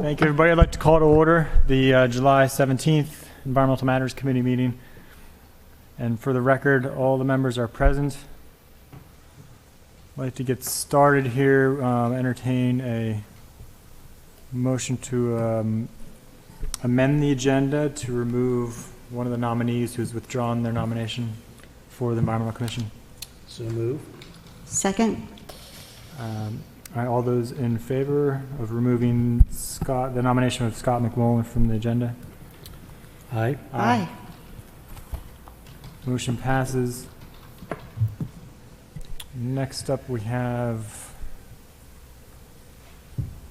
Thank you, everybody. I'd like to call to order the July 17th Environmental Matters Committee meeting. And for the record, all the members are present. I'd like to get started here, entertain a motion to amend the agenda to remove one of the nominees who's withdrawn their nomination for the Environmental Commission. So move. Second. All right, all those in favor of removing the nomination of Scott McMullen from the agenda? Aye. Aye. Motion passes. Next up, we have,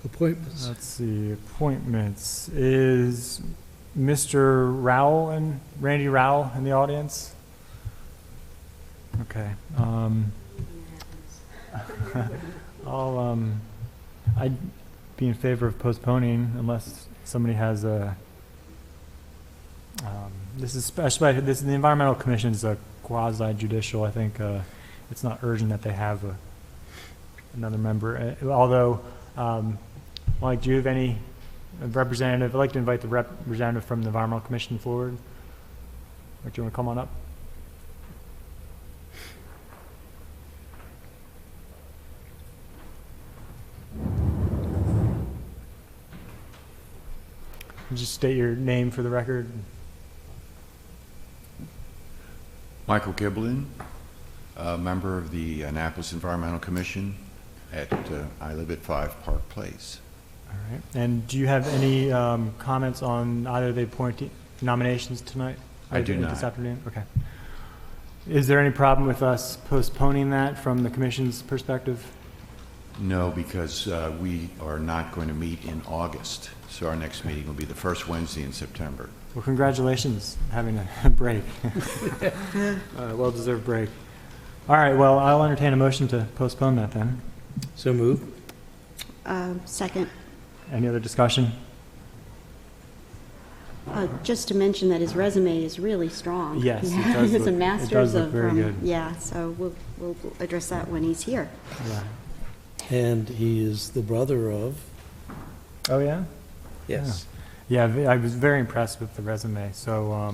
Appointments. let's see, appointments. Is Mr. Rowell and Randy Rowell in the audience? Okay. I'd be in favor of postponing unless somebody has a, this is the Environmental Commission is a quasi-judicial. I think it's not urgent that they have another member. Although, Mike, do you have any representative? I'd like to invite the representative from the Environmental Commission forward. Or do you want to come on up? Just state your name for the record. Michael Giblin, a member of the Annapolis Environmental Commission. I live at 5 Park Place. All right. And do you have any comments on either of the appointee nominations tonight? I do not. This afternoon? Okay. Is there any problem with us postponing that from the Commission's perspective? No, because we are not going to meet in August. So our next meeting will be the first Wednesday in September. Well, congratulations having a break. Well-deserved break. All right. Well, I'll entertain a motion to postpone that then. So move. Second. Any other discussion? Just to mention that his resume is really strong. Yes, Yeah. it does He's a look- master's it does look of very good. Yeah, so we'll address that when he's here. Right. And he is the brother of? Oh, yeah? Yes. Yeah, I was very impressed with the resume. So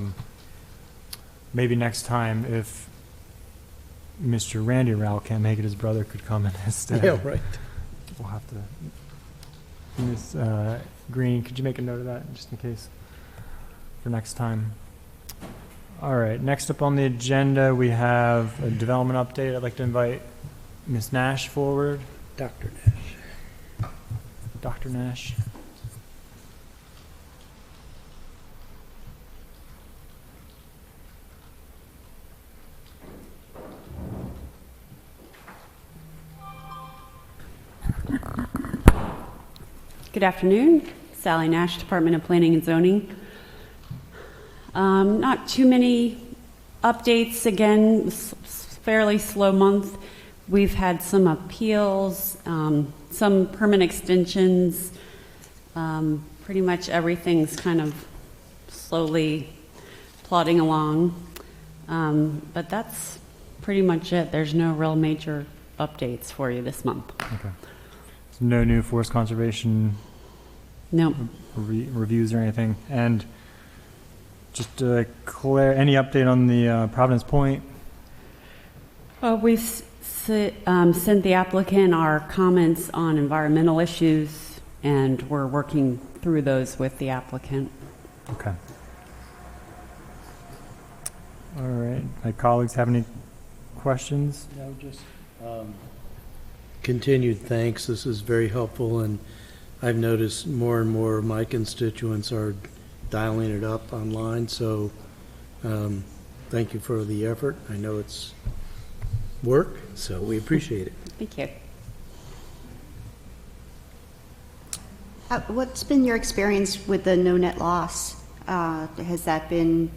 maybe next time, if Mr. Randy Rowell can't make it, his brother could come in instead. Yeah, right. We'll have to. Ms. Green, could you make a note of that just in case for next time? All right. Next up on the agenda, we have a development update. I'd like to invite Ms. Nash forward. Dr. Nash. Dr. Nash. Good afternoon. Sally Nash, Department of Planning and Zoning. Not too many updates. Again, fairly slow month. We've had some appeals, some permit extensions. Pretty much everything's kind of slowly plodding along. But that's pretty much it. There's no real major updates for you this month. Okay. So no new forest conservation Nope. reviews or anything. And just any update on the Providence Point? We've sent the applicant our comments on environmental issues, and we're working through those with the applicant. Okay. All right. My colleagues have any questions? No, just continued thanks. This is very helpful, and I've noticed more and more of my constituents are dialing it up online, so thank you for the effort. I know it's work, so we appreciate it. Thank you. What's been your experience with the no net loss? Has that been,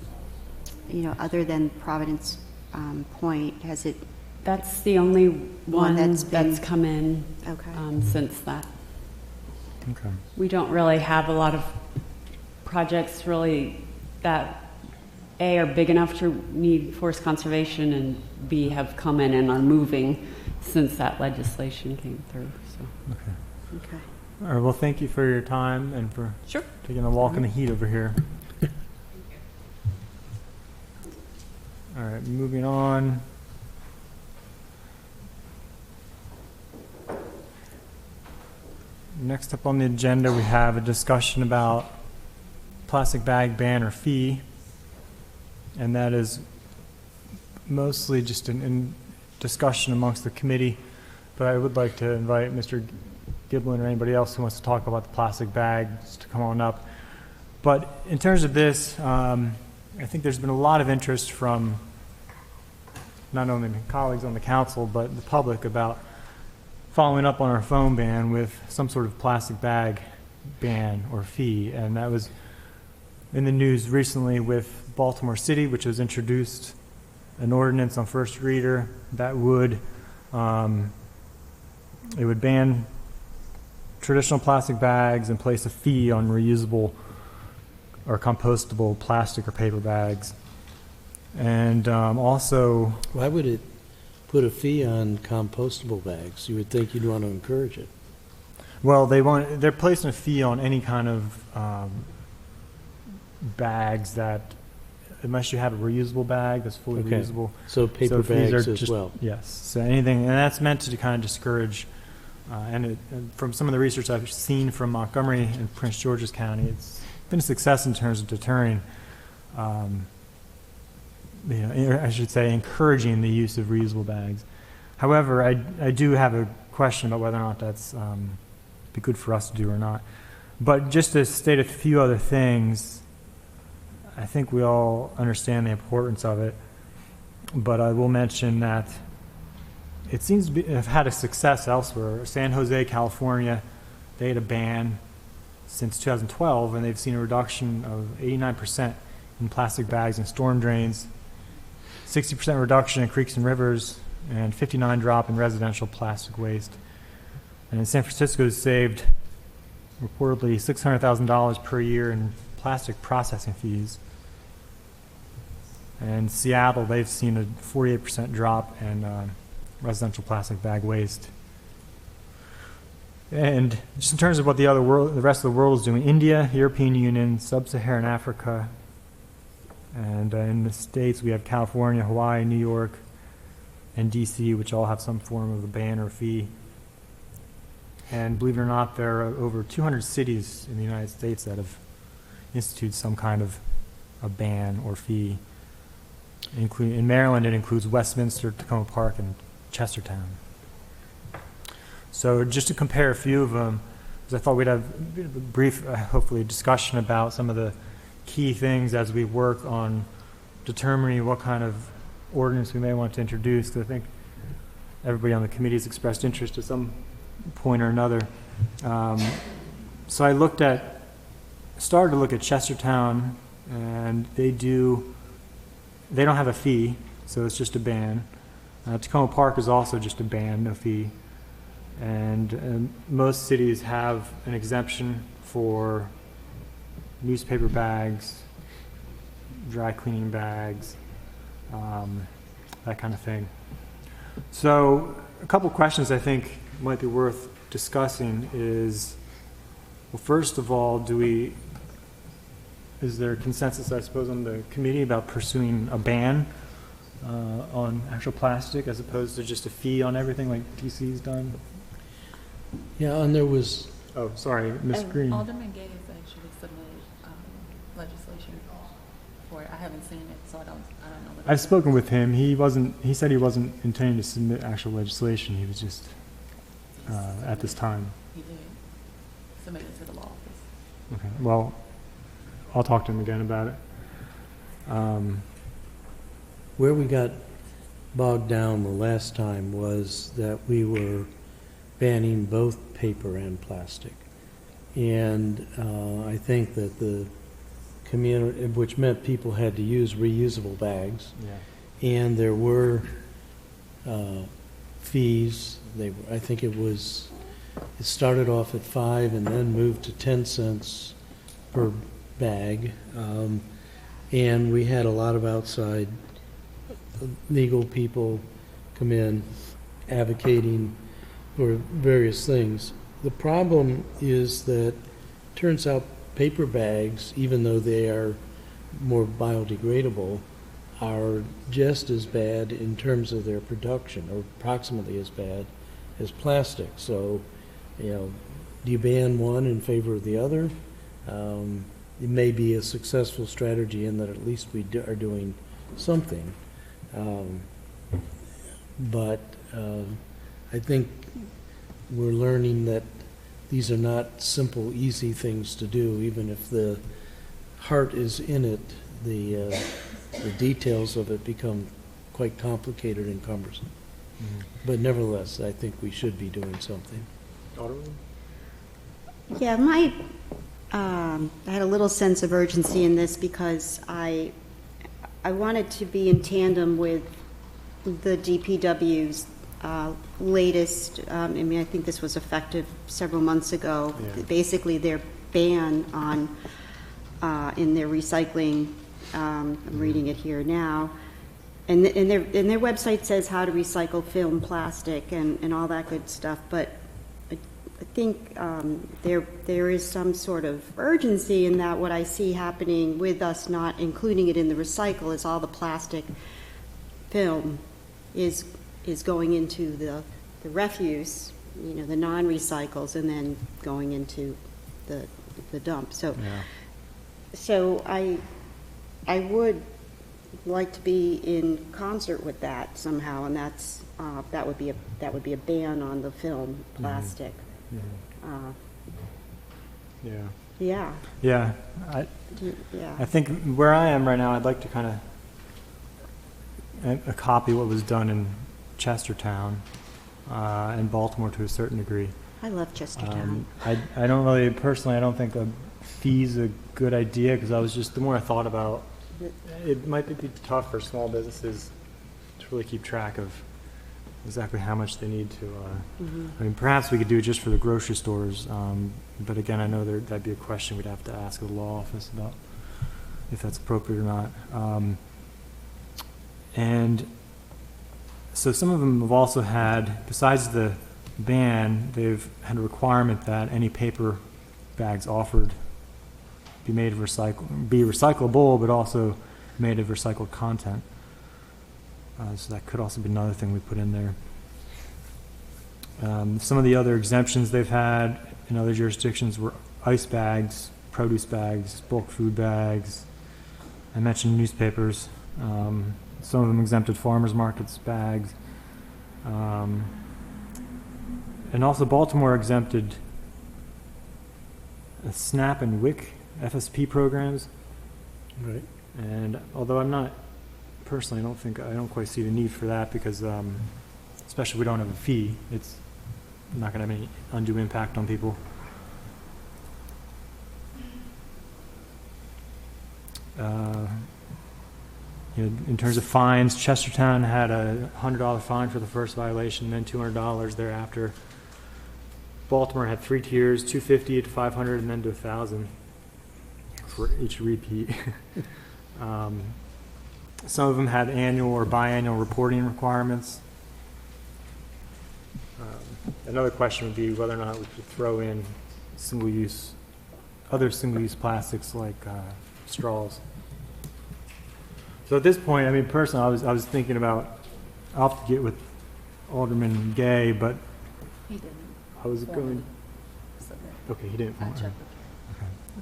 other than Providence Point, has it? That's the only one that's that's been- come in Okay. since that. Okay. We don't really have a lot of projects really that A, are big enough to need forest conservation, and B, have come in and are moving since that legislation came through. So. Okay. Okay. All right, well, thank you for your time and for Sure. taking a walk in the heat over here. All right, moving on. Next up on the agenda, we have a discussion about plastic bag ban or fee. And that is mostly just in discussion amongst the committee. But I would like to invite Mr. Giblin or anybody else who wants to talk about the plastic bags to come on up. But in terms of this, I think there's been a lot of interest from not only my colleagues on the council, but the public about following up on our phone ban with some sort of plastic bag ban or fee. And that was in the news recently with Baltimore City, which has introduced an ordinance on first reader that would it would ban traditional plastic bags and place a fee on reusable or compostable plastic or paper bags. And also, Why would it put a fee on compostable bags? You would think you'd want to encourage it. well, they're placing a fee on any kind of bags that, unless you have a reusable bag that's fully Okay. reusable. So paper fees bags are as just- well. Yes, so anything, and that's meant to kind of discourage, and from some of the research I've seen from Montgomery and Prince George's County, it's been a success in terms of deterring, I should say, encouraging the use of reusable bags. However, I do have a question about whether or not that's be good for us to do or not. But just to state a few other things, I think we all understand the importance of it. But I will mention that it seems to have had a success elsewhere. San Jose, California, they had a ban since 2012, and they've seen a reduction of 89% in plastic bags and storm drains, 60% reduction in creeks and rivers, and 59 drop in residential plastic waste. And in San Francisco, has saved reportedly $600,000 per year in plastic processing fees. And Seattle, they've seen a 48% drop in residential plastic bag waste. And just in terms of what the rest of the world is doing, India, European Union, Sub-Saharan Africa, and in the States we have California, Hawaii, New York, and DC, which all have some form of a ban or fee. And believe it or not, there are over 200 cities in the United States that have instituted some kind of a ban or fee. In Maryland, it includes Westminster, Tacoma Park, and Chestertown. So just to compare a few of them, because I thought we'd have a brief, hopefully, discussion about some of the key things as we work on determining what kind of ordinance we may want to introduce, because I think everybody on the committee has expressed interest at some point or another. So I started to look at Chestertown, and they don't have a fee, so it's just a ban. Tacoma Park is also just a ban, no fee. And most cities have an exemption for newspaper bags, dry cleaning bags, that kind of thing. So a couple questions I think might be worth discussing is, well, first of all, is there consensus, I suppose, on the committee about pursuing a ban on actual plastic as opposed to just a fee on everything like DC's done? Yeah, and there was, Oh, sorry, Ms. Green. Alderman Gay has actually submitted legislation for it. I haven't seen it, so I don't know. What I've spoken with him. He said he wasn't intending to submit actual legislation. He was just at this time. he did submit it to the law office. Okay. Well, I'll talk to him again about it. where we got bogged down the last time was that we were banning both paper and plastic. And I think that the community, which meant people had to use reusable bags, Yeah. and there were fees. I think it started off at 5 and then moved to 10 cents per bag. And we had a lot of outside legal people come in advocating for various things. The problem is that turns out paper bags, even though they are more biodegradable, are just as bad in terms of their production, or approximately as bad as plastic. So, do you ban one in favor of the other? It may be a successful strategy in that at least we are doing something. But I think we're learning that these are not simple, easy things to do. Even if the heart is in it, the details of it become quite complicated and cumbersome. But nevertheless, I think we should be doing something. Yeah, I had a little sense of urgency in this because I wanted to be in tandem with the DPW's latest, I think this was effective several months ago. Yeah. Basically, their ban on, in their recycling, I'm reading it here now, and their website says how to recycle film, plastic, and all that good stuff, but I think there is some sort of urgency in that what I see happening with us not including it in the recycle is all the plastic film is going into the refuse, the non-recycles, and then going into the dump. So, Yeah. so I would like to be in concert with that somehow, and that's that would be a ban on the film plastic. Yeah. Yeah. Yeah. Yeah. I think where I am right now, I'd like to kind of copy what was done in Chestertown and Baltimore to a certain degree. I love Chestertown. I don't really, personally, I don't think a fee's a good idea because the more I thought about it might be tough for small businesses to really keep track of exactly how much they need to. I mean, perhaps we could do it just for the grocery stores, but again, I know that'd be a question we'd have to ask the law office about if that's appropriate or not. And so some of them have also had, besides the ban, they've had a requirement that any paper bags offered be recyclable, but also made of recycled content. So that could also be another thing we put in there. Some of the other exemptions they've had in other jurisdictions were ice bags, produce bags, bulk food bags. I mentioned newspapers. Some of them exempted farmers markets bags. And also Baltimore exempted SNAP and WIC FSP programs. Right. And although I'm not, personally, I don't quite see the need for that because, especially if we don't have a fee, it's not going to have any undue impact on people. In terms of fines, Chestertown had a $100 fine for the first violation, then $200 thereafter. Baltimore had 3 tiers, $250 to $500, and then to $1,000 for each repeat. Some of them had annual or biannual reporting requirements. Another question would be whether or not we could throw in other single-use plastics like straws. So at this point, I mean, personally, I was thinking about, I'll have to get with Alderman Gay, but He didn't. I was going. Submit. Okay, he didn't. I Okay. checked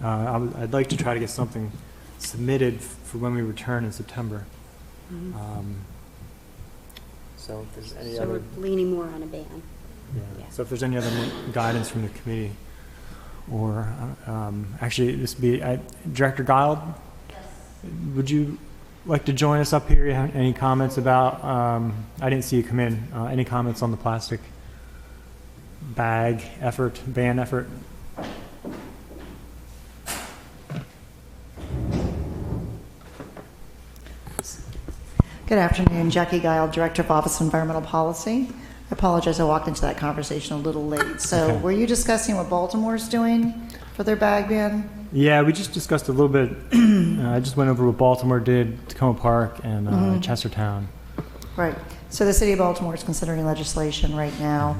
with I'd like to try to get something submitted for when we return in September. So if there's any So other, we're leaning more on a ban. yeah. yeah. So if there's any other guidance from the committee, or actually, this would be Director Guild. Would you like to join us up here? You have any comments about? I didn't see you come in. Any comments on the plastic bag ban effort? Good afternoon, Jackie Guile, Director of Office of Environmental Policy. I apologize, I walked into that conversation a little late. So Okay. were you discussing what Baltimore's doing for their bag ban? Yeah, we just discussed a little bit. I just went over what Baltimore did, Tacoma Park, and Chestertown. Right. So the city of Baltimore is considering legislation right now.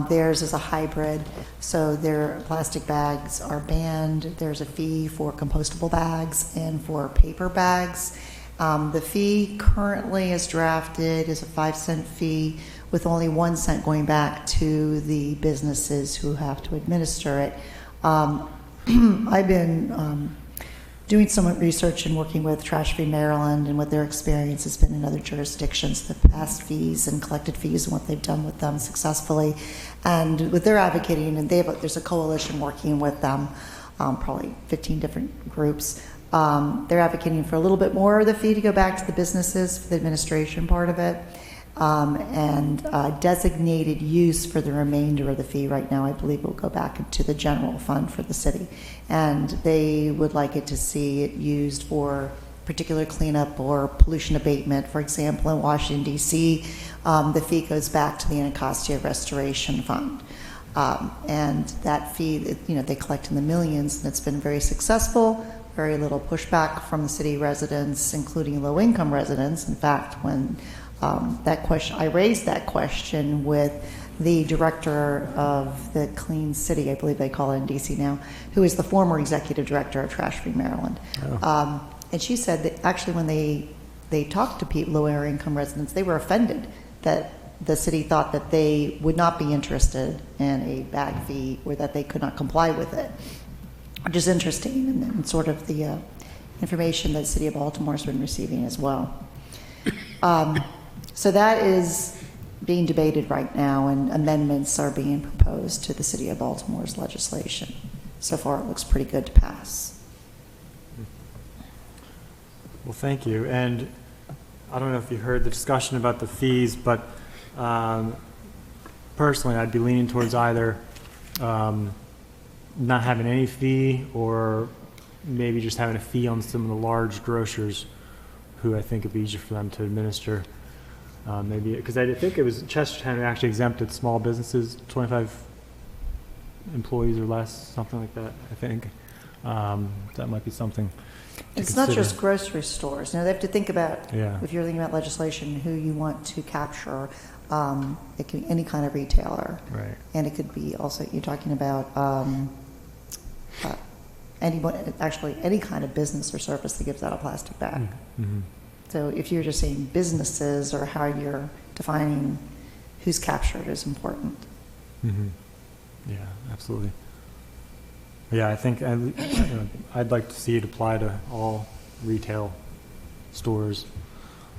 Theirs is a hybrid, so their plastic bags are banned. There's a fee for compostable bags and for paper bags. The fee currently as drafted is a 5-cent fee with only 1 cent going back to the businesses who have to administer it. I've been doing some research and working with Trash Free Maryland and what their experience has been in other jurisdictions, the past fees and collected fees and what they've done with them successfully. And what they're advocating, and there's a coalition working with them, probably 15 different groups. They're advocating for a little bit more of the fee to go back to the businesses for the administration part of it, and designated use for the remainder of the fee. Right now, I believe will go back into the general fund for the city, and they would like it to see it used for particular cleanup or pollution abatement. For example, in Washington, D.C., the fee goes back to the Anacostia Restoration Fund. And that fee, they collect in the millions, and it's been very successful. Very little pushback from the city residents, including low-income residents. In fact, when I raised that question with the director of the Clean City, I believe they call it in DC now, who is the former executive director of Trash Free Maryland. Oh. And she said that actually when they talked to people, lower income residents, they were offended that the city thought that they would not be interested in a bag fee or that they could not comply with it, which is interesting and sort of the information that the city of Baltimore has been receiving as well. So that is being debated right now, and amendments are being proposed to the city of Baltimore's legislation. So far, it looks pretty good to pass. Well, thank you. And I don't know if you heard the discussion about the fees, but personally, I'd be leaning towards either not having any fee or maybe just having a fee on some of the large grocers who I think it'd be easier for them to administer. Maybe because I think it was Chestertown who actually exempted small businesses, 25 employees or less, something like that, I think. That might be something to It's consider. not just grocery stores. Now, they have to think about, Yeah. if you're thinking about legislation, who you want to capture. It can be any kind of retailer. Right. And it could be also, you're talking about any kind of business or service that gives out a plastic bag. Mm-hmm. So if you're just saying businesses or how you're defining who's captured is important. Mm-hmm. Yeah, absolutely. Yeah, I think I'd like to see it apply to all retail stores.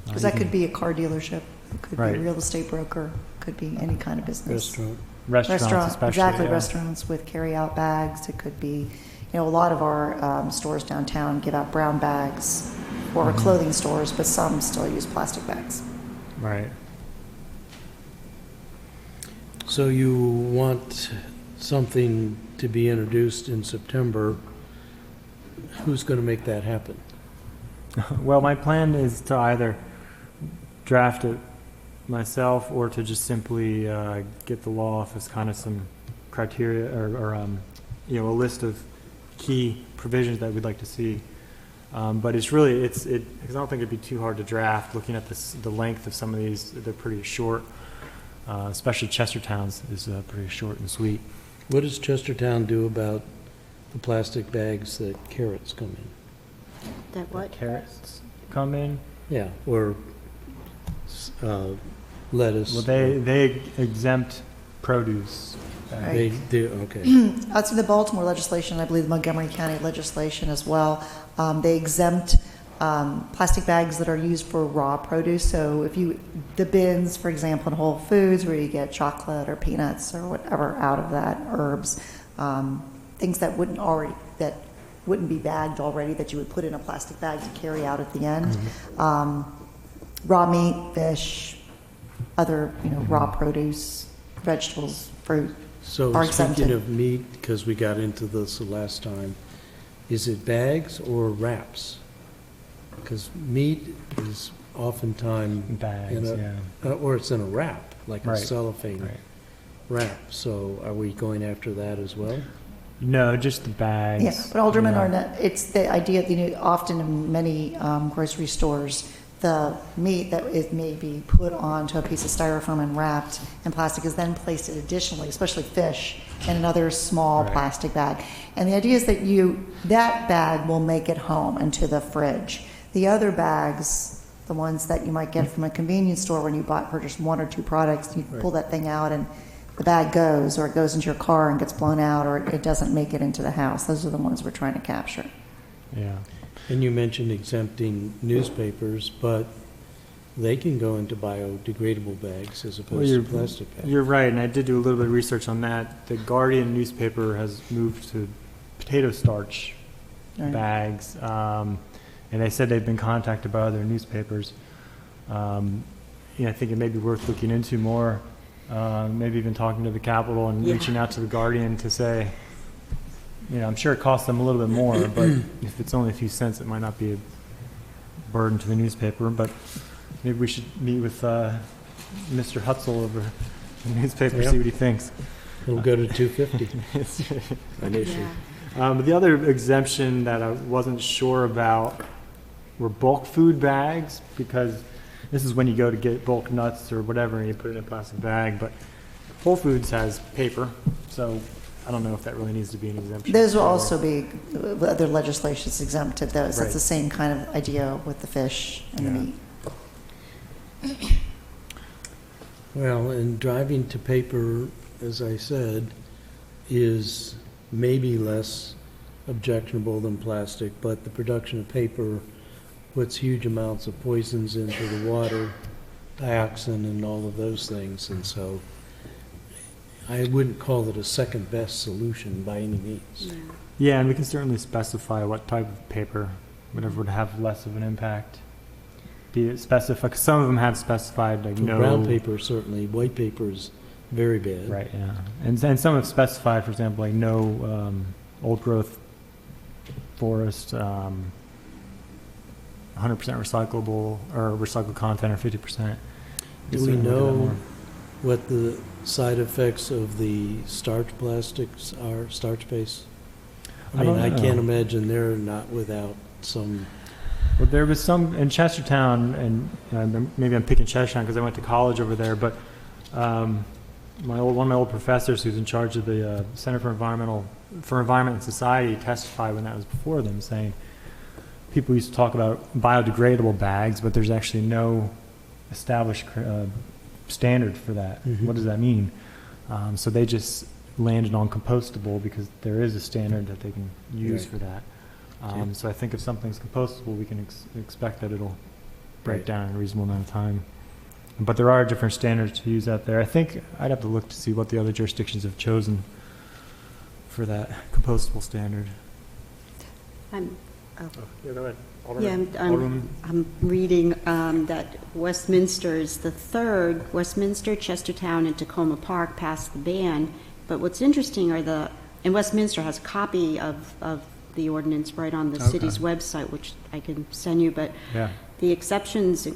Because that could be a car dealership, it could be Right. a real estate broker, could be any kind of business. Restaurant. Restaurants especially. Exactly, yeah. restaurants with carry-out bags. It could be, a lot of our stores downtown give out brown bags, or Mhm. clothing stores, but some still use plastic bags. Right. So you want something to be introduced in September. Who's going to make that happen? Well, my plan is to either draft it myself or to just simply get the law office kind of some criteria or a list of key provisions that we'd like to see. But it's really, because I don't think it'd be too hard to draft. Looking at the length of some of these, they're pretty short. Especially Chestertown's is pretty short and sweet. What does Chestertown do about the plastic bags that carrots come in? That what? Carrots come in. Yeah, or lettuce. Well, they exempt produce. They do, okay. That's the Baltimore legislation, I believe the Montgomery County legislation as well. They exempt plastic bags that are used for raw produce. So the bins, for example, in Whole Foods, where you get chocolate or peanuts or whatever out of that, herbs, things that wouldn't be bagged already, that you would put in a plastic bag to carry out at the end. Mm-hmm. Raw meat, fish, other raw produce, vegetables, fruit. So Are speaking exempted. of meat, because we got into this the last time, is it bags or wraps? Because meat is oftentimes Bags, or it's in a wrap, like a Right. cellophane Right. wrap. So are we going after that as well? No, just the bags. Yeah, but Alderman Yeah. Arnett, it's the idea that often in many grocery stores, the meat that it may be put onto a piece of styrofoam and wrapped in plastic is then placed additionally, especially fish, in another small Right. plastic bag. And the idea is that that bag will make it home into the fridge. The other bags, the ones that you might get from a convenience store when you purchase 1 or 2 products, you pull that thing out and the bag goes, or it goes into your car and gets blown out, or it doesn't make it into the house. Those are the ones we're trying to capture. Yeah. And you mentioned exempting newspapers, but they can go into biodegradable bags as opposed to plastic bags. You're right, and I did do a little bit of research on that. The Guardian newspaper has moved to potato starch Right. bags, and they said they've been contacted by other newspapers. I think it may be worth looking into more, maybe even talking to the Capitol and Yeah. reaching out to the Guardian to say, I'm sure it costs them a little bit more, but if it's only a few cents, it might not be a burden to the newspaper. But maybe we should meet with Mr. Hutzel over the newspaper, Yeah. see what he thinks. It'll go to $2.50 an issue. Yeah. But the other exemption that I wasn't sure about were bulk food bags, because this is when you go to get bulk nuts or whatever and you put it in a plastic bag. But Whole Foods has paper, so I don't know if that really needs to be an exemption. Those will also be, other legislation's exempted those. Right. That's the same kind of idea with the fish and the Yeah. meat. Well, and driving to paper, as I said, is maybe less objectionable than plastic, but the production of paper puts huge amounts of poisons into the water, dioxin and all of those things, and so I wouldn't call it a second-best solution by any means. Yeah. Yeah, and we can certainly specify what type of paper, whatever would have less of an impact. Be it specified, 'cause some of them have specified like no. Brown paper, certainly, white paper is very bad. Right, yeah. And some have specified, for example, like no old growth forest, 100% recyclable or recycled content or 50%. Do we know what the side effects of the starch plastics are, starch-based? I don't I know. can't imagine they're not without some, Well, there was some in Chestertown, and maybe I'm picking Chestertown because I went to college over there, but one of my old professors who's in charge of the Center for Environment and Society testified when that was before them, saying people used to talk about biodegradable bags, but there's actually no established standard for that. Mhm. What does that mean? So they just landed on compostable because there is a standard that they can use Right. for that. Okay. So I think if something's compostable, we can expect that it'll break Right. down in a reasonable amount of time. But there are different standards to use out there. I think I'd have to look to see what the other jurisdictions have chosen for that compostable standard. I'm, Yeah, go ahead. yeah, I'm reading that Westminster's the third, Westminster, Chestertown, and Tacoma Park passed the ban. But what's interesting are and Westminster has a copy of the ordinance right on the Okay. city's website, which I can send you, but Yeah. the exceptions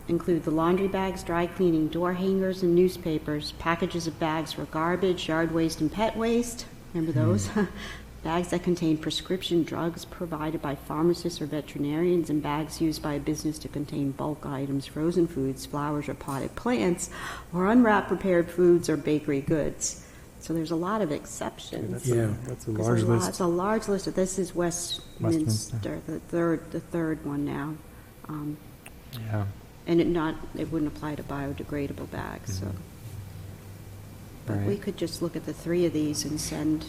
include the laundry bags, dry cleaning, door hangers, and newspapers, packages of bags for garbage, yard waste, and pet waste. Remember those? Bags that contain prescription drugs provided by pharmacists or veterinarians, and bags used by a business to contain bulk items, frozen foods, flowers, or potted plants, or unwrapped prepared foods or bakery goods. So there's a lot of exceptions. Yeah. That's a There's large a lot- list. It's a large list. This is Westminster, the third one now. Yeah. And it wouldn't apply to biodegradable bags, so. But we Right. could just look at the three of these and send,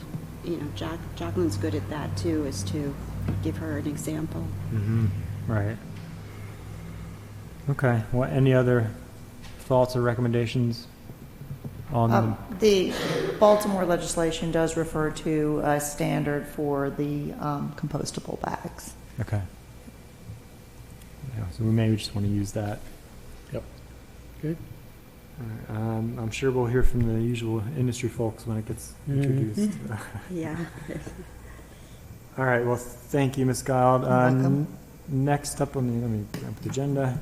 Jacqueline's good at that too, is to give her an example. Mm-hmm. Right. Okay. Well, any other thoughts or recommendations on The Baltimore legislation does refer to a standard for the compostable bags. Okay. Yeah, so we maybe just want to use that. Yep. Good. All right, I'm sure we'll hear from the usual industry folks when it gets introduced. Yeah. All right. Well, thank you, Ms. Guild. You're welcome. Next up on let me grab the agenda.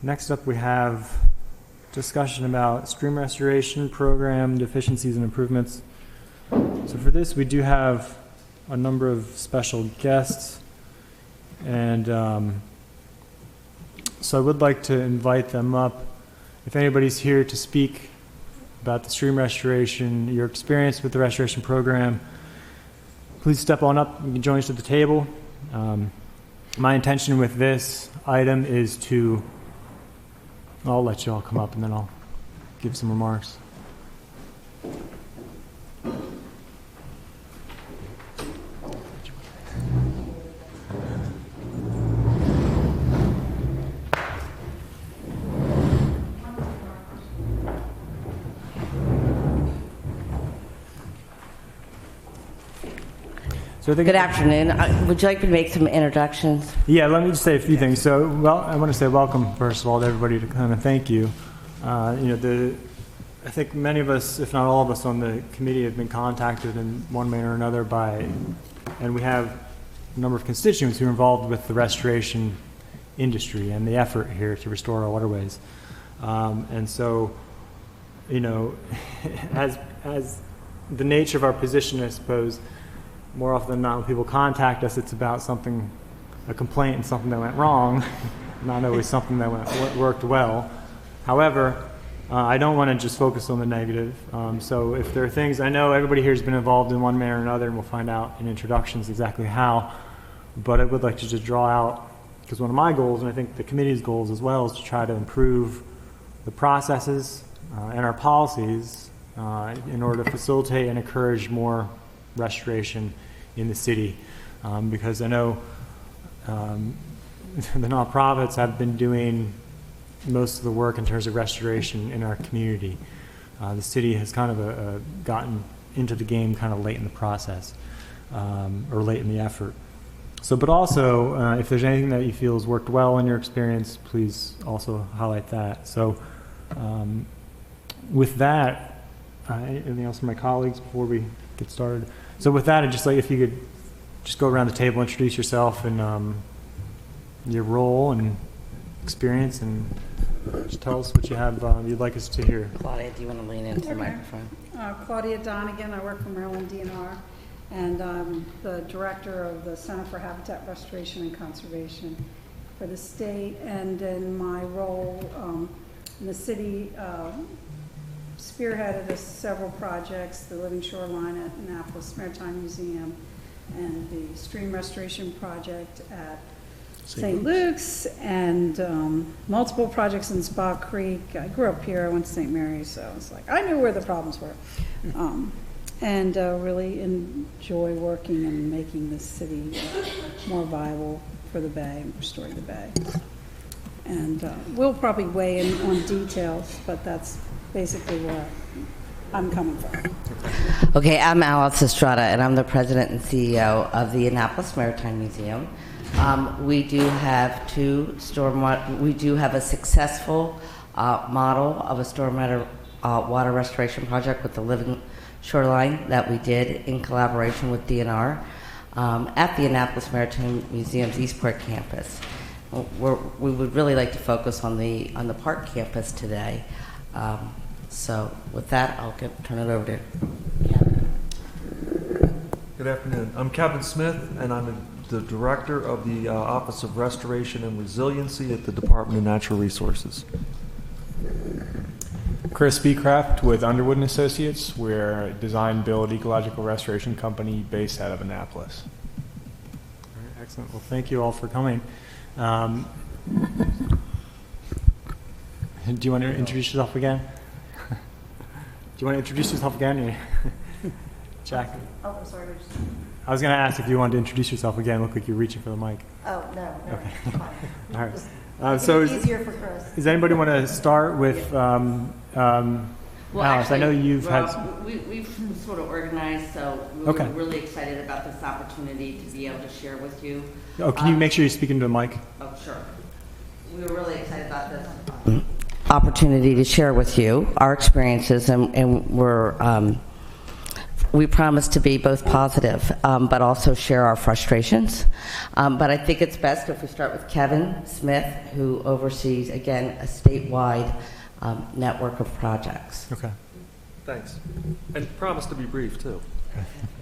Next up, we have discussion about stream restoration program deficiencies and improvements. So for this, we do have a number of special guests, and So I would like to invite them up. If anybody's here to speak about the stream restoration, your experience with the restoration program, please step on up. You can join us at the table. My intention with this item is to, I'll let you all come up and then I'll give some remarks. So I think, Good afternoon. Would you like me to make some introductions? yeah, let me just say a few things. So, well, I want to say welcome, first of all, to everybody to come and thank you. I think many of us, if not all of us on the committee, have been contacted in one manner or another and we have a number of constituents who are involved with the restoration industry and the effort here to restore our waterways. And so, as the nature of our position, I suppose, more often than not, when people contact us, it's about something, a complaint and something that went wrong, not always something that worked well. However, I don't want to just focus on the negative. So if there are things, I know everybody here has been involved in one manner or another, and we'll find out in introductions exactly how, but I would like to just draw out, because one of my goals, and I think the committee's goals as well, is to try to improve the processes and our policies in order to facilitate and encourage more restoration in the city, because I know the nonprofits have been doing most of the work in terms of restoration in our community. The city has kind of gotten into the game kind of late in the process, or late in the effort. So, but also, if there's anything that you feel has worked well in your experience, please also highlight that. So, with that, anything else from my colleagues before we get started? So with that, I'd just like if you could just go around the table, introduce yourself and your role and experience, and just tell us what you have you'd like us to hear. Claudia, do you want to lean into the microphone? Claudia Donegan. I work for Maryland DNR, and I'm the director of the Center for Habitat Restoration and Conservation for the state. And in my role in the city, spearheaded several projects, the Living Shoreline at Annapolis Maritime Museum and the stream restoration project at St. Luke's, and multiple projects in Spa Creek. I grew up here, I went to St. Mary's, so it's like I knew where the problems were. And really enjoy working and making the city more viable for the Bay and restoring the Bay. And we'll probably weigh in on details, but that's basically where I'm coming from. Okay, I'm Alice Estrada, and I'm the president and CEO of the Annapolis Maritime Museum. We do have we do have a successful model of a stormwater water restoration project with the Living Shoreline that we did in collaboration with DNR at the Annapolis Maritime Museum's Eastport campus. We would really like to focus on the park campus today. So with that, I'll turn it over to Kevin. Good afternoon. I'm Kevin Smith, and I'm the director of the Office of Restoration and Resiliency at the Department of Natural Resources. Chris Beecraft with Underwood & Associates. We're a design-build ecological restoration company based out of Annapolis. All right, excellent. Well, thank you all for coming. Do you want to introduce yourself again? Do you want to introduce yourself again? Jack? Oh, I'm sorry. I was going to ask if you wanted to introduce yourself again. Look like you're reaching for the mic. Oh, no. Okay. Fine. All right. So Easier for Chris. does anybody want to start with Alice? I know you've had... We've sort of organized, so Okay. we're really excited about this opportunity to be able to share with you. Oh, can you make sure you speak into the mic? Oh, sure. We were really excited about this opportunity to share with you our experiences, and we promise to be both positive, but also share our frustrations. But I think it's best if we start with Kevin Smith, who oversees, again, a statewide network of projects. Okay. Thanks. And promise to be brief, too.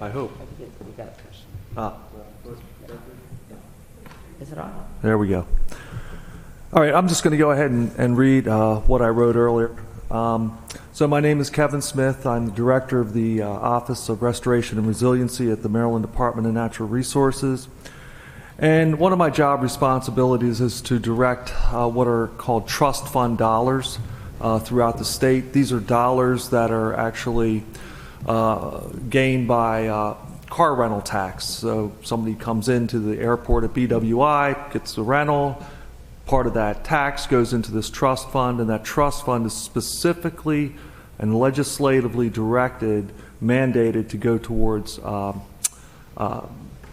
I hope. You got a question. Is it on? There we go. All right, I'm just going to go ahead and read what I wrote earlier. So my name is Kevin Smith. I'm the director of the Office of Restoration and Resiliency at the Maryland Department of Natural Resources. And one of my job responsibilities is to direct what are called trust fund dollars throughout the state. These are dollars that are actually gained by car rental tax. So somebody comes into the airport at BWI, gets the rental, part of that tax goes into this trust fund, and that trust fund is specifically and legislatively directed, mandated to go towards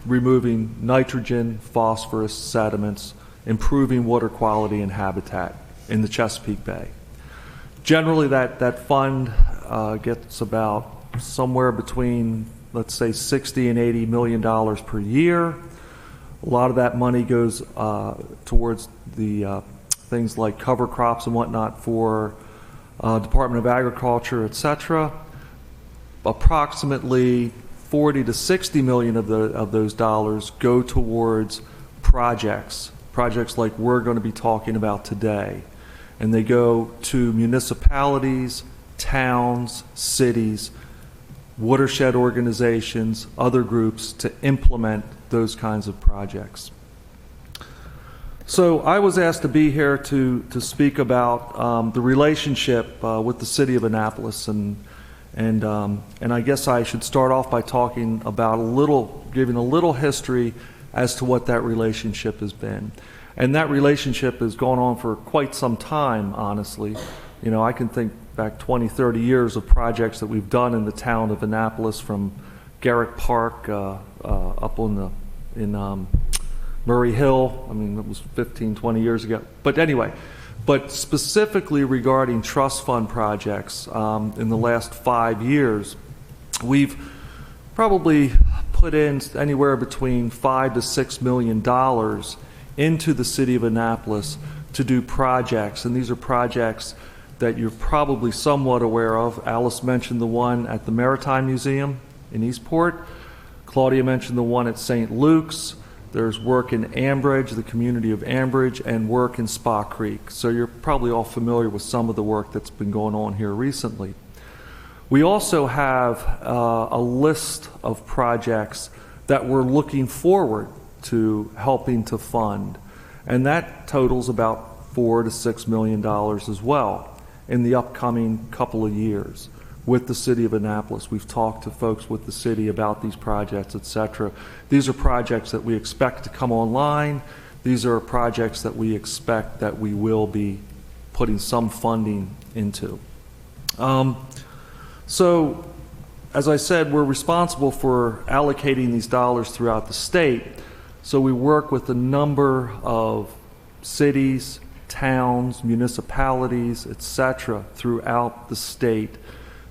removing nitrogen, phosphorus, sediments, improving water quality and habitat in the Chesapeake Bay. Generally, that fund gets about somewhere between, let's say, $60 and $80 million per year. A lot of that money goes towards the things like cover crops and whatnot for Department of Agriculture, etc. Approximately 40 to 60 million of those dollars go towards projects like we're going to be talking about today. And they go to municipalities, towns, cities, watershed organizations, other groups to implement those kinds of projects. So I was asked to be here to speak about the relationship with the city of Annapolis, and I guess I should start off by talking about giving a little history as to what that relationship has been. And that relationship has gone on for quite some time, honestly. You know, I can think back 20, 30 years of projects that we've done in the town of Annapolis, from Garrick Park up in Murray Hill. I mean, it was 15, 20 years ago. But anyway, but specifically regarding trust fund projects, in the last 5 years, we've probably put in anywhere between $5 to $6 million into the city of Annapolis to do projects. And these are projects that you're probably somewhat aware of. Alice mentioned the one at the Maritime Museum in Eastport. Claudia mentioned the one at St. Luke's. There's work in Ambridge, the community of Ambridge, and work in Spa Creek. So you're probably all familiar with some of the work that's been going on here recently. We also have a list of projects that we're looking forward to helping to fund, and that totals about $4 to $6 million as well in the upcoming couple of years with the city of Annapolis. We've talked to folks with the city about these projects, etc. These are projects that we expect to come online. These are projects that we expect that we will be putting some funding into. So, as I said, we're responsible for allocating these dollars throughout the state. So we work with a number of cities, towns, municipalities, etc., throughout the state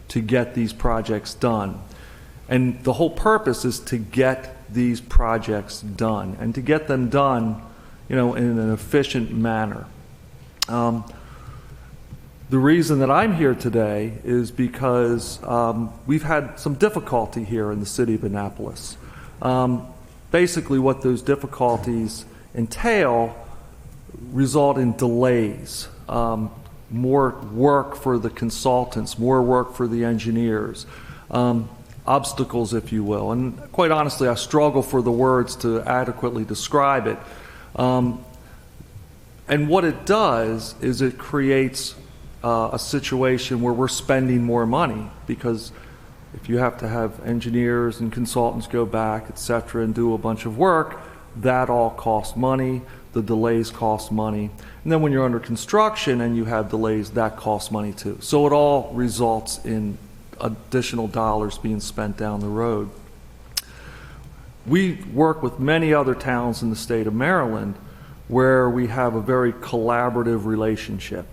to get these projects done. And the whole purpose is to get these projects done, and to get them done, you know, in an efficient manner. The reason that I'm here today is because we've had some difficulty here in the city of Annapolis. Basically, what those difficulties entail result in delays, more work for the consultants, more work for the engineers, obstacles, if you will. And quite honestly, I struggle for the words to adequately describe it. And what it does is it creates a situation where we're spending more money, because if you have to have engineers and consultants go back, etc., and do a bunch of work, that all costs money. The delays cost money. And then when you're under construction and you have delays, that costs money too. So it all results in additional dollars being spent down the road. We work with many other towns in the state of Maryland where we have a very collaborative relationship.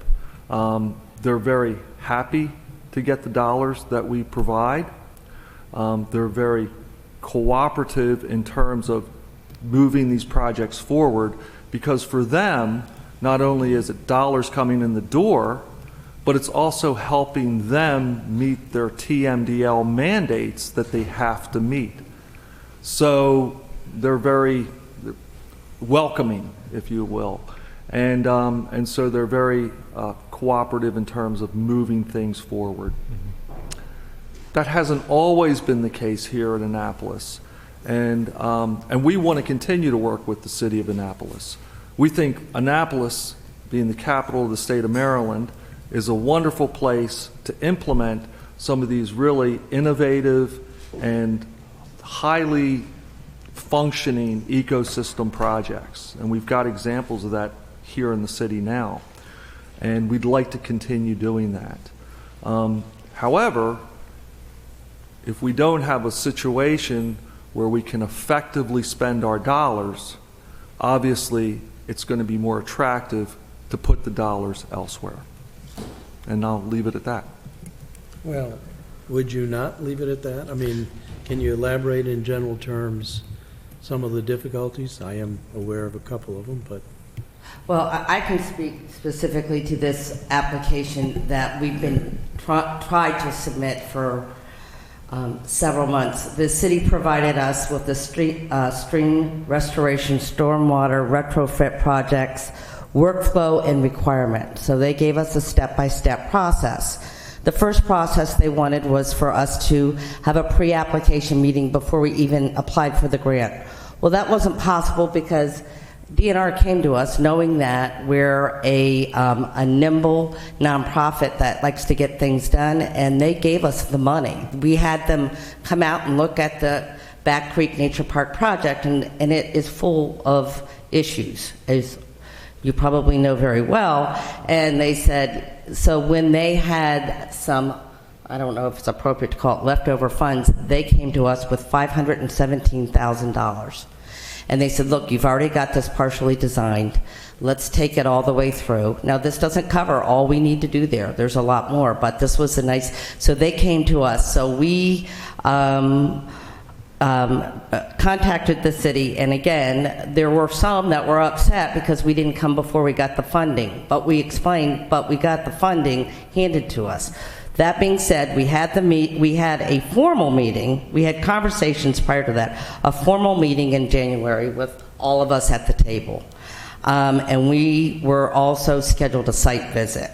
They're very happy to get the dollars that we provide. They're very cooperative in terms of moving these projects forward, because for them, not only is it dollars coming in the door, but it's also helping them meet their TMDL mandates that they have to meet. So they're very welcoming, if you will. And so they're very cooperative in terms of moving things forward. That hasn't always been the case here in Annapolis, and we want to continue to work with the city of Annapolis. We think Annapolis, being the capital of the state of Maryland, is a wonderful place to implement some of these really innovative and highly functioning ecosystem projects. And we've got examples of that here in the city now. And we'd like to continue doing that. However, if we don't have a situation where we can effectively spend our dollars, obviously it's going to be more attractive to put the dollars elsewhere. And I'll leave it at that. Well, would you not leave it at that? I mean, can you elaborate in general terms some of the difficulties? I am aware of a couple of them, but... Well, I can speak specifically to this application that we've been tried to submit for several months. The city provided us with the stream restoration, stormwater retrofit projects, workflow and requirement. So they gave us a step-by-step process. The first process they wanted was for us to have a pre-application meeting before we even applied for the grant. Well, that wasn't possible because DNR came to us knowing that we're a nimble nonprofit that likes to get things done, and they gave us the money. We had them come out and look at the Back Creek Nature Park project, and it is full of issues, as you probably know very well. And they said, so when they had some, I don't know if it's appropriate to call it leftover funds, they came to us with $517,000. And they said, look, you've already got this partially designed. Let's take it all the way through. Now, this doesn't cover all we need to do there. There's a lot more, but this was a nice, so they came to us. So we contacted the city, and again, there were some that were upset because we didn't come before we got the funding. But we explained, but we got the funding handed to us. That being said, we had a formal meeting. We had conversations prior to that, a formal meeting in January with all of us at the table. And we were also scheduled a site visit.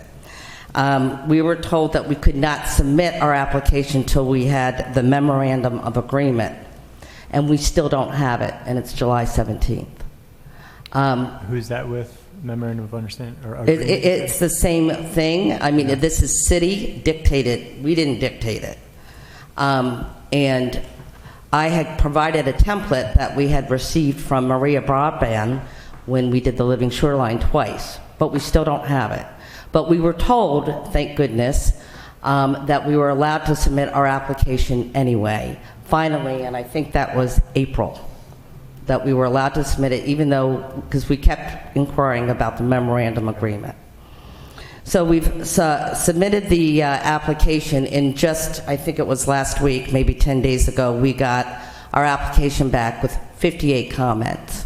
We were told that we could not submit our application until we had the memorandum of agreement. And we still don't have it, and it's July 17th. Who's that with? Memorandum of understanding? It's the same thing. I mean, this is city dictated. We didn't dictate it. And I had provided a template that we had received from Maria Broadband when we did the Living Shoreline twice, but we still don't have it. But we were told, thank goodness, that we were allowed to submit our application anyway. Finally, and I think that was April, that we were allowed to submit it, even though, because we kept inquiring about the memorandum agreement. So we've submitted the application in just, I think it was last week, maybe 10 days ago, we got our application back with 58 comments.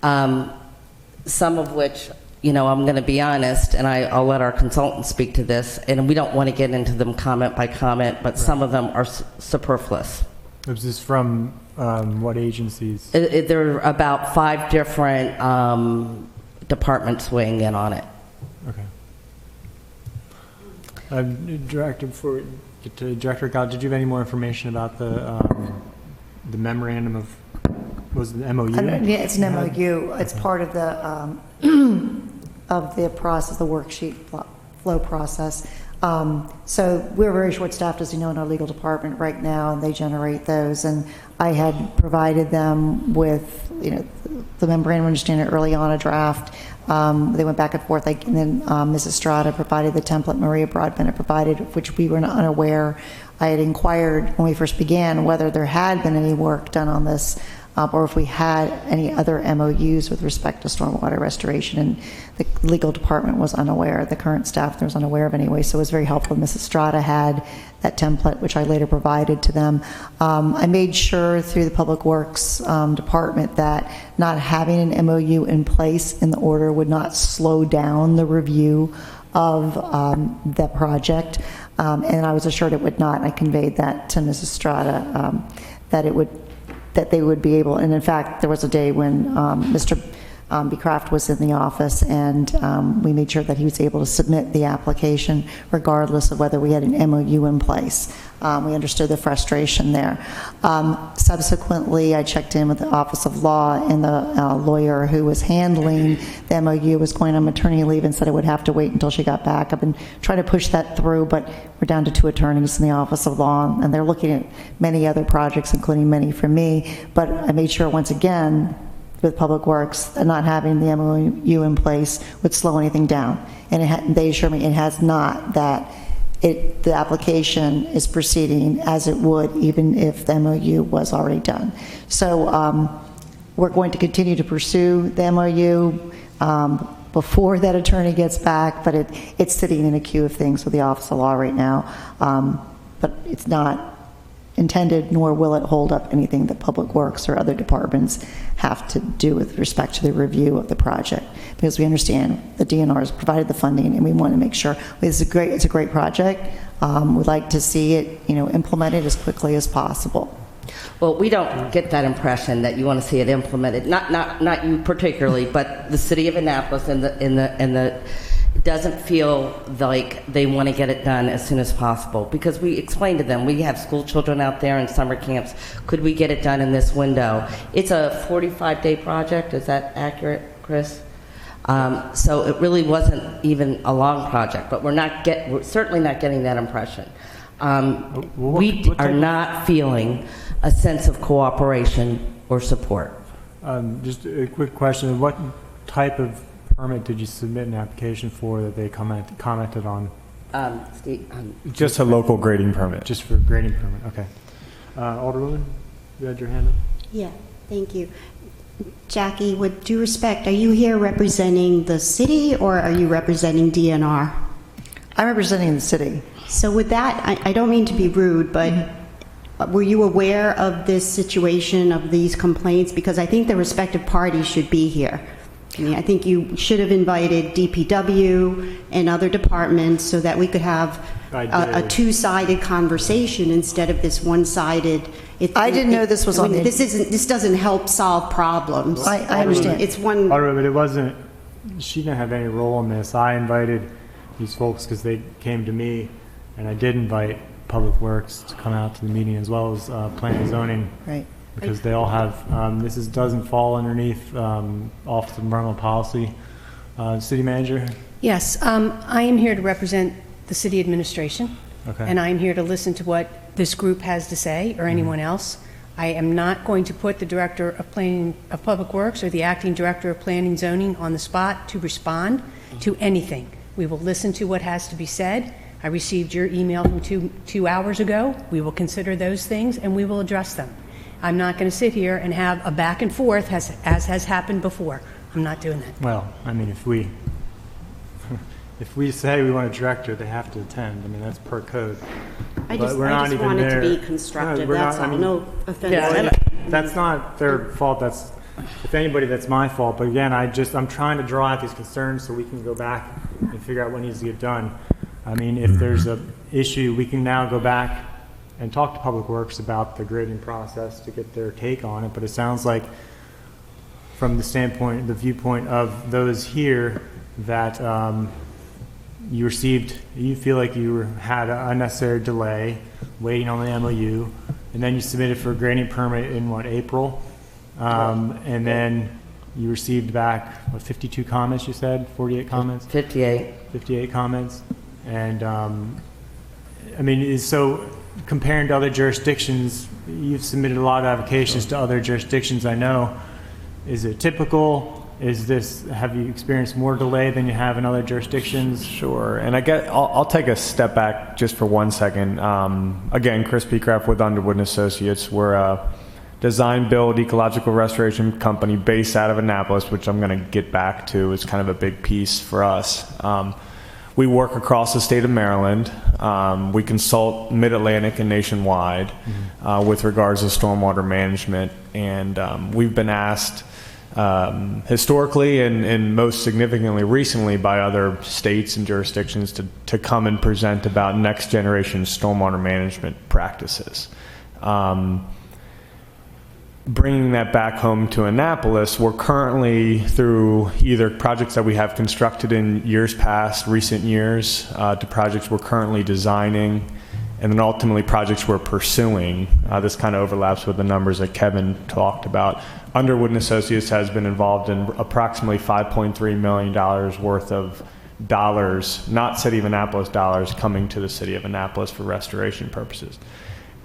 Some of which, you know, I'm going to be honest, and I'll let our consultant speak to this, and we don't want to get into them comment by comment, but some of them are superfluous. Was this from what agencies? There are about 5 different departments weighing in on it. Okay. Director Gall, did you have any more information about the memorandum of, was it the MOU? Yeah, it's an MOU. It's part of the process, the worksheet flow process. So we're very short-staffed, as you know, in our legal department right now, and they generate those. And I had provided them with, you know, the memorandum of understanding early on, a draft. They went back and forth, and then Mrs. Strada provided the template, Maria Broadbent had provided, which we were not unaware. I had inquired when we first began whether there had been any work done on this, or if we had any other MOUs with respect to stormwater restoration, and the legal department was unaware. The current staff was unaware of anyway, so it was very helpful. Mrs. Strada had that template, which I later provided to them. I made sure through the Public Works department that not having an MOU in place in the order would not slow down the review of the project, and I was assured it would not. I conveyed that to Mrs. Strada, that they would be able, and in fact, there was a day when Mr. B. Kraft was in the office, and we made sure that he was able to submit the application regardless of whether we had an MOU in place. We understood the frustration there. Subsequently, I checked in with the Office of Law, and the lawyer who was handling the MOU was going on maternity leave and said I would have to wait until she got back. I've been trying to push that through, but we're down to 2 attorneys in the Office of Law, and they're looking at many other projects, including many for me. But I made sure, once again, with Public Works, that not having the MOU in place would slow anything down. And they assured me it has not, that the application is proceeding as it would even if the MOU was already done. So we're going to continue to pursue the MOU before that attorney gets back, but it's sitting in a queue of things with the Office of Law right now. But it's not intended, nor will it hold up anything that Public Works or other departments have to do with respect to the review of the project, because we understand the DNR has provided the funding, and we want to make sure it's a great project. We'd like to see it, implemented as quickly as possible. Well, we don't get that impression that you want to see it implemented. Not you particularly, but the city of Annapolis and the doesn't feel like they want to get it done as soon as possible, because we explained to them we have school children out there in summer camps. Could we get it done in this window? It's a 45-day project. Is that accurate, Chris? So it really wasn't even a long project, but we're certainly not getting that impression. We are not feeling a sense of cooperation or support. Just a quick question. What type of permit did you submit an application for that they commented on? Steve, Just a local grading permit. Just for grading permit, okay. Alderwoman, you had your hand up? Yeah, thank you. Jackie, with due respect, are you here representing the city or are you representing DNR? I'm representing the city. So with that, I don't mean to be rude, but were you aware of this situation, of these complaints? Because I think the respective parties should be here. I mean, I think you should have invited DPW and other departments so that we could have a two-sided conversation instead of this one-sided. I didn't know this was on the. This doesn't help solve problems. I understand. It's one. But it wasn't. She didn't have any role in this. I invited these folks because they came to me, and I did invite Public Works to come out to the meeting, as well as Planning and Zoning. Right. Because they all have, doesn't fall underneath Office of Environmental Policy. City Manager? Yes, I am here to represent the city administration. Okay. And I'm here to listen to what this group has to say, or anyone else. I am not going to put the Director of Planning of Public Works or the Acting Director of Planning and Zoning on the spot to respond to anything. We will listen to what has to be said. I received your email from two hours ago. We will consider those things and we will address them. I'm not going to sit here and have a back and forth as has happened before. I'm not doing that. Well, I mean, if we say we want a director, they have to attend. I mean, that's per code. I just wanted to be constructive. That's all. No offense. Yeah, that's not their fault. That's, if anybody, that's my fault. But again, I'm trying to draw out these concerns so we can go back and figure out what needs to get done. I mean, if there's a issue, we can now go back and talk to Public Works about the grading process to get their take on it. But it sounds like, from the standpoint, the viewpoint of those here, that you feel like you had an unnecessary delay waiting on the MOU, and then you submitted for a grading permit in April, and then you received back 52 comments. You said 48 comments. 58 comments, and I mean, so comparing to other jurisdictions, you've submitted a lot of applications to other jurisdictions, I know. Is it typical? Have you experienced more delay than you have in other jurisdictions? Sure, and I'll take a step back just for 1 second. Again, Chris P. Kraft with Underwood & Associates. We're a design, build, ecological restoration company based out of Annapolis, which I'm going to get back to. It's kind of a big piece for us. We work across the state of Maryland. We consult Mid-Atlantic and nationwide with regards to stormwater management. And we've been asked historically and most significantly recently by other states and jurisdictions to come and present about next generation stormwater management practices. bringing that back home to Annapolis, we're currently through either projects that we have constructed in years past, recent years, to projects we're currently designing, and then ultimately projects we're pursuing. This kind of overlaps with the numbers that Kevin talked about. Underwood and Associates has been involved in approximately $5.3 million worth of dollars, not City of Annapolis dollars, coming to the City of Annapolis for restoration purposes.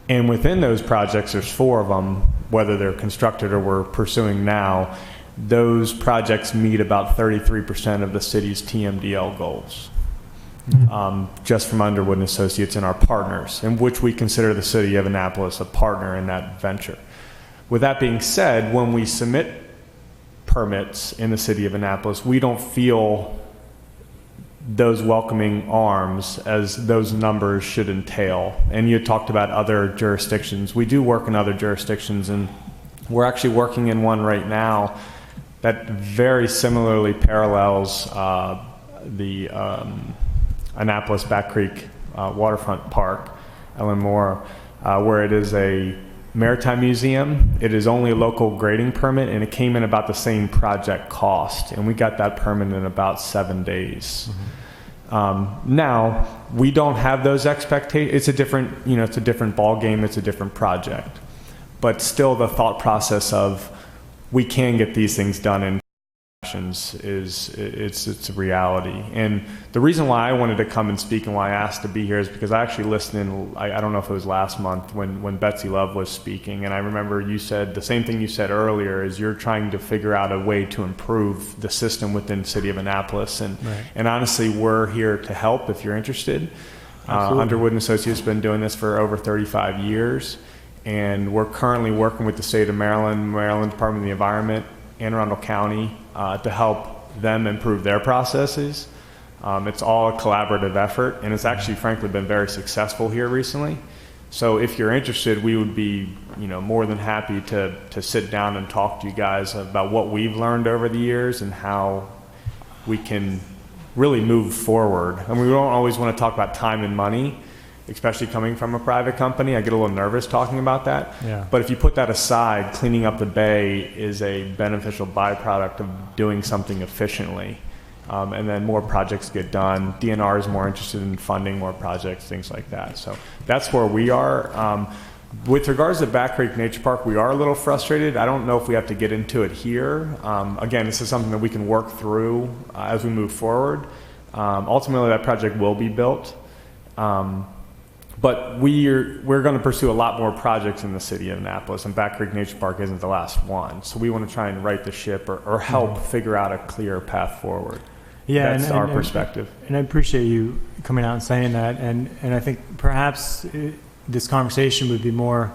And within those projects, there's 4 of them, whether they're constructed or we're pursuing now. Those projects meet about 33% of the city's TMDL goals, just from Underwood and Associates and our partners, in which we consider the City of Annapolis a partner in that venture. With that being said, when we submit permits in the City of Annapolis, we don't feel those welcoming arms as those numbers should entail. And you talked about other jurisdictions. We do work in other jurisdictions, and we're actually working in one right now that very similarly parallels the Annapolis Back Creek Waterfront Park, Ellen Moore, where it is a maritime museum. It is only a local grading permit, and it came in about the same project cost, and we got that permit in about 7 days. Now, we don't have those expectations. It's a different, it's a different ball game. It's a different project, but still, the thought process of we can get these things done in it's a reality. And the reason why I wanted to come and speak and why I asked to be here is because I actually listened in, I don't know if it was last month when Betsy Love was speaking, and I remember you said the same thing you said earlier, is you're trying to figure out a way to improve the system within the City of Annapolis, and Right. and honestly, we're here to help if you're interested. Underwood and Associates has been doing this for over 35 years, and we're currently working with the state of Maryland, Maryland Department of the Environment, Anne Arundel County, to help them improve their processes. It's all a collaborative effort, and it's actually, frankly, been very successful here recently. So if you're interested, we would be, more than happy to sit down and talk to you guys about what we've learned over the years and how we can really move forward. And we don't always want to talk about time and money, especially coming from a private company. I get a little nervous talking about that. Yeah. But if you put that aside, cleaning up the bay is a beneficial byproduct of doing something efficiently. And then more projects get done. DNR is more interested in funding more projects, things like that. So that's where we are. With regards to Back Creek Nature Park, we are a little frustrated. I don't know if we have to get into it here. Again, this is something that we can work through as we move forward. Ultimately, that project will be built. But we're going to pursue a lot more projects in the City of Annapolis, and Back Creek Nature Park isn't the last one. So we want to try and right the ship or help figure out a clear path forward. Yeah, That's our perspective. And I appreciate you coming out and saying that. And I think perhaps this conversation would be more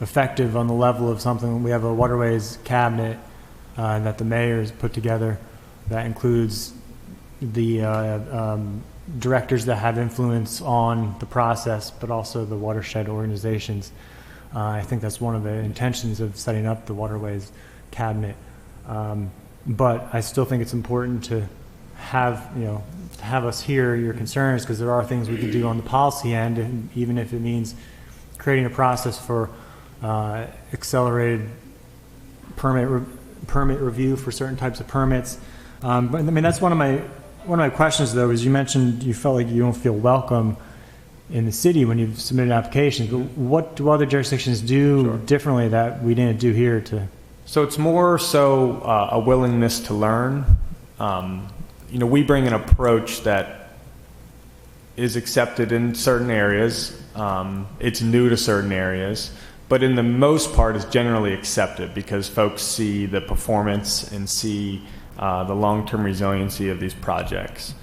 effective on the level of something. We have a waterways cabinet that the mayor has put together that includes the directors that have influence on the process, but also the watershed organizations. I think that's one of the intentions of setting up the waterways cabinet. But I still think it's important to have us hear your concerns, because there are things we could do on the policy end, and even if it means creating a process for accelerated permit review for certain types of permits. But I mean, that's one of my questions, though, is you mentioned you felt like you don't feel welcome in the city when you've submitted applications. But what do other jurisdictions do differently that we didn't do here? So it's more so a willingness to learn. We bring an approach that is accepted in certain areas. It's new to certain areas, but in the most part is generally accepted because folks see the performance and see the long-term resiliency of these projects.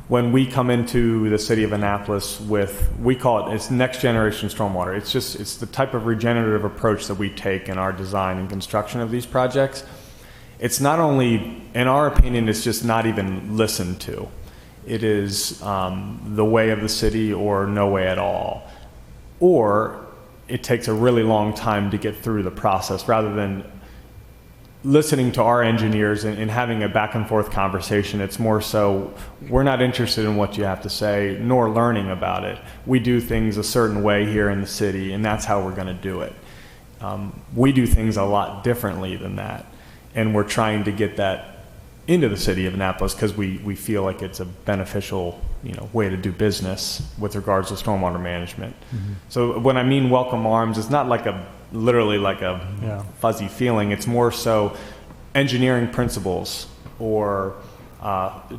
When we come into the City of Annapolis we call it's next generation stormwater. It's the type of regenerative approach that we take in our design and construction of these projects. It's not only, in our opinion, it's just not even listened to. It is the way of the city or no way at all. Or it takes a really long time to get through the process rather than listening to our engineers and having a back and forth conversation. It's more so we're not interested in what you have to say nor learning about it. We do things a certain way here in the city, and that's how we're going to do it. We do things a lot differently than that, and we're trying to get that into the city of Annapolis because we feel like it's a beneficial, way to do business with regards to stormwater management. So when I mean welcome arms, it's not like literally like a fuzzy feeling. It's more so engineering principles or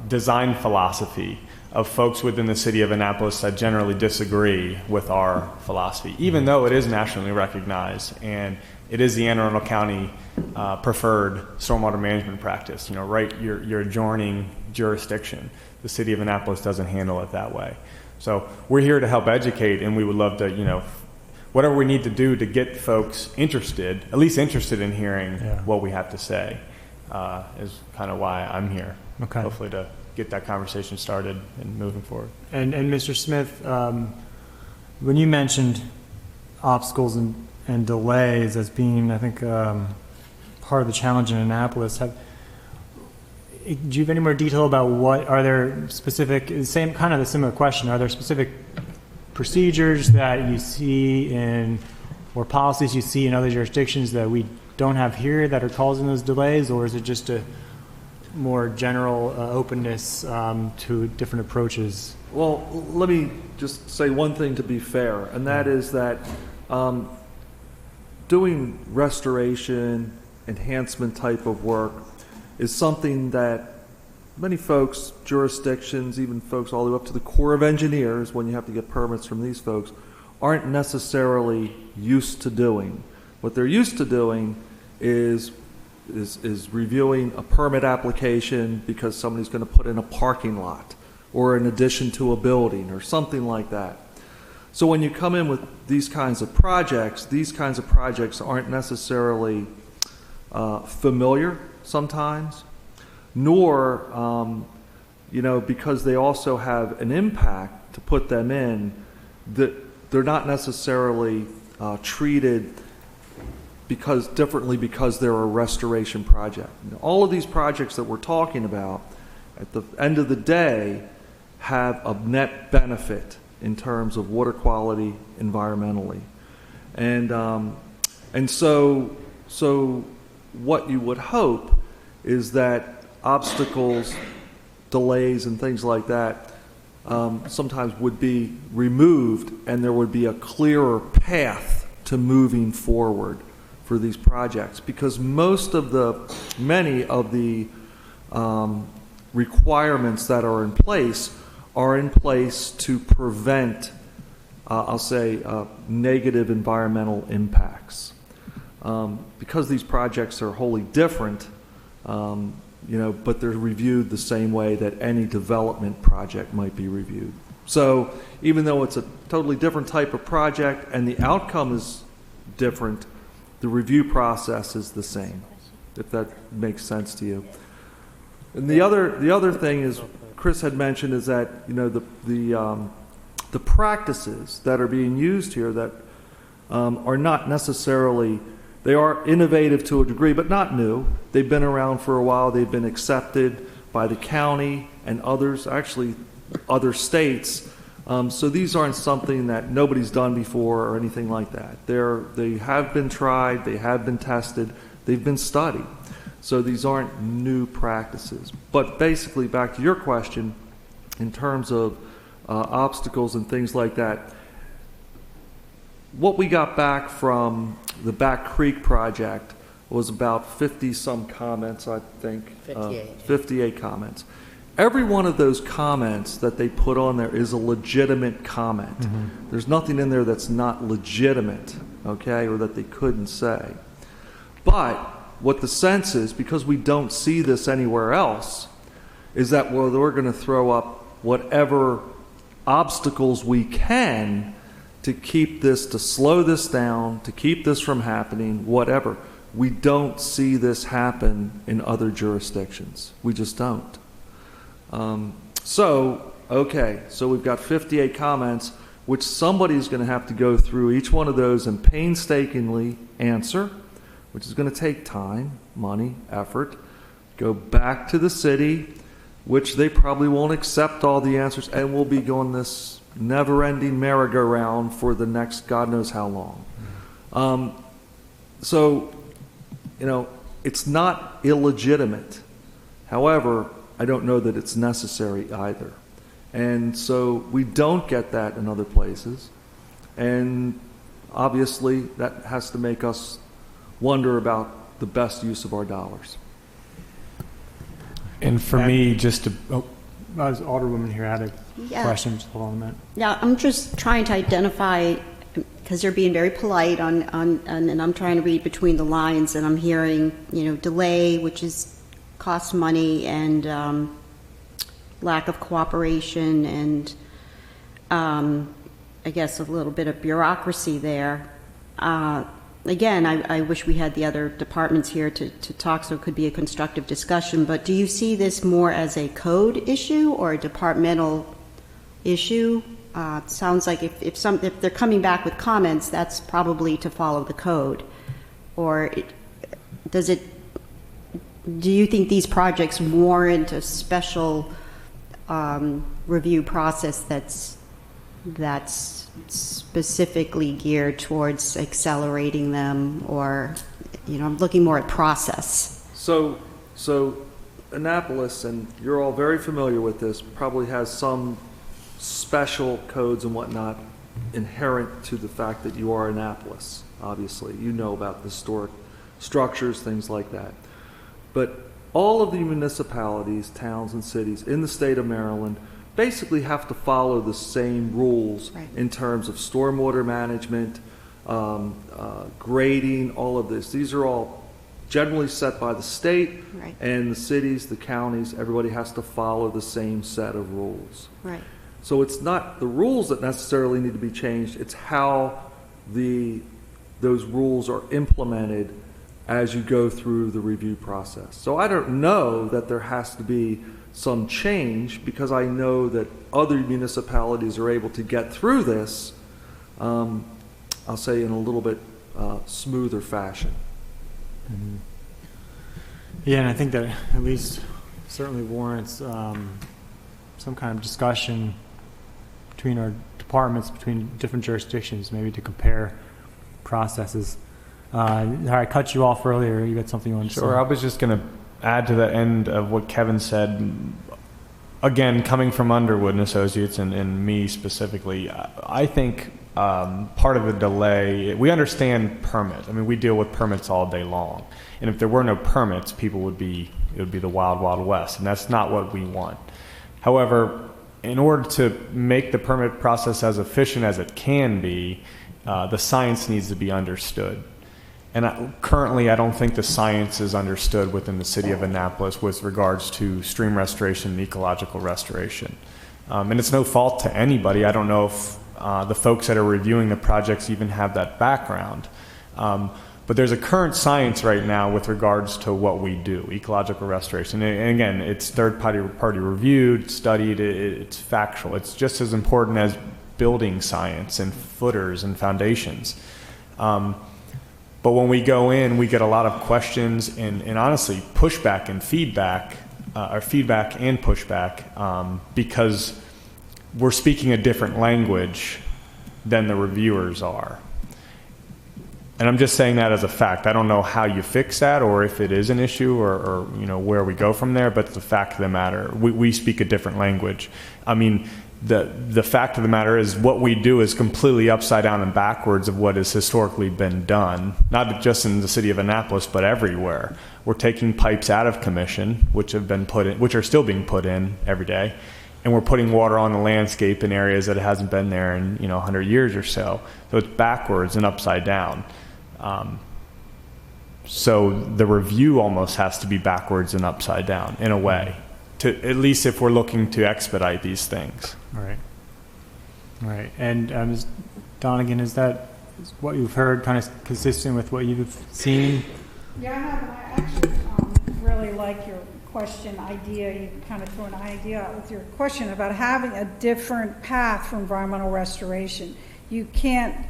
design philosophy of folks within the city of Annapolis that generally disagree with our philosophy, even though it is nationally recognized and it is the Anne Arundel County preferred stormwater management practice. Right, your adjoining jurisdiction. The city of Annapolis doesn't handle it that way. So we're here to help educate, and we would love to, whatever we need to do to get folks interested, at least interested in hearing what we have to say, is kind of why I'm here. Okay. Hopefully to get that conversation started and moving forward. And Mr. Smith, when you mentioned obstacles and delays as being, I think, part of the challenge in Annapolis, do you have any more detail about are there specific, kind of a similar question, are there specific procedures that you see or policies you see in other jurisdictions that we don't have here that are causing those delays, or is it just a more general openness to different approaches? Well, let me just say one thing to be fair, and that is that doing restoration, enhancement type of work is something that many folks, jurisdictions, even folks all the way up to the Corps of Engineers, when you have to get permits from these folks, aren't necessarily used to doing. What they're used to doing is reviewing a permit application because somebody's going to put in a parking lot or an addition to a building or something like that. So when you come in with these kinds of projects aren't necessarily familiar sometimes, nor, because they also have an impact to put them in, that they're not necessarily treated differently because they're a restoration project. All of these projects that we're talking about, at the end of the day, have a net benefit in terms of water quality environmentally. And so what you would hope is that obstacles, delays, and things like that sometimes would be removed, and there would be a clearer path to moving forward for these projects, because many of the requirements that are in place to prevent, negative environmental impacts. Because these projects are wholly different, but they're reviewed the same way that any development project might be reviewed. So even though it's a totally different type of project and the outcome is different, the review process is the same, if that makes sense to you. And the other thing is, Chris had mentioned, is that the practices that are being used here that are not necessarily, they are innovative to a degree, but not new. They've been around for a while. They've been accepted by the county and others, actually other states. So these aren't something that nobody's done before or anything like that. They have been tried, they have been tested, they've been studied. So these aren't new practices. But basically, back to your question, in terms of obstacles and things like that, what we got back from the Back Creek project was about 50-some comments, I think. 58 comments. Every one of those comments that they put on there is a legitimate comment. Mm-hmm. There's nothing in there that's not legitimate, okay, or that they couldn't say. But what the sense is, because we don't see this anywhere else, is that, well, we're going to throw up whatever obstacles we can to slow this down, to keep this from happening, whatever. We don't see this happen in other jurisdictions. We just don't. So we've got 58 comments, which somebody's going to have to go through each one of those and painstakingly answer, which is going to take time, money, effort, go back to the city, which they probably won't accept all the answers, and we'll be going this never-ending merry-go-round for the next God knows how long. So, it's not illegitimate. However, I don't know that it's necessary either. And so we don't get that in other places. And obviously, that has to make us wonder about the best use of our dollars. And for me, just to, as Alderwoman here had a Yeah. question, just hold on a minute. Yeah, I'm just trying to identify, because they're being very polite and I'm trying to read between the lines, and I'm hearing, delay, which is cost money, and lack of cooperation, and I guess a little bit of bureaucracy there. Again, I wish we had the other departments here to talk, so it could be a constructive discussion, but do you see this more as a code issue or a departmental issue? It sounds like if they're coming back with comments, that's probably to follow the code. Or do you think these projects warrant a special review process that's specifically geared towards accelerating them, or, I'm looking more at process. So Annapolis, and you're all very familiar with this, probably has some special codes and whatnot inherent to the fact that you are Annapolis. Obviously, you know about the historic structures, things like that. But all of the municipalities, towns, and cities in the state of Maryland basically have to follow the same rules in terms of stormwater management, grading, all of this. These are all generally set by the state, and the cities, the counties, everybody has to follow the same set of rules. Right. So it's not the rules that necessarily need to be changed, it's how those rules are implemented as you go through the review process. So I don't know that there has to be some change, because I know that other municipalities are able to get through this, I'll say, in a little bit smoother fashion. Mm-hmm. Yeah, and I think that at least certainly warrants some kind of discussion between our departments, between different jurisdictions, maybe to compare processes. I cut you off earlier. You got something you want to say? Sure. I was just going to add to the end of what Kevin said. Again, coming from Underwood and Associates and me specifically, I think part of the delay, we understand permit. I mean, we deal with permits all day long. And if there were no permits, it would be the wild, wild west. And that's not what we want. However, in order to make the permit process as efficient as it can be, the science needs to be understood. And currently, I don't think the science is understood within the city of Annapolis with regards to stream restoration and ecological restoration. And it's no fault to anybody. I don't know if the folks that are reviewing the projects even have that background. But there's a current science right now with regards to what we do, ecological restoration. And again, it's third-party reviewed, studied, it's factual. It's just as important as building science and footers and foundations. But when we go in, we get a lot of questions and honestly pushback and feedback, or feedback and pushback, because we're speaking a different language than the reviewers are. And I'm just saying that as a fact. I don't know how you fix that, or if it is an issue, or where we go from there, but the fact of the matter, we speak a different language. I mean, the fact of the matter is what we do is completely upside down and backwards of what has historically been done, not just in the city of Annapolis, but everywhere. We're taking pipes out of commission, which are still being put in every day, and we're putting water on the landscape in areas that it hasn't been there in 100 years or so. So it's backwards and upside down. So the review almost has to be backwards and upside down in a way, at least if we're looking to expedite these things. All right. And Ms. Donegan, is that what you've heard kind of consistent with what you've seen? Yeah, I have, and I actually really like your question idea. You kind of threw an idea out with your question about having a different path for environmental restoration. You can't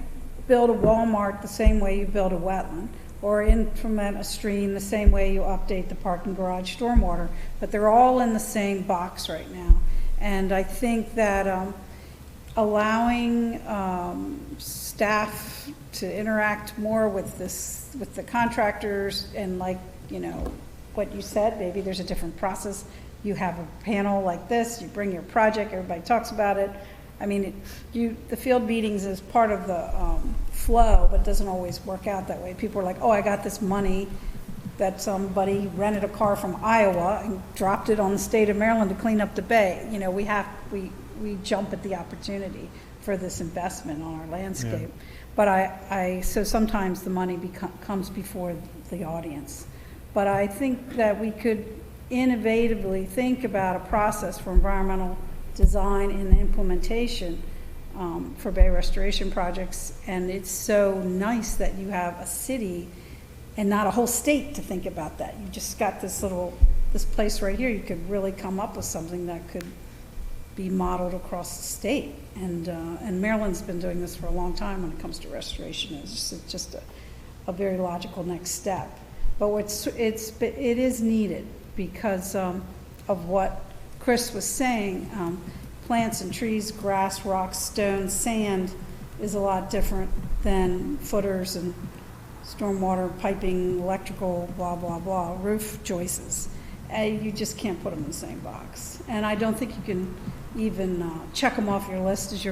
build a Walmart the same way you build a wetland, or implement a stream the same way you update the parking garage stormwater, but they're all in the same box right now. And I think that allowing staff to interact more with with the contractors, and like, what you said, maybe there's a different process. You have a panel like this, you bring your project, everybody talks about it. I mean, the field meetings is part of the flow, but it doesn't always work out that way. People are like, oh, I got this money that somebody rented a car from Iowa and dropped it on the state of Maryland to clean up the bay. We jump at the opportunity for this investment on our landscape. But so sometimes the money comes before the audience. But I think that we could innovatively think about a process for environmental design and implementation for bay restoration projects. And it's so nice that you have a city and not a whole state to think about that. You just got this place right here. You could really come up with something that could be modeled across the state. And Maryland's been doing this for a long time when it comes to restoration. It's just a very logical next step. But it is needed because of what Chris was saying. Plants and trees, grass, rocks, stones, sand is a lot different than footers and stormwater piping, electrical, blah, blah, blah, roof joists. You just can't put them in the same box. And I don't think you can even check them off your list as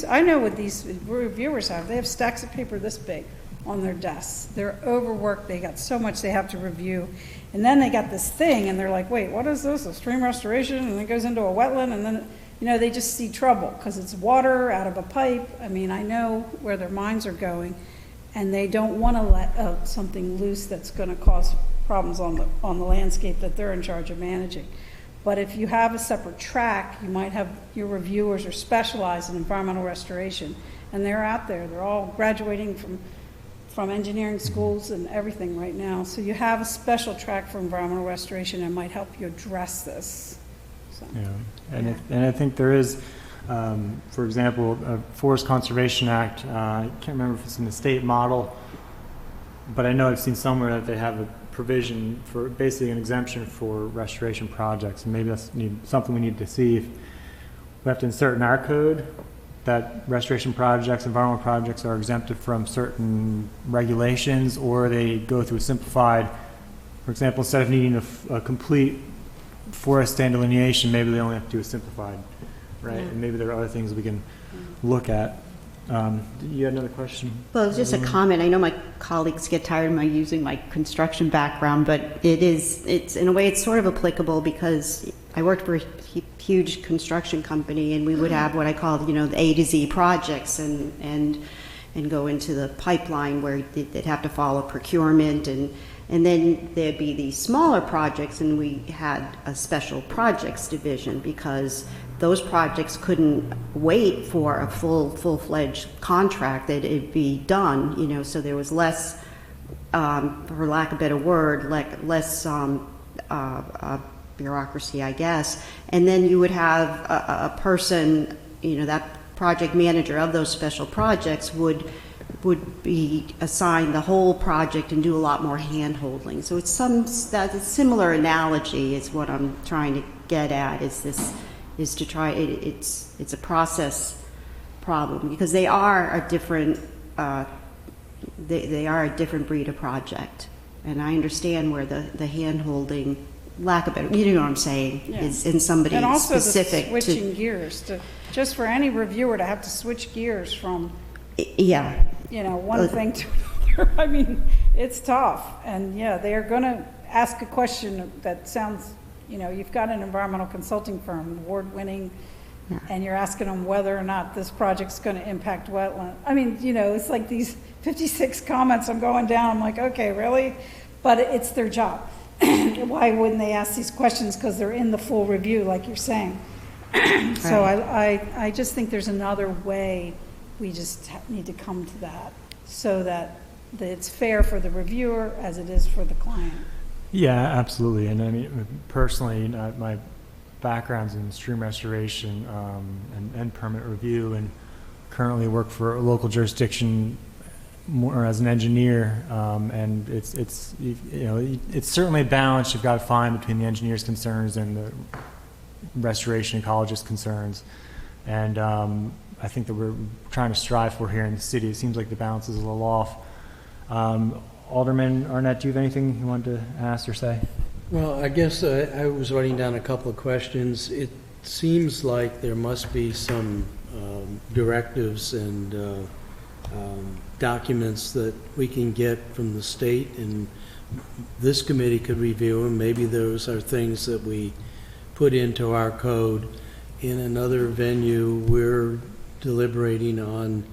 I know what these reviewers have. They have stacks of paper this big on their desks. They're overworked. They got so much they have to review. And then they got this thing and they're like, wait, what is this? A stream restoration? And it goes into a wetland, and then, they just see trouble because it's water out of a pipe. I mean, I know where their minds are going, and they don't want to let something loose that's going to cause problems on the landscape that they're in charge of managing. But if you have a separate track, you might have your reviewers are specialized in environmental restoration, and they're out there. They're all graduating from engineering schools and everything right now. So you have a special track for environmental restoration and might help you address this. So, and I think there is, for example, a Forest Conservation Act. I can't remember if it's in the state model, but I know I've seen somewhere that they have a provision for basically an exemption for restoration projects, and maybe that's something we need to see if we have to insert in our code that restoration projects, environmental projects are exempted from certain regulations, or they go through a simplified, for example, instead of needing a complete forest stand delineation, maybe they only have to do a simplified, right? And maybe there are other things we can look at. You had another question? Well, it's just a comment. I know my colleagues get tired of my using my construction background, but it's in a way it's sort of applicable because I worked for a huge construction company, and we would have what I call, the A to Z projects and go into the pipeline where they'd have to follow procurement, and then there'd be these smaller projects, and we had a special projects division because those projects couldn't wait for a full-fledged contract that it'd be done, so there was less, for lack of a better word, less bureaucracy, I guess. And then you would have a person, that project manager of those special projects would be assigned the whole project and do a lot more hand-holding. So it's a similar analogy is what I'm trying to get at, it's a process problem because they are a different they are a different breed of project, and I understand where the hand-holding, lack of better, you know what I'm saying, is in somebody and also specific. The switching gears just for any reviewer to have to switch gears from one thing to another. I mean, it's tough, and they are going to ask a question that sounds. You've got an environmental consulting firm, award-winning, and you're asking them whether or not this project's going to impact wetland. I mean, it's like these 56 comments I'm going down. I'm like, okay, really? But it's their job. Why wouldn't they ask these questions? Because they're in the full review, like you're saying. So I just think there's another way. We just need to come to that so that it's fair for the reviewer as it is for the client. Yeah, absolutely. And I mean, personally, my background's in stream restoration and permit review, and currently work for a local jurisdiction more as an engineer. And it's certainly a balance you've got to find between the engineer's concerns and the restoration ecologist concerns. And I think that we're trying to strive for here in the city. It seems like the balance is a little off. Alderman Arnett, do you have anything you wanted to ask or say? Well, I guess I was writing down a couple of questions. It seems like there must be some directives and documents that we can get from the state, and this committee could review them. Maybe those are things that we put into our code. In another venue, we're deliberating on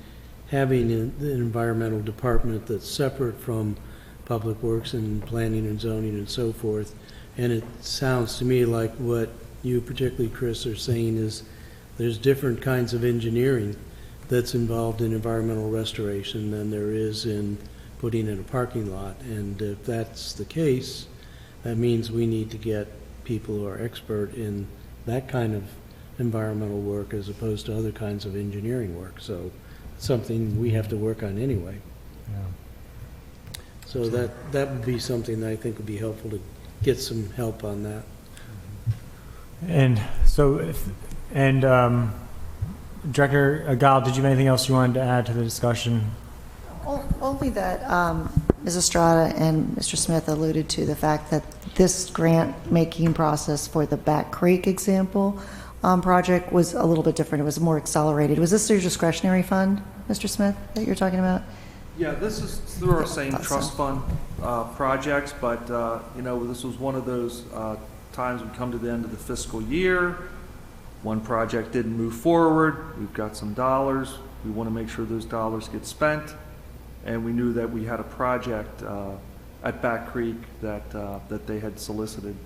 having an environmental department that's separate from Public Works and Planning and Zoning and so forth. And it sounds to me like what you, particularly Chris, are saying is there's different kinds of engineering that's involved in environmental restoration than there is in putting in a parking lot. And if that's the case, that means we need to get people who are expert in that kind of environmental work as opposed to other kinds of engineering work. So it's something we have to work on anyway. Yeah. So that would be something that I think would be helpful to get some help on that. And so, Director Gall, did you have anything else you wanted to add to the discussion? Only that Ms. Estrada and Mr. Smith alluded to the fact that this grant-making process for the Back Creek example project was a little bit different. It was more accelerated. Was this your discretionary fund, Mr. Smith, that you're talking about? Yeah, this is through our same trust fund projects, but this was one of those times we come to the end of the fiscal year. One project didn't move forward. We've got some dollars. We want to make sure those dollars get spent, and we knew that we had a project at Back Creek that they had solicited,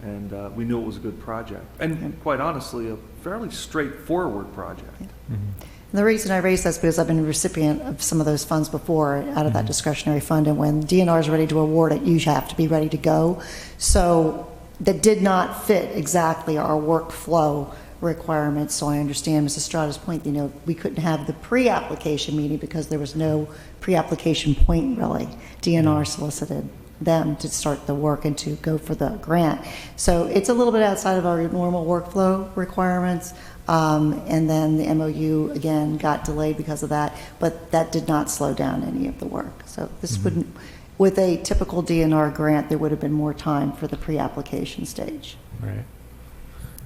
and we knew it was a good project, and quite honestly, a fairly straightforward project. Mm-hmm. And the reason I raise that is because I've been a recipient of some of those funds before out of that discretionary fund, and when DNR is ready to award it, you have to be ready to go. So that did not fit exactly our workflow requirements. So I understand Mrs. Estrada's point. We couldn't have the pre-application meeting because there was no pre-application point really. DNR solicited them to start the work and to go for the grant. So it's a little bit outside of our normal workflow requirements. And then the MOU again got delayed because of that, but that did not slow down any of the work. So this wouldn't, with a typical DNR grant, there would have been more time for the pre-application stage. Right.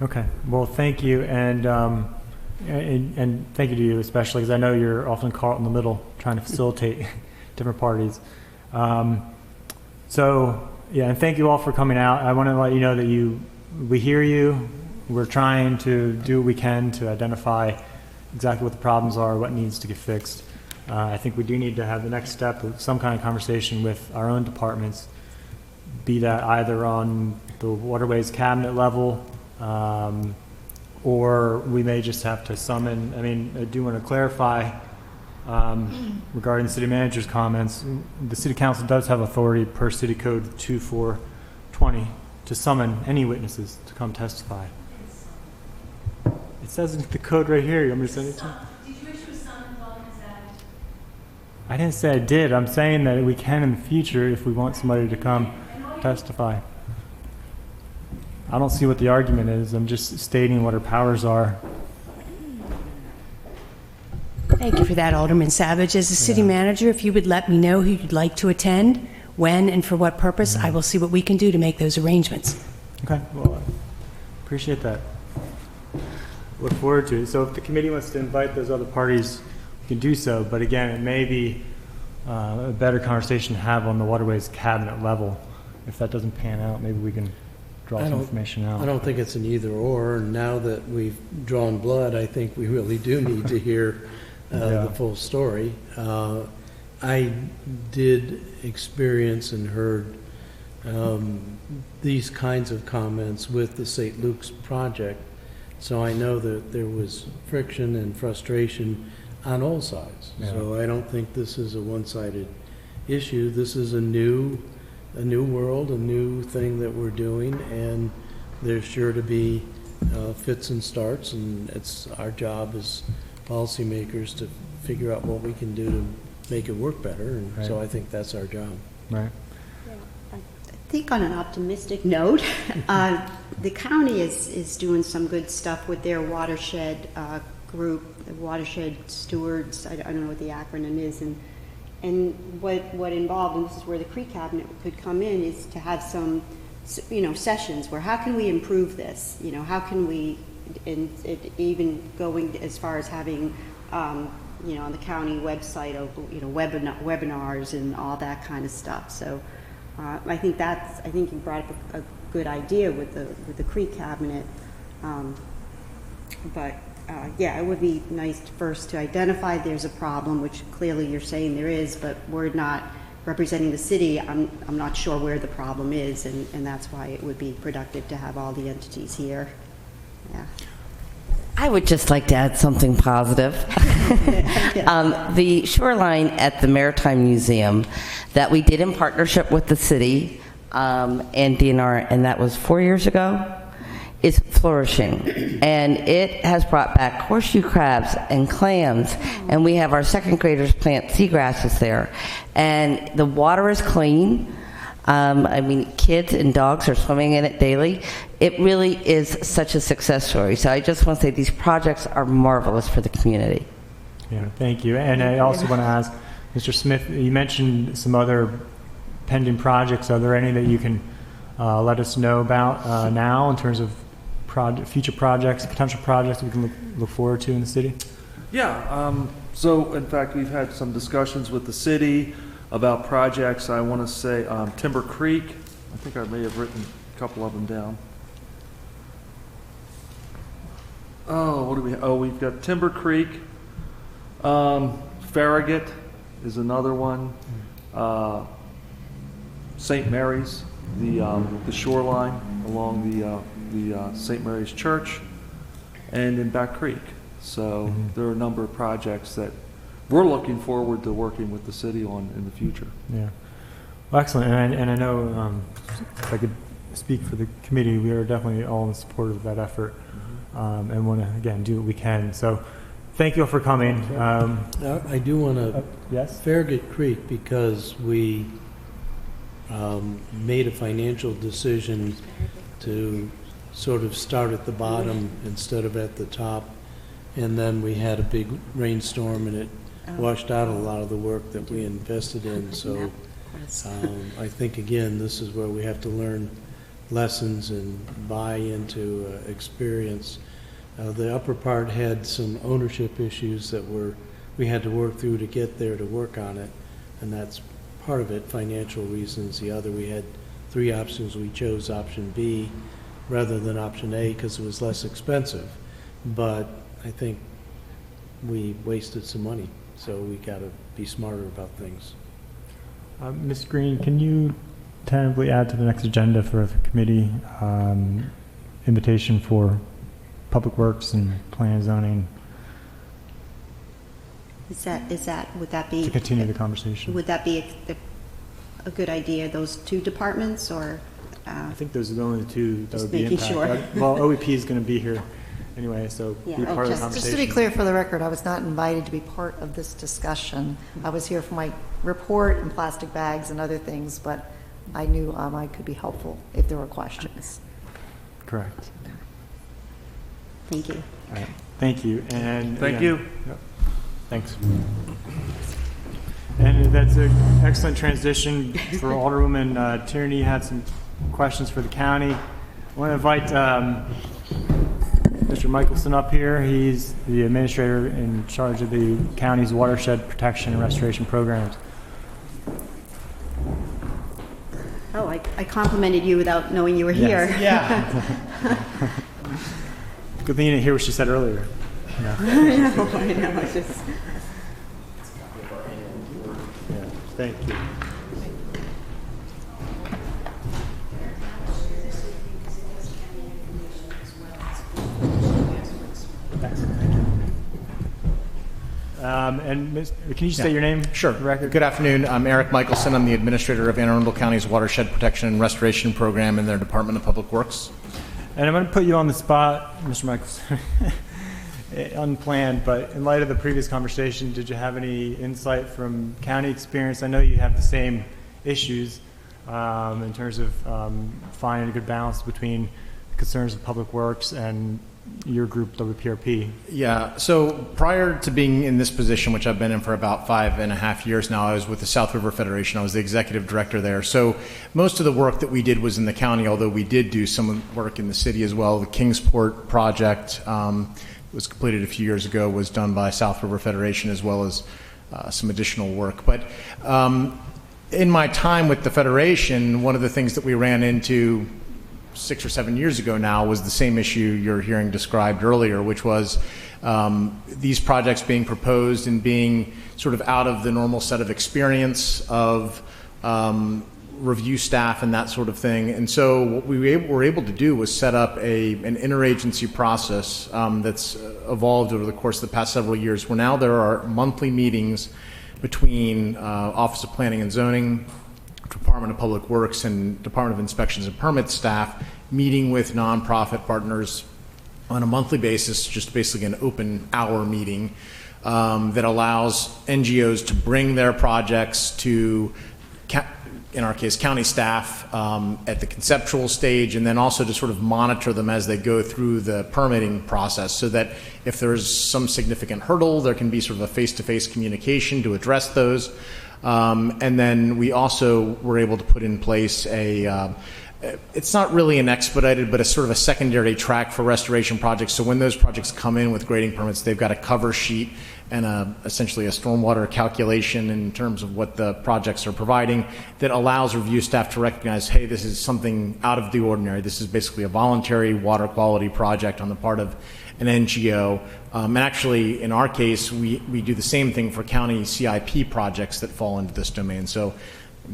Okay. Well, thank you, and thank you to you especially, because I know you're often caught in the middle trying to facilitate different parties. So yeah, and thank you all for coming out. I want to let you know that we hear you. We're trying to do what we can to identify exactly what the problems are, what needs to get fixed. I think we do need to have the next step of some kind of conversation with our own departments, be that either on the waterways cabinet level, or we may just have to summon. I do want to clarify regarding the city manager's comments. The city council does have authority per city code 2420 to summon any witnesses to come testify. It says in the code right here. You want me to send it to you? Did you issue a summons while in that? I didn't say I did. I'm saying that we can in the future if we want somebody to come testify. I don't see what the argument is. I'm just stating what our powers are. Thank you for that, Alderman Savage. As the city manager, if you would let me know who you'd like to attend, when and for what purpose, I will see what we can do to make those arrangements. Okay. Well, I appreciate that. Look forward to it. So if the committee wants to invite those other parties, we can do so. But again, it may be a better conversation to have on the waterways cabinet level. If that doesn't pan out, maybe we can draw some information out. I don't think it's an either or. And now that we've drawn blood, I think we really do need to hear the full story. I did experience and heard these kinds of comments with the St. Luke's project. So I know that there was friction and frustration on all sides. Yeah. So I don't think this is a one-sided issue. This is a new world, a new thing that we're doing, and there's sure to be fits and starts, and it's our job as policymakers to figure out what we can do to make it work better, and so I think that's our job. Right. I think on an optimistic note, the county is doing some good stuff with their watershed group, the Watershed Stewards, I don't know what the acronym is, and what involved, and this is where the Creek Cabinet could come in, is to have some, sessions where how can we improve this? How can we, and even going as far as having, on the county website, webinars and all that kind of stuff. So I think you brought up a good idea with the Creek Cabinet. But it would be nice first to identify there's a problem, which clearly you're saying there is, but we're not representing the city. I'm not sure where the problem is, and that's why it would be productive to have all the entities here. Yeah. I would just like to add something positive. The shoreline at the Maritime Museum that we did in partnership with the city and DNR, and that was 4 years ago, is flourishing. And it has brought back horseshoe crabs and clams, and we have our second graders plant seagrasses there. And the water is clean. Kids and dogs are swimming in it daily. It really is such a success story. So I just want to say these projects are marvelous for the community. Yeah, thank you. And I also want to ask, Mr. Smith, you mentioned some other pending projects. Are there any that you can let us know about now in terms of future projects, potential projects we can look forward to in the city? Yeah, so in fact, we've had some discussions with the city about projects. I want to say Timber Creek. I think I may have written a couple of them down. Oh, what do we? Oh, we've got Timber Creek. Farragut is another one. St. Mary's, the shoreline along the St. Mary's Church, and in Back Creek. So there are a number of projects that we're looking forward to working with the city on in the future. Yeah, well, excellent. And I know if I could speak for the committee, we are definitely all in support of that effort, and want to again do what we can. So thank you all for coming. I do want to yes, Farragut Creek, because we made a financial decision to sort of start at the bottom instead of at the top, and then we had a big rainstorm and it washed out a lot of the work that we invested in. So I think, again, this is where we have to learn lessons and buy into experience. The upper part had some ownership issues that we had to work through to get there to work on it, and that's part of it, financial reasons. The other, we had 3 options. We chose option B rather than option A because it was less expensive. But I think we wasted some money, so we got to be smarter about things. Ms. Green, can you tentatively add to the next agenda for the committee invitation for Public Works and Plan and Zoning? Would that be to continue the conversation? Would that be a good idea? Those 2 departments, or? I think those are the only 2 that would be making impacted. sure. Well, OEP is going to be here anyway, so be part of the conversation. Just to be clear for the record, I was not invited to be part of this discussion. I was here for my report and plastic bags and other things, but I knew I could be helpful if there were questions. Correct. Thank you. All right. Thank you. And Thank you. Yep. Thanks. And that's an excellent transition for Alderwoman Tierney. Had some questions for the county. I want to invite Mr. Michelson up here. He's the administrator in charge of the county's watershed protection and restoration programs. Oh, I complimented you without knowing you were here. Yeah. Good thing you didn't hear what she said earlier. No. I know. It's just... Yeah, thank you. And can you say your name? Sure. Good afternoon. I'm Eric Michelson. I'm the administrator of Anne Arundel County's Watershed Protection and Restoration Program in their Department of Public Works. And I'm going to put you on the spot, Mr. Michelson, unplanned, but in light of the previous conversation, did you have any insight from county experience? I know you have the same issues in terms of finding a good balance between concerns of public works and your group, WPRP. Yeah, so prior to being in this position, which I've been in for about 5.5 years now, I was with the South River Federation. I was the executive director there. So most of the work that we did was in the county, although we did do some work in the city as well. The Kingsport project was completed a few years ago, was done by South River Federation, as well as some additional work. But in my time with the Federation, one of the things that we ran into 6 or 7 years ago now was the same issue you're hearing described earlier, which was these projects being proposed and being sort of out of the normal set of experience of review staff and that sort of thing. And so what we were able to do was set up an interagency process that's evolved over the course of the past several years, where now there are monthly meetings between Office of Planning and Zoning, Department of Public Works, and Department of Inspections and Permits staff, meeting with nonprofit partners on a monthly basis, just basically an open hour meeting that allows NGOs to bring their projects to, in our case, county staff at the conceptual stage, and then also to sort of monitor them as they go through the permitting process, so that if there's some significant hurdle, there can be sort of a face-to-face communication to address those. And then we also were able to put in place it's not really an expedited, but a sort of a secondary track for restoration projects. So when those projects come in with grading permits, they've got a cover sheet and essentially a stormwater calculation in terms of what the projects are providing that allows review staff to recognize, hey, this is something out of the ordinary. This is basically a voluntary water quality project on the part of an NGO. And actually, in our case, we do the same thing for county CIP projects that fall into this domain. So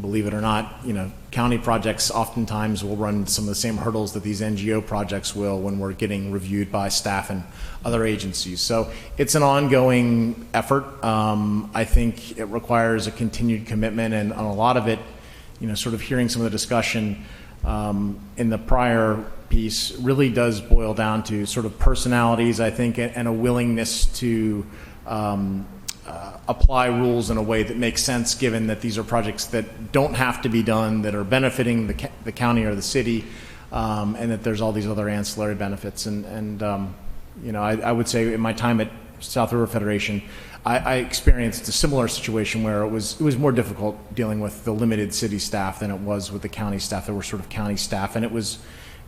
believe it or not, county projects oftentimes will run some of the same hurdles that these NGO projects will when we're getting reviewed by staff and other agencies. So it's an ongoing effort. I think it requires a continued commitment, and on a lot of it, sort of hearing some of the discussion in the prior piece really does boil down to sort of personalities, I think, and a willingness to apply rules in a way that makes sense, given that these are projects that don't have to be done, that are benefiting the county or the city, and that there's all these other ancillary benefits. And I would say in my time at South River Federation, I experienced a similar situation where it was more difficult dealing with the limited city staff than it was with the county staff. There were sort of county staff, and it was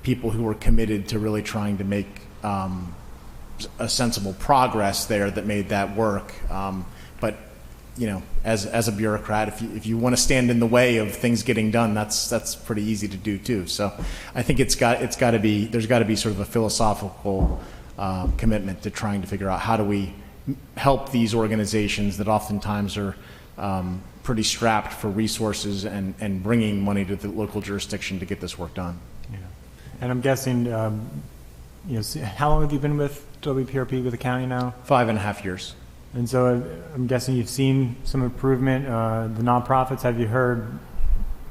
people who were committed to really trying to make a sensible progress there that made that work. But as a bureaucrat, if you want to stand in the way of things getting done, that's pretty easy to do too. So I think there's got to be sort of a philosophical commitment to trying to figure out how do we help these organizations that oftentimes are pretty strapped for resources and bringing money to the local jurisdiction to get this work done. Yeah. And I'm guessing, how long have you been with WPRP with the county now? 5.5 years. And so I'm guessing you've seen some improvement. The nonprofits, have you heard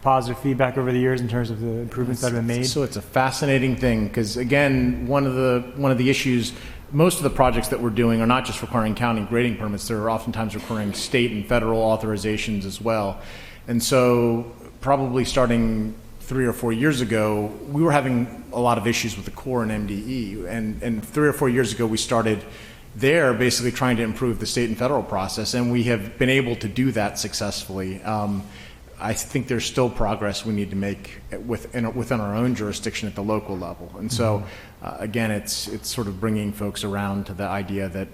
positive feedback over the years in terms of the improvements that have been made? So it's a fascinating thing, because again, one of the issues, most of the projects that we're doing are not just requiring county grading permits, they're oftentimes requiring state and federal authorizations as well. And so probably starting 3 or 4 years ago, we were having a lot of issues with the Corps and MDE. And 3 or 4 years ago, we started there basically trying to improve the state and federal process, and we have been able to do that successfully. I think there's still progress we need to make within our own jurisdiction at the local level. And so, again, it's sort of bringing folks around to the idea that,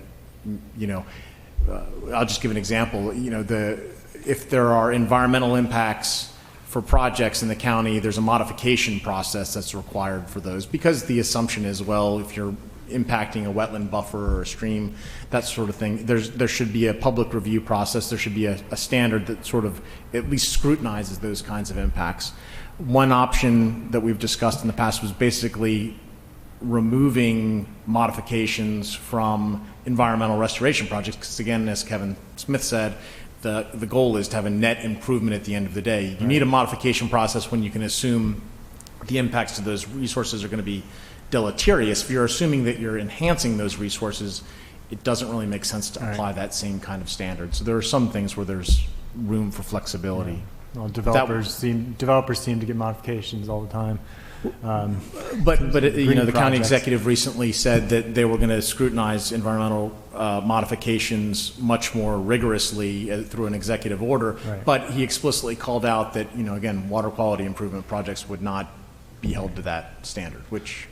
I'll just give an example. If there are environmental impacts for projects in the county, there's a modification process that's required for those, because the assumption is, well, if you're impacting a wetland buffer or a stream, that sort of thing, there should be a public review process. There should be a standard that sort of at least scrutinizes those kinds of impacts. One option that we've discussed in the past was basically removing modifications from environmental restoration projects, because again, as Kevin Smith said, the goal is to have a net improvement at the end of the day. You need a modification process when you can assume the impacts to those resources are going to be deleterious. If you're assuming that you're enhancing those resources, it doesn't really make sense to apply that same kind of standard. So there are some things where there's room for flexibility. Well, developers seem to get modifications all the time. But the green county projects. executive recently said that they were going to scrutinize environmental modifications much more rigorously through an executive order. Right. But he explicitly called out that, again, water quality improvement projects would not be held to that standard, which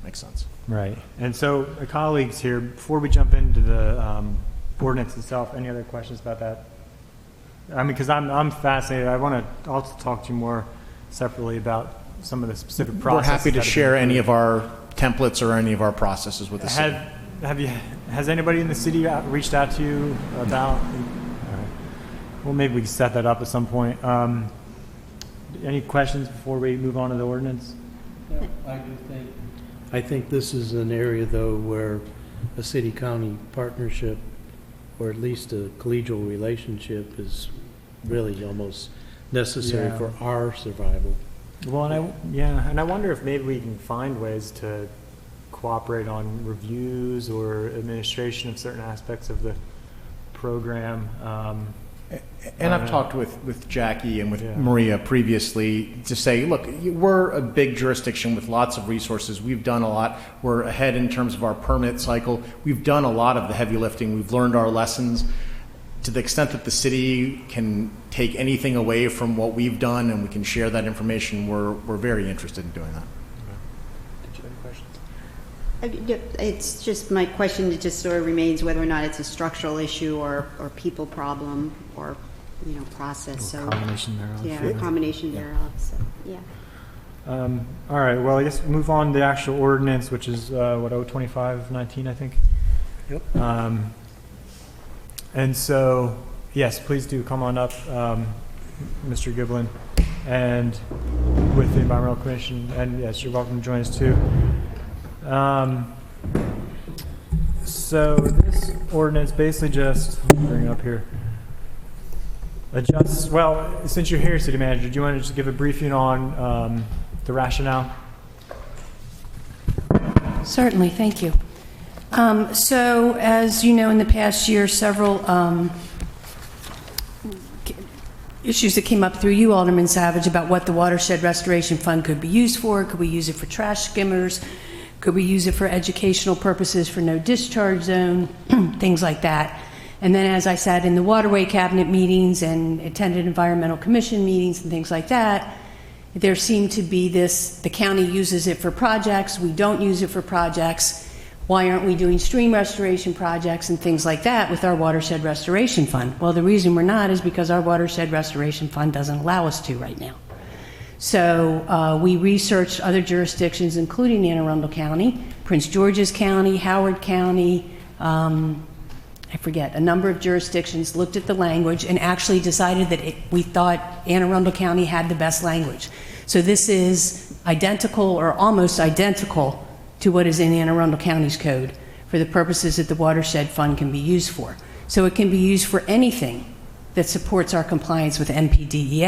makes sense. Right. And so, colleagues here, before we jump into the ordinance itself, any other questions about that? I mean, because I'm fascinated. I want to also talk to you more separately about some of the specific processes. We're happy to that have been share any approved. of our templates or any of our processes with the city. Has anybody in the city reached out to you about? All right. Well, maybe we can set that up at some point. Any questions before we move on to the ordinance? I think this is an area, though, where a city-county partnership, or at least a collegial relationship, is really almost necessary Yeah. for our survival. Well, and I wonder if maybe we can find ways to cooperate on reviews or administration of certain aspects of the program. And I've talked with Jackie and with Yeah. Maria previously to say, look, we're a big jurisdiction with lots of resources. We've done a lot. We're ahead in terms of our permit cycle. We've done a lot of the heavy lifting. We've learned our lessons. To the extent that the city can take anything away from what we've done and we can share that information, we're very interested in doing that. Did you have any questions? It's just, my question that just sort of remains whether or not it's a structural issue or people problem or, process. So Combination thereof. yeah, a combination thereof. So yeah. All right. Well, I guess move on to the actual ordinance, which is what 02519, I think. Yep. And so, yes, please do come on up, Mr. Giblin, and with the Environmental Commission. And yes, you're welcome to join us too. So this ordinance basically just, let me bring it up here, adjusts, well, since you're here, City Manager, do you want to just give a briefing on the rationale? Certainly, thank you. So, as you know, in the past year, several issues that came up through you, Alderman Savage, about what the Watershed Restoration Fund could be used for. Could we use it for trash skimmers? Could we use it for educational purposes for no discharge zone? Things like that. And then as I sat in the Waterway Cabinet meetings and attended Environmental Commission meetings and things like that, there seemed to be this, the county uses it for projects, we don't use it for projects. Why aren't we doing stream restoration projects and things like that with our Watershed Restoration Fund? Well, the reason we're not is because our Watershed Restoration Fund doesn't allow us to right now. So we researched other jurisdictions, including Anne Arundel County, Prince George's County, Howard County, I forget, a number of jurisdictions, looked at the language and actually decided that we thought Anne Arundel County had the best language. So this is identical or almost identical to what is in Anne Arundel County's code for the purposes that the Watershed Fund can be used for. So it can be used for anything that supports our compliance with NPDES,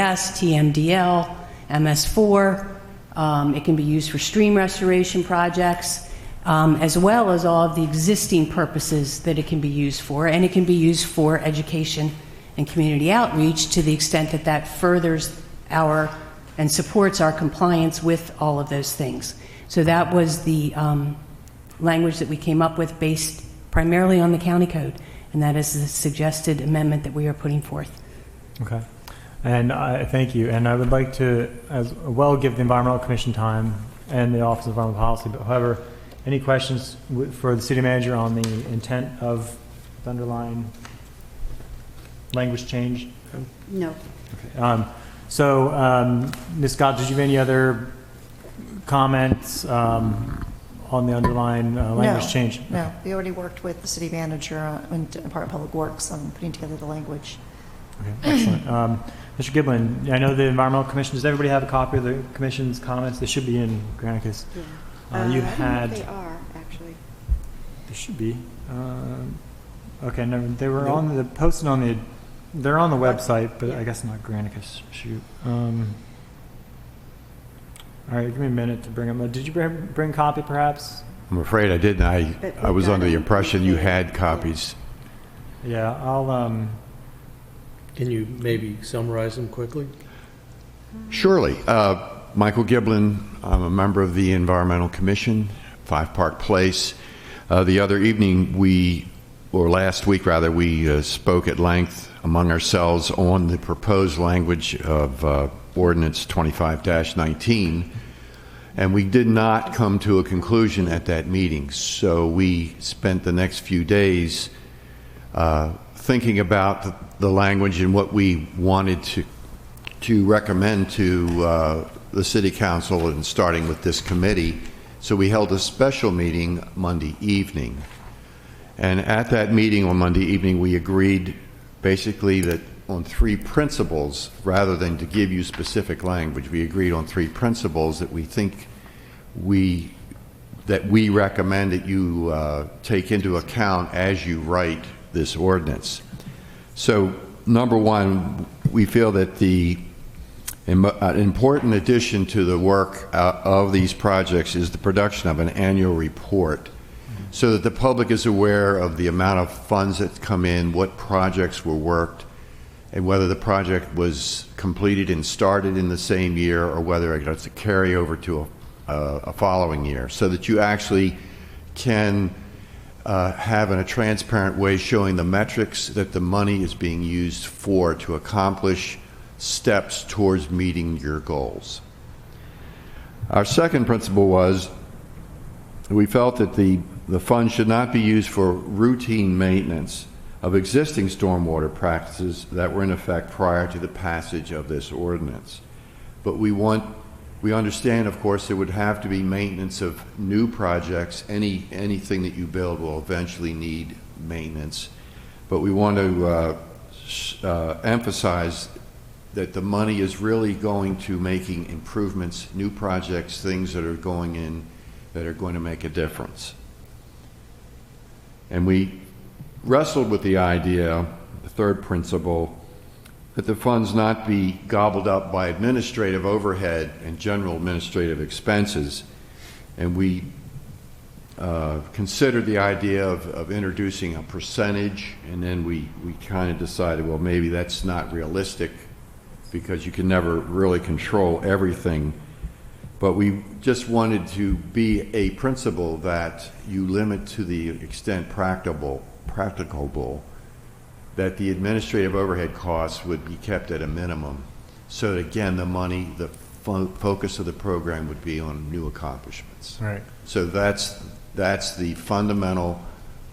TMDL, MS4. It can be used for stream restoration projects, as well as all of the existing purposes that it can be used for. And it can be used for education and community outreach to the extent that that furthers our and supports our compliance with all of those things. So that was the language that we came up with based primarily on the county code, and that is the suggested amendment that we are putting forth. Okay. And thank you. And I would like to as well give the Environmental Commission time and the Office of Environmental Policy. But however, any questions for the City Manager on the intent of the underlying language change? No. Okay. Ms. Scott, did you have any other comments on the underlying language change? No, Okay. we already worked with the city manager and Department of Public Works on putting together the language. Okay, excellent. Mr. Giblin, I know the Environmental Commission, does everybody have a copy of the Commission's comments? They should be in Granicus. Yeah. You I don't know had... if they are, actually. They should be. Okay, no, they were on the, posted on the, they're on the website, but I guess not Granicus. Shoot. All right, give me a minute to bring them. Did you bring a copy, perhaps? I'm afraid I didn't. I was under the impression you had copies. Yeah, I'll... Can you maybe summarize them quickly? Surely. Michael Giblin. I'm a member of the Environmental Commission, 5 Park Place. The other evening, last week rather, we spoke at length among ourselves on the proposed language of Ordinance 25-19, and we did not come to a conclusion at that meeting. So we spent the next few days thinking about the language and what we wanted to recommend to the City Council, and starting with this committee. So we held a special meeting Monday evening. And at that meeting on Monday evening, we agreed basically that on 3 principles, rather than to give you specific language, we agreed on 3 principles that we think we recommend that you take into account as you write this ordinance. So, number 1, we feel that an important addition to the work of these projects is the production of an annual report, so that the public is aware of the amount of funds that come in, what projects were worked, and whether the project was completed and started in the same year, or whether it has to carry over to a following year, so that you actually can have in a transparent way showing the metrics that the money is being used for to accomplish steps towards meeting your goals. Our second principle was we felt that the funds should not be used for routine maintenance of existing stormwater practices that were in effect prior to the passage of this ordinance. But we understand, of course, there would have to be maintenance of new projects. Anything that you build will eventually need maintenance. But we want to emphasize that the money is really going to making improvements, new projects, things that are going in that are going to make a difference. And we wrestled with the idea, the third principle, that the funds not be gobbled up by administrative overhead and general administrative expenses. And we considered the idea of introducing a percentage, and then we kind of decided, well, maybe that's not realistic because you can never really control everything. But we just wanted to be a principle that you limit to the extent practicable, that the administrative overhead costs would be kept at a minimum, so that, again, the money, the focus of the program would be on new accomplishments. Right. So that's the fundamental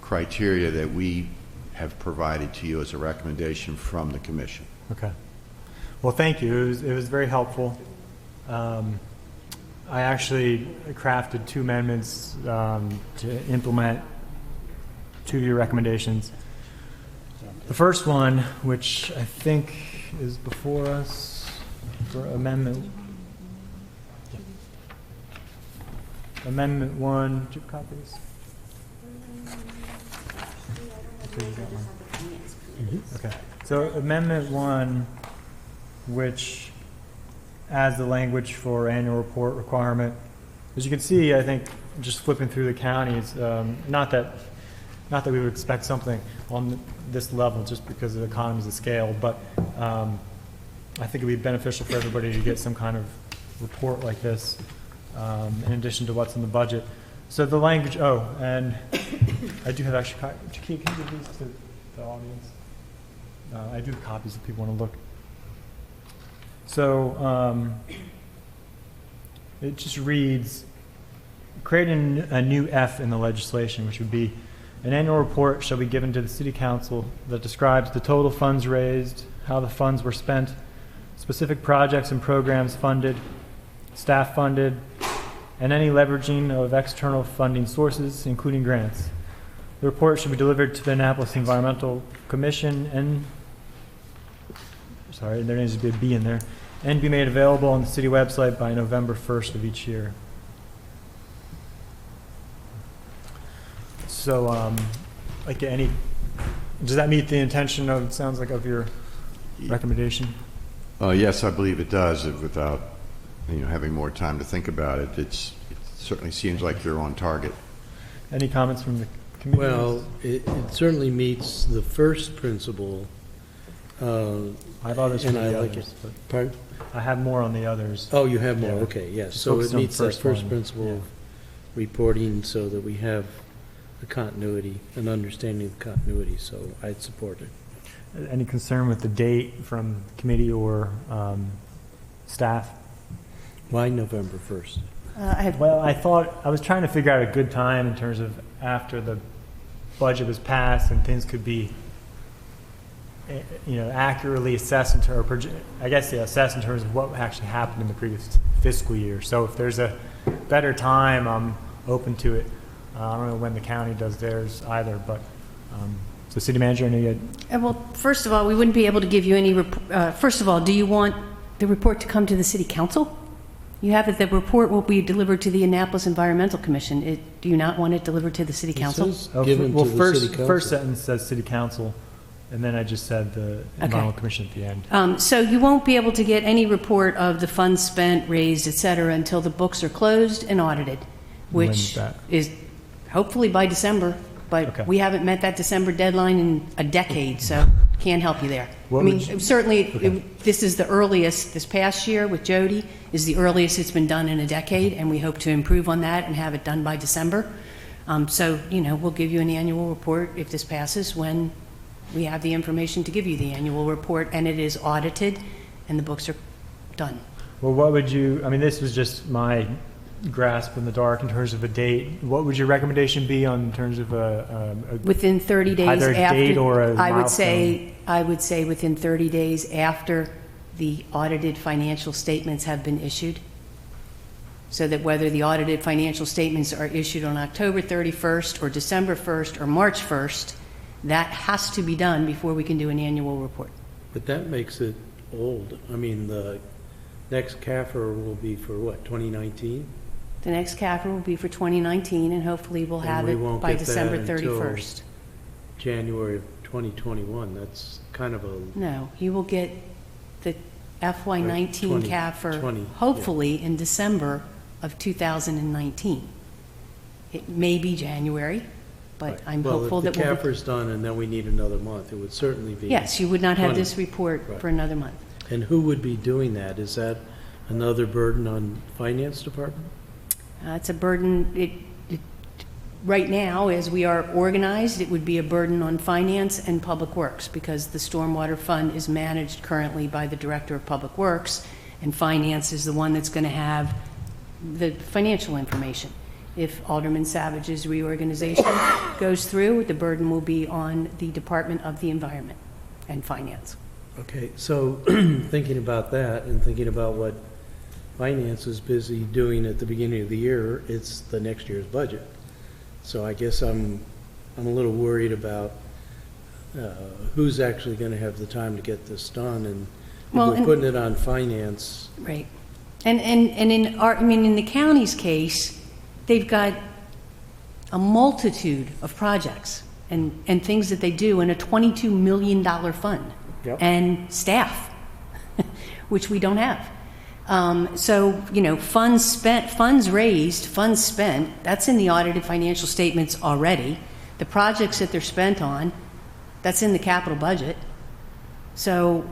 criteria that we have provided to you as a recommendation from the Commission. Okay. Well, thank you. It was very helpful. I actually crafted 2 amendments to implement 2 of your recommendations. The first one, which I think is before us for Amendment 1. Do you have copies? Okay. So Amendment 1, which adds the language for annual report requirement. As you can see, I think just flipping through the counties, not that we would expect something on this level just because of economies of scale, but I think it would be beneficial for everybody to get some kind of report like this in addition to what's in the budget. So the language, and I do have actually, can you give these to the audience? I do have copies if people want to look. So it just reads, creating a new F in the legislation, which would be, an annual report shall be given to the City Council that describes the total funds raised, how the funds were spent, specific projects and programs funded, staff funded, and any leveraging of external funding sources, including grants. The report should be delivered to the Annapolis Environmental Commission and, there needs to be a B in there, and be made available on the city website by November 1st of each year. So, does that meet the intention of, it sounds like, of your recommendation? Yes, I believe it does. Without having more time to think about it, it certainly seems like you're on target. Any comments from the committee? Well, it certainly meets the first principle I have others for and I the like others, it. but Pardon? I have more on the others. Oh, you have more, Yeah. okay, yes. Just So focus it on the meets that first first one. principle Yeah. of reporting so that we have a continuity, an understanding of continuity, so I'd support it. Any concern with the date from committee or staff? Why November 1st? Well, I was trying to figure out a good time in terms of after the budget was passed and things could be, accurately assessed assessed in terms of what actually happened in the previous fiscal year. So if there's a better time, I'm open to it. I don't know when the county does theirs either, but, so city manager, any, Well, first of all, we wouldn't be able to give you any, first of all, do you want the report to come to the city council? You have it, the report will be delivered to the Annapolis Environmental Commission. Do you not want it delivered to the city council? Given to the city council. first sentence says city council, and then I just said the environmental commission at the end. So you won't be able to get any report of the funds spent, raised, et cetera, until the books are closed and audited, When's which that? is hopefully by December, but Okay. we haven't met that December deadline in a decade, so can't help you there. What I mean, would you- certainly, this is the earliest, this past year with Jody is the earliest it's been done in a decade, and we hope to improve on that and have it done by December. So, we'll give you an annual report if this passes when we have the information to give you the annual report, and it is audited, and the books are done. Well, this was just my grasp in the dark in terms of a date. What would your recommendation be on in terms of Within 30 days either a after. date or a I would milestone? say within 30 days after the audited financial statements have been issued. So that whether the audited financial statements are issued on October 31st or December 1st or March 1st, that has to be done before we can do an annual report. But that makes it old. I mean, the next CAFR will be for what, 2019? The next CAFR will be for 2019, and hopefully we'll And have we it won't by get that December until 31st. January of 2021. That's kind of a, No, you will get the FY19 20, CAFR, yeah. hopefully in December of 2019. It may be January, but I'm hopeful that well, we'll... if the CAFR's done and then we need another month, it would certainly be. Yes, you would not have 20. this report Right. for another month. And who would be doing that? Is that another burden on finance department? It's a burden, right now, as we are organized, it would be a burden on finance and public works, because the stormwater fund is managed currently by the director of public works, and finance is the one that's going to have the financial information. If Alderman Savage's reorganization goes through, the burden will be on the Department of the Environment and Finance. Okay, so thinking about that and thinking about what finance is busy doing at the beginning of the year, it's the next year's budget. So I guess I'm a little worried about who's actually going to have the time to get this done, and if we're putting it on finance. Right. And in the county's case, they've got a multitude of projects and things that they do in a $22 million fund. Yep. And staff, which we don't have. So, funds spent, funds raised, funds spent, that's in the audited financial statements already. The projects that they're spent on, that's in the capital budget. So,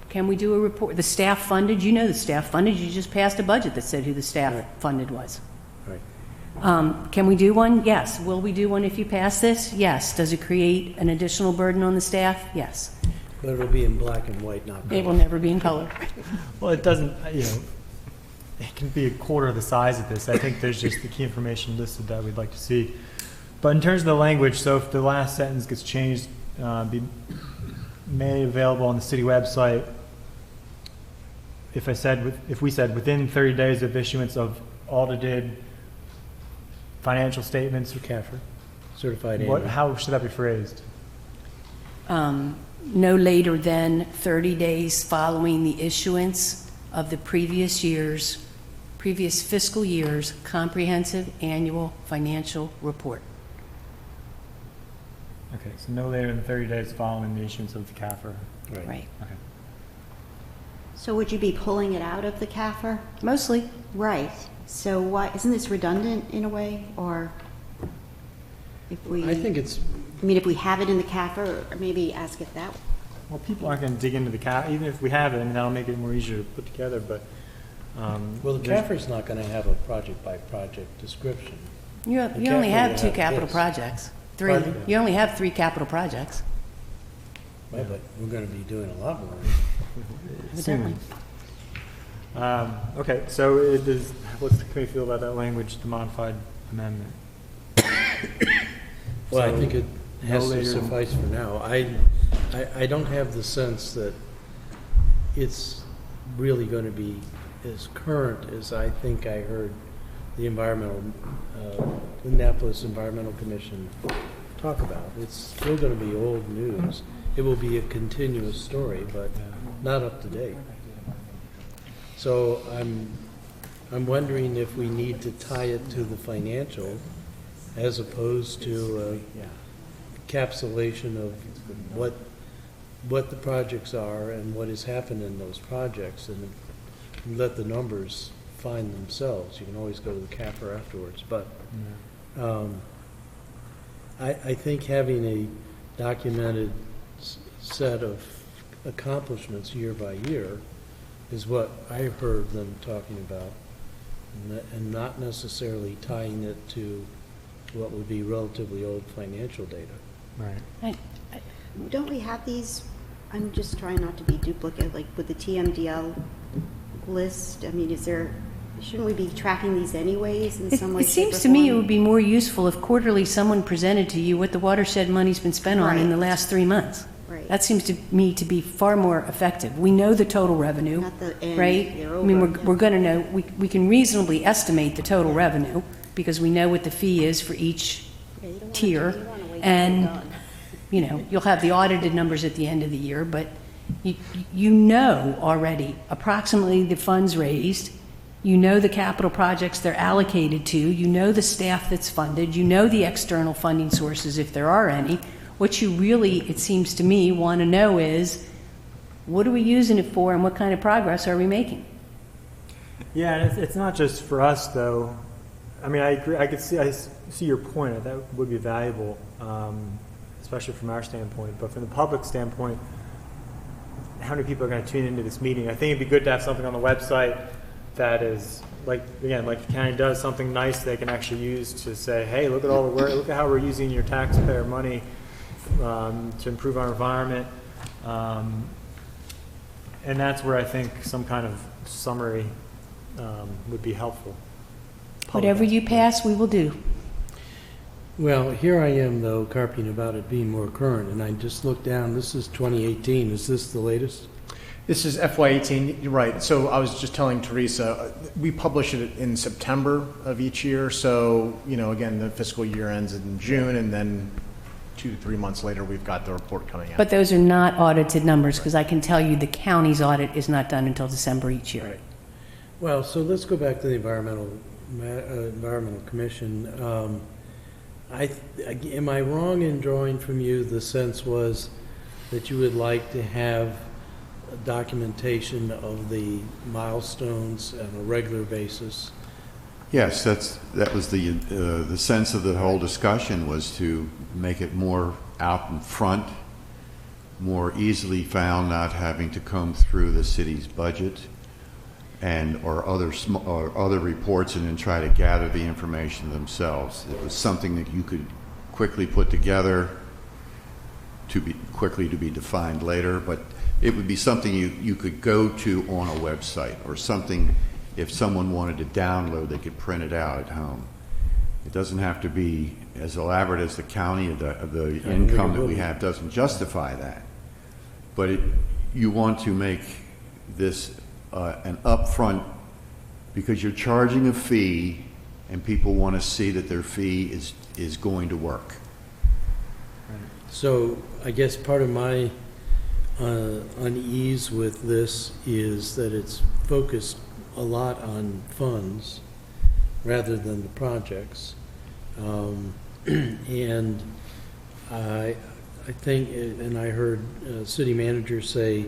can we do a report? The staff funded, the staff funded, you just passed a budget that said who the staff funded was. Right. Can we do one? Yes. Will we do one if you pass this? Yes. Does it create an additional burden on the staff? Yes. But it'll be in black and white, not It will color. never be in color. Well, it doesn't, it can be a quarter of the size of this. I think there's just the key information listed that we'd like to see. But in terms of the language, so if the last sentence gets changed, be made available on the city website, if we said within 30 days of issuance of audited financial statements, For CAFR, certified annual. how should that be phrased? No later than 30 days following the issuance of the previous fiscal year's comprehensive annual financial report. Okay, so no later than 30 days following the issuance of the CAFR. Right. Okay. So would you be pulling it out of the CAFR? Mostly. Right. So why, isn't this redundant in a way, or if we? I think it's, I mean, if we have it in the CAFR, or maybe ask it that way. well, people aren't going to dig into the even if we have it, I mean, that'll make it more easier to put together, but. Well, the there's- CAFR's not going to have a project-by-project description. You The only capital have will two have capital this. projects. Three. Pardon? You only have 3 capital projects. Right, but we're going to be doing a lot more. Evidently. Okay, so it is, what's the committee feel about that language, the modified amendment? Well, I So, think it has no to later- suffice for now. I don't have the sense that it's really going to be as current as I think I heard the Annapolis Environmental Commission talk about. It's still going to be old news. It will be a continuous story, but not up to date. So I'm wondering if we need to tie it to the financial as opposed to a encapsulation of what the projects are and what has happened in those projects, and let the numbers find themselves. You can always go to the CAFR afterwards, but I think having a documented set of accomplishments year by year is what I've heard them talking about, and not necessarily tying it to what would be relatively old financial data. Right. Don't we have these, I'm just trying not to be duplicate, like with the TMDL list? I mean, shouldn't we be tracking these anyways in some way? It seems shape, to or me it form? would be more useful if quarterly someone presented to you what the watershed money's been spent on in the Right. last 3 months. Right. That seems to me to be far more effective. We know the total revenue, Not the end, right? they're I mean, over, yeah. we're going to know, we can reasonably estimate the total revenue because we know what the fee is for each Yeah, you don't wanna- tier. you wanna wait till they're And, done. you'll have the audited numbers at the end of the year, but you know already approximately the funds raised, you know the capital projects they're allocated to, you know the staff that's funded, you know the external funding sources if there are any. What you really, it seems to me, want to know is, what are we using it for and what kind of progress are we making? Yeah, and it's not just for us, though. I mean, I agree, I see your point, that would be valuable, especially from our standpoint, but from the public standpoint, how many people are going to tune into this meeting? I think it'd be good to have something on the website that is, like the county does, something nice they can actually use to say, hey, look at all the work, look at how we're using your taxpayer money to improve our environment. And that's where I think some kind of summary would be helpful. Whatever you pass, we will do. Well, here I am, though, carping about it being more current, and I just looked down, this is 2018, is this the latest? This is FY18, you're right. So I was just telling Teresa, we publish it in September of each year. So, again, the fiscal year ends in June, and then 2 to 3 months later, we've got the report coming out. But those are not audited numbers, because I can tell you the county's audit is not done until December each year. Right. Well, so let's go back to the Environmental Commission. Am I wrong in drawing from you the sense was that you would like to have documentation of the milestones on a regular basis? Yes, that was the sense of the whole discussion, was to make it more out in front, more easily found, not having to comb through the city's budget or other reports and then try to gather the information themselves. It was something that you could quickly put together to be defined later, but it would be something you could go to on a website, or something if someone wanted to download, they could print it out at home. It doesn't have to be as elaborate as the county. The income that we have doesn't justify that. But you want to make this an upfront, because you're charging a fee and people want to see that their fee is going to work. So I guess part of my unease with this is that it's focused a lot on funds rather than the projects. And I think, and I heard city manager say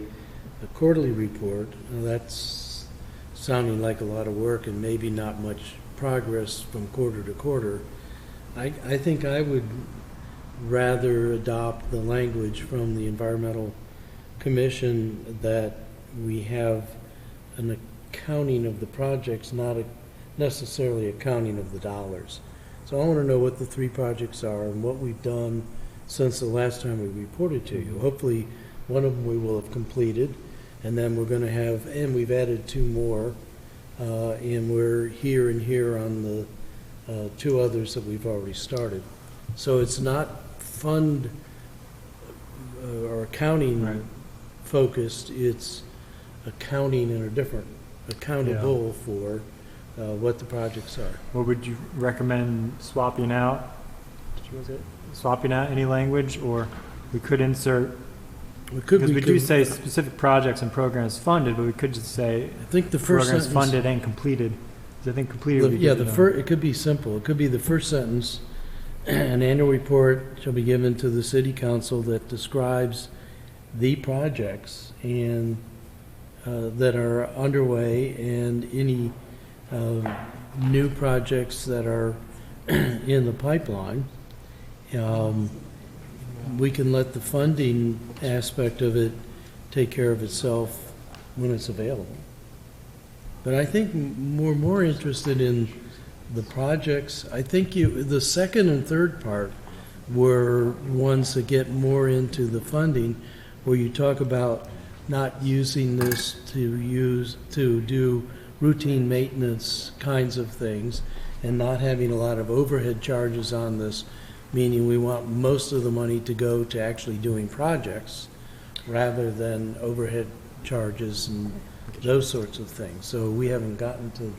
a quarterly report, that's sounding like a lot of work and maybe not much progress from quarter to quarter. I think I would rather adopt the language from the Environmental commission that we have an accounting of the projects, not necessarily accounting of the dollars. So I want to know what the 3 projects are and what we've done since the last time we reported to you. Hopefully, one of them we will have completed, and then we're going to have, and we've added 2 more, and we're here and here on the 2 others that we've already started. So it's not fund or accounting focused, it's accounting in a different, accountable for what the projects are. What would you recommend swapping out? Swapping out any language, or we could insert, because we do say specific projects and programs funded, but we could just say, I think the first programs sentence, funded and completed. 'Cause I think completed would be yeah, good the to first, it could be simple. It could be the first sentence, an annual report shall be given to the city council that describes the projects and that are underway and any new projects that are in the pipeline. We can let the funding aspect of it take care of itself when it's available. But I think we're more interested in the projects. I think the second and third part were ones that get more into the funding, where you talk about not using this to do routine maintenance kinds of things and not having a lot of overhead charges on this, meaning we want most of the money to go to actually doing projects rather than overhead charges and those sorts of things. So we haven't gotten to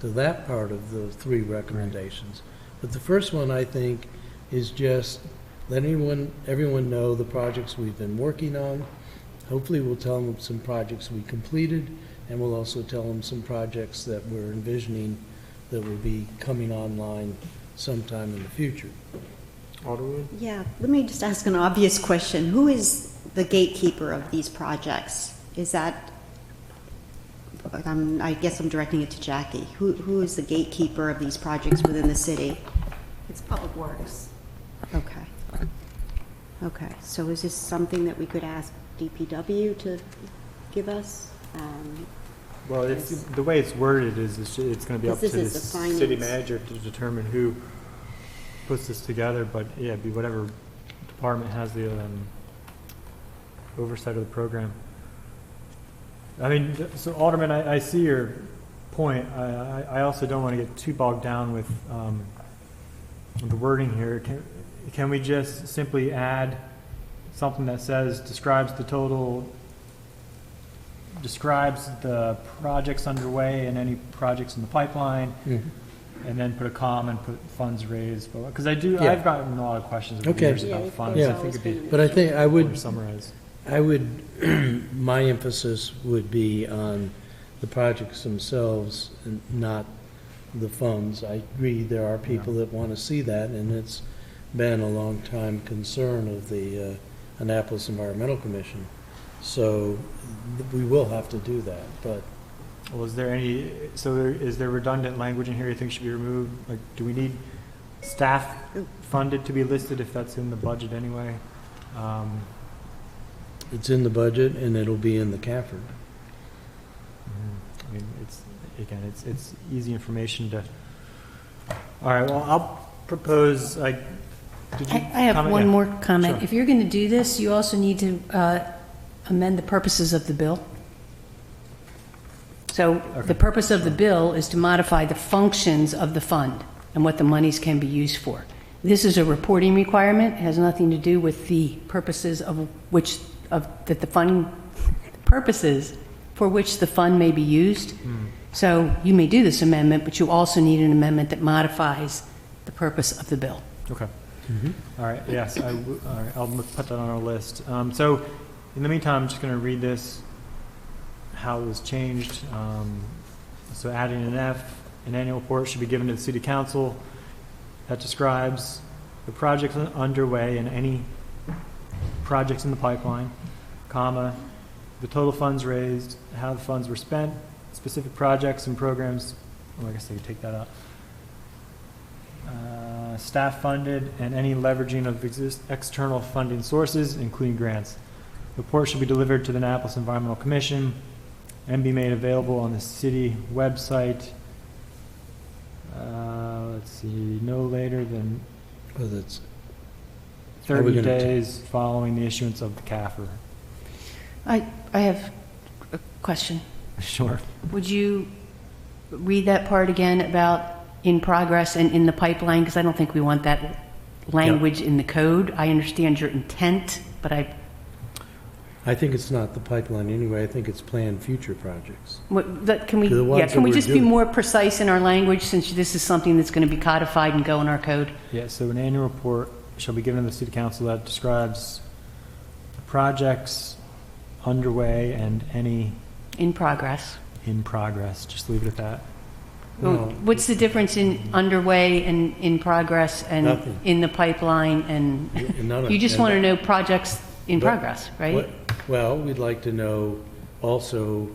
that part of the 3 recommendations. But the first one, I think, is just let everyone know the projects we've been working on. Hopefully we'll tell them some projects we completed, and we'll also tell them some projects that we're envisioning that will be coming online sometime in the future. Alderwood? Yeah, let me just ask an obvious question. Who is the gatekeeper of these projects? Is that, I guess I'm directing it to Jackie. Who is the gatekeeper of these projects within the city? It's Public Works. Okay. Okay, so is this something that we could ask DPW to give us? Well, the way it's worded is it's going to be up to This the is the finance. city manager to determine who puts this together, but yeah, it'd be whatever department has the oversight of the program. I mean, so Alderman, I see your point. I also don't want to get too bogged down with the wording here. Can we just simply add something that says describes the projects underway and any projects in the pipeline, and then put a comma and put funds raised? Because I've gotten a lot of questions over the years about funds. Yeah. I think it'd be But I think I would summarize. my emphasis would be on the projects themselves and not the funds. I agree there are people that want to see that, and it's been a long time concern of the Annapolis Environmental Commission. So we will have to do that, but. Well, is there redundant language in here you think should be removed? Like, do we need staff funded to be listed if that's in the budget anyway? It's in the budget, and it'll be in the CAFR. I mean, it's easy information to. All right. Well, I'll propose. I have one more comment. Sure. If you're going to do this, you also need to amend the purposes of the bill. So the purpose of the bill is to modify the functions of the fund and what the monies can be used for. This is a reporting requirement. It has nothing to do with the purposes purposes for which the fund may be used. So you may do this amendment, but you also need an amendment that modifies the purpose of the bill. Okay. All right. Yes. All right. I'll put that on our list. So in the meantime, I'm just going to read this, how it was changed. So adding an F, an annual report should be given to the city council that describes the projects underway and any projects in the pipeline, comma, the total funds raised, how the funds were spent, specific projects and programs. Oh, I guess I could take that out. Staff funded and any leveraging of external funding sources, including grants. Report should be delivered to the Annapolis Environmental Commission and be made available on the city website. Let's see, no later than Oh, that's, Are we 30 gonna days following the issuance of the CAFR. I have a question. Sure. Would you read that part again about in progress and in the pipeline? Because I don't think we want that language in the code. I understand your intent, but I think it's not the pipeline anyway. I think it's planned future projects. can we, The ones yeah, that can we we're just be doing. more precise in our language since this is something that's going to be codified and go in our code? Yeah, so an annual report shall be given to the city council that describes the projects underway and any In progress. in progress. Just leave it at that. No. What's the difference in underway and in progress and Nothing. in the pipeline and, None of- you just and want to that- know projects in But progress, right? what- Well, we'd like to know also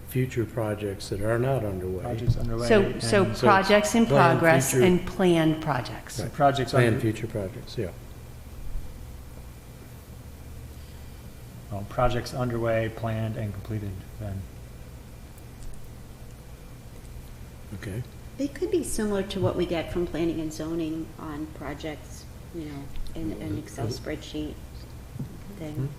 future projects that are not underway. Projects underway. So and projects in planned progress future- and planned projects. Right. projects Planned under, future projects, yeah. well, projects underway, planned, and completed. Then Okay. It could be similar to what we get from planning and zoning on projects, you know, in an Excel spreadsheet thing.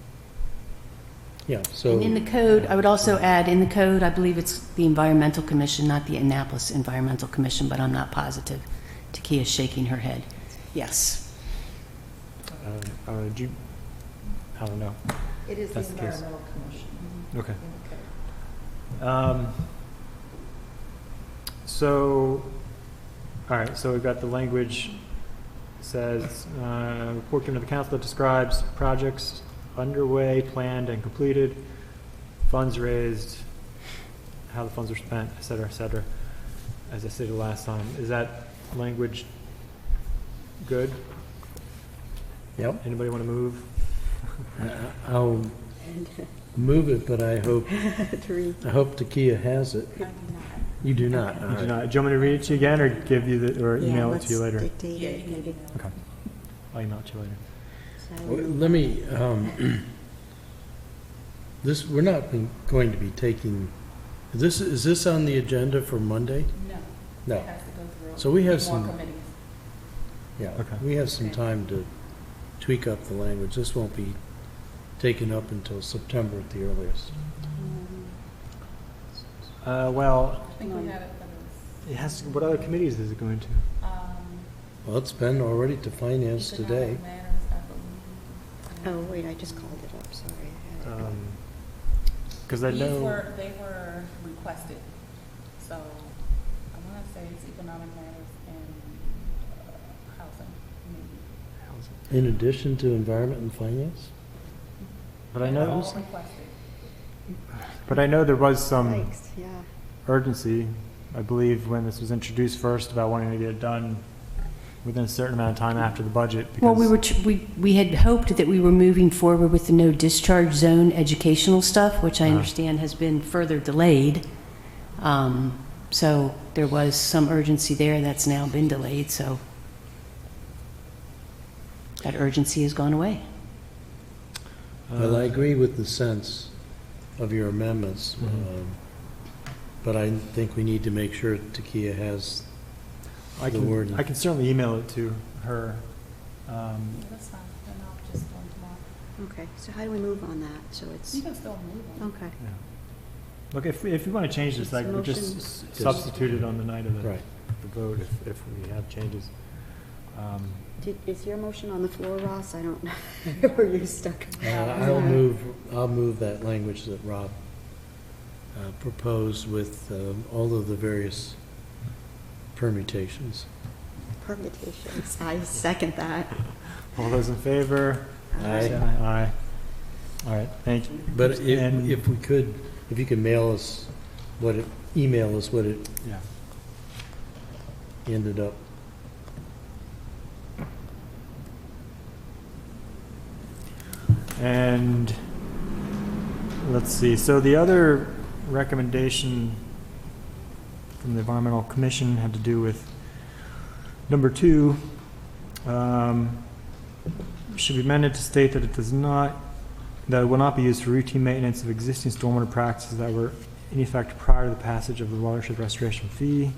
Yeah, so. And in the code, I would also add, in the code, I believe it's the Environmental Commission, not the Annapolis Environmental Commission, but I'm not positive. Takia's shaking her head. Yes. do you, I don't know. It is the That's the case. Environmental Commission. Okay. in the code. So, all right, so we've got the language says, report given to the council that describes projects underway, planned, and completed, funds raised, how the funds are spent, et cetera, as I stated last time. Is that language good? Yep. Anybody want to move? I'll move it, but I hope Takia has it. You do not. all You do right. not. Do you want me to read it to you again, or give you the, or Yeah, email it let's to you later? dictate it, maybe. Okay. I'll email it to you later. So- Let me, we're not going to be taking, is this on the agenda for Monday? No. No. It has to go through. So we have more some- committees. Yeah, Okay. we have some time to tweak up the language. This won't be taken up until September at the earliest. Well, I think we had it for it has, what other committees is it going to? this. Well, it's been already to finance today. Economic matters, I believe. Oh, wait, I just called it up, sorry. I had it. Because I These know, they were requested, so I want to say it's economic matters and housing. maybe. In addition to environment and finance? but I They were know, all requested. but I know there was some Thanks, yeah. urgency, I believe, when this was introduced first about wanting to get it done within a certain amount of time after the budget. Well, because- we had hoped that we were moving forward with the no discharge zone educational stuff, which I understand has been further delayed. So there was some urgency there that's now been delayed, so that urgency has gone away. Well, I agree with the sense of your amendments, but I think we need to make sure Takia has I the can, word. I can certainly email it to her. Yeah, that's fine, and I'll just go tomorrow. Okay, so how do we move on that? So it's, You can still move on. okay. Look, if you want to change this, like, we just Motion. substitute it on the night of Right. the vote if we have changes. Is your motion on the floor, Ross? I don't know. Or you're stuck? I'll move that language that Rob proposed with all of the various permutations. Permutations. I second that. All those in favor? Aye. Say aye. All right, thank you. But And- if we could, if you could email us what it Yeah. ended up. And let's see, so the other recommendation from the Environmental Commission had to do with number 2, should be amended to state that it does not that it will not be used for routine maintenance of existing stormwater practices that were in effect prior to the passage of the watershed restoration fee.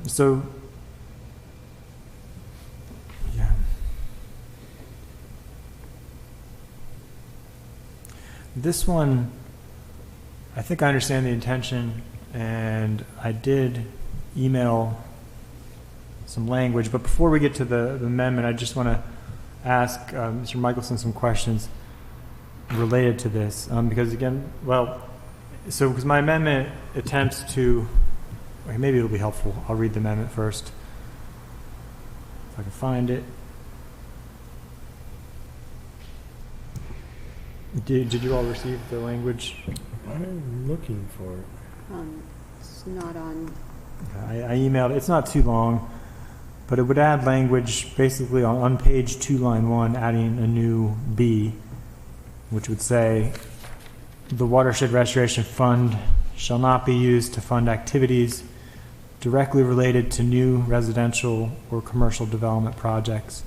So, yeah. This one, I think I understand the intention, and I did email some language, but before we get to the amendment, I just want to ask Mr. Michelson some questions related to this, because again, because my amendment attempts to, okay, maybe it'll be helpful. I'll read the amendment first, if I can find it. Did you all receive the language? I'm looking for it. It's not on. Okay, I emailed it. It's not too long, but it would add language basically on page 2, line 1, adding a new B, which would say, the Watershed Restoration Fund shall not be used to fund activities directly related to new residential or commercial development projects,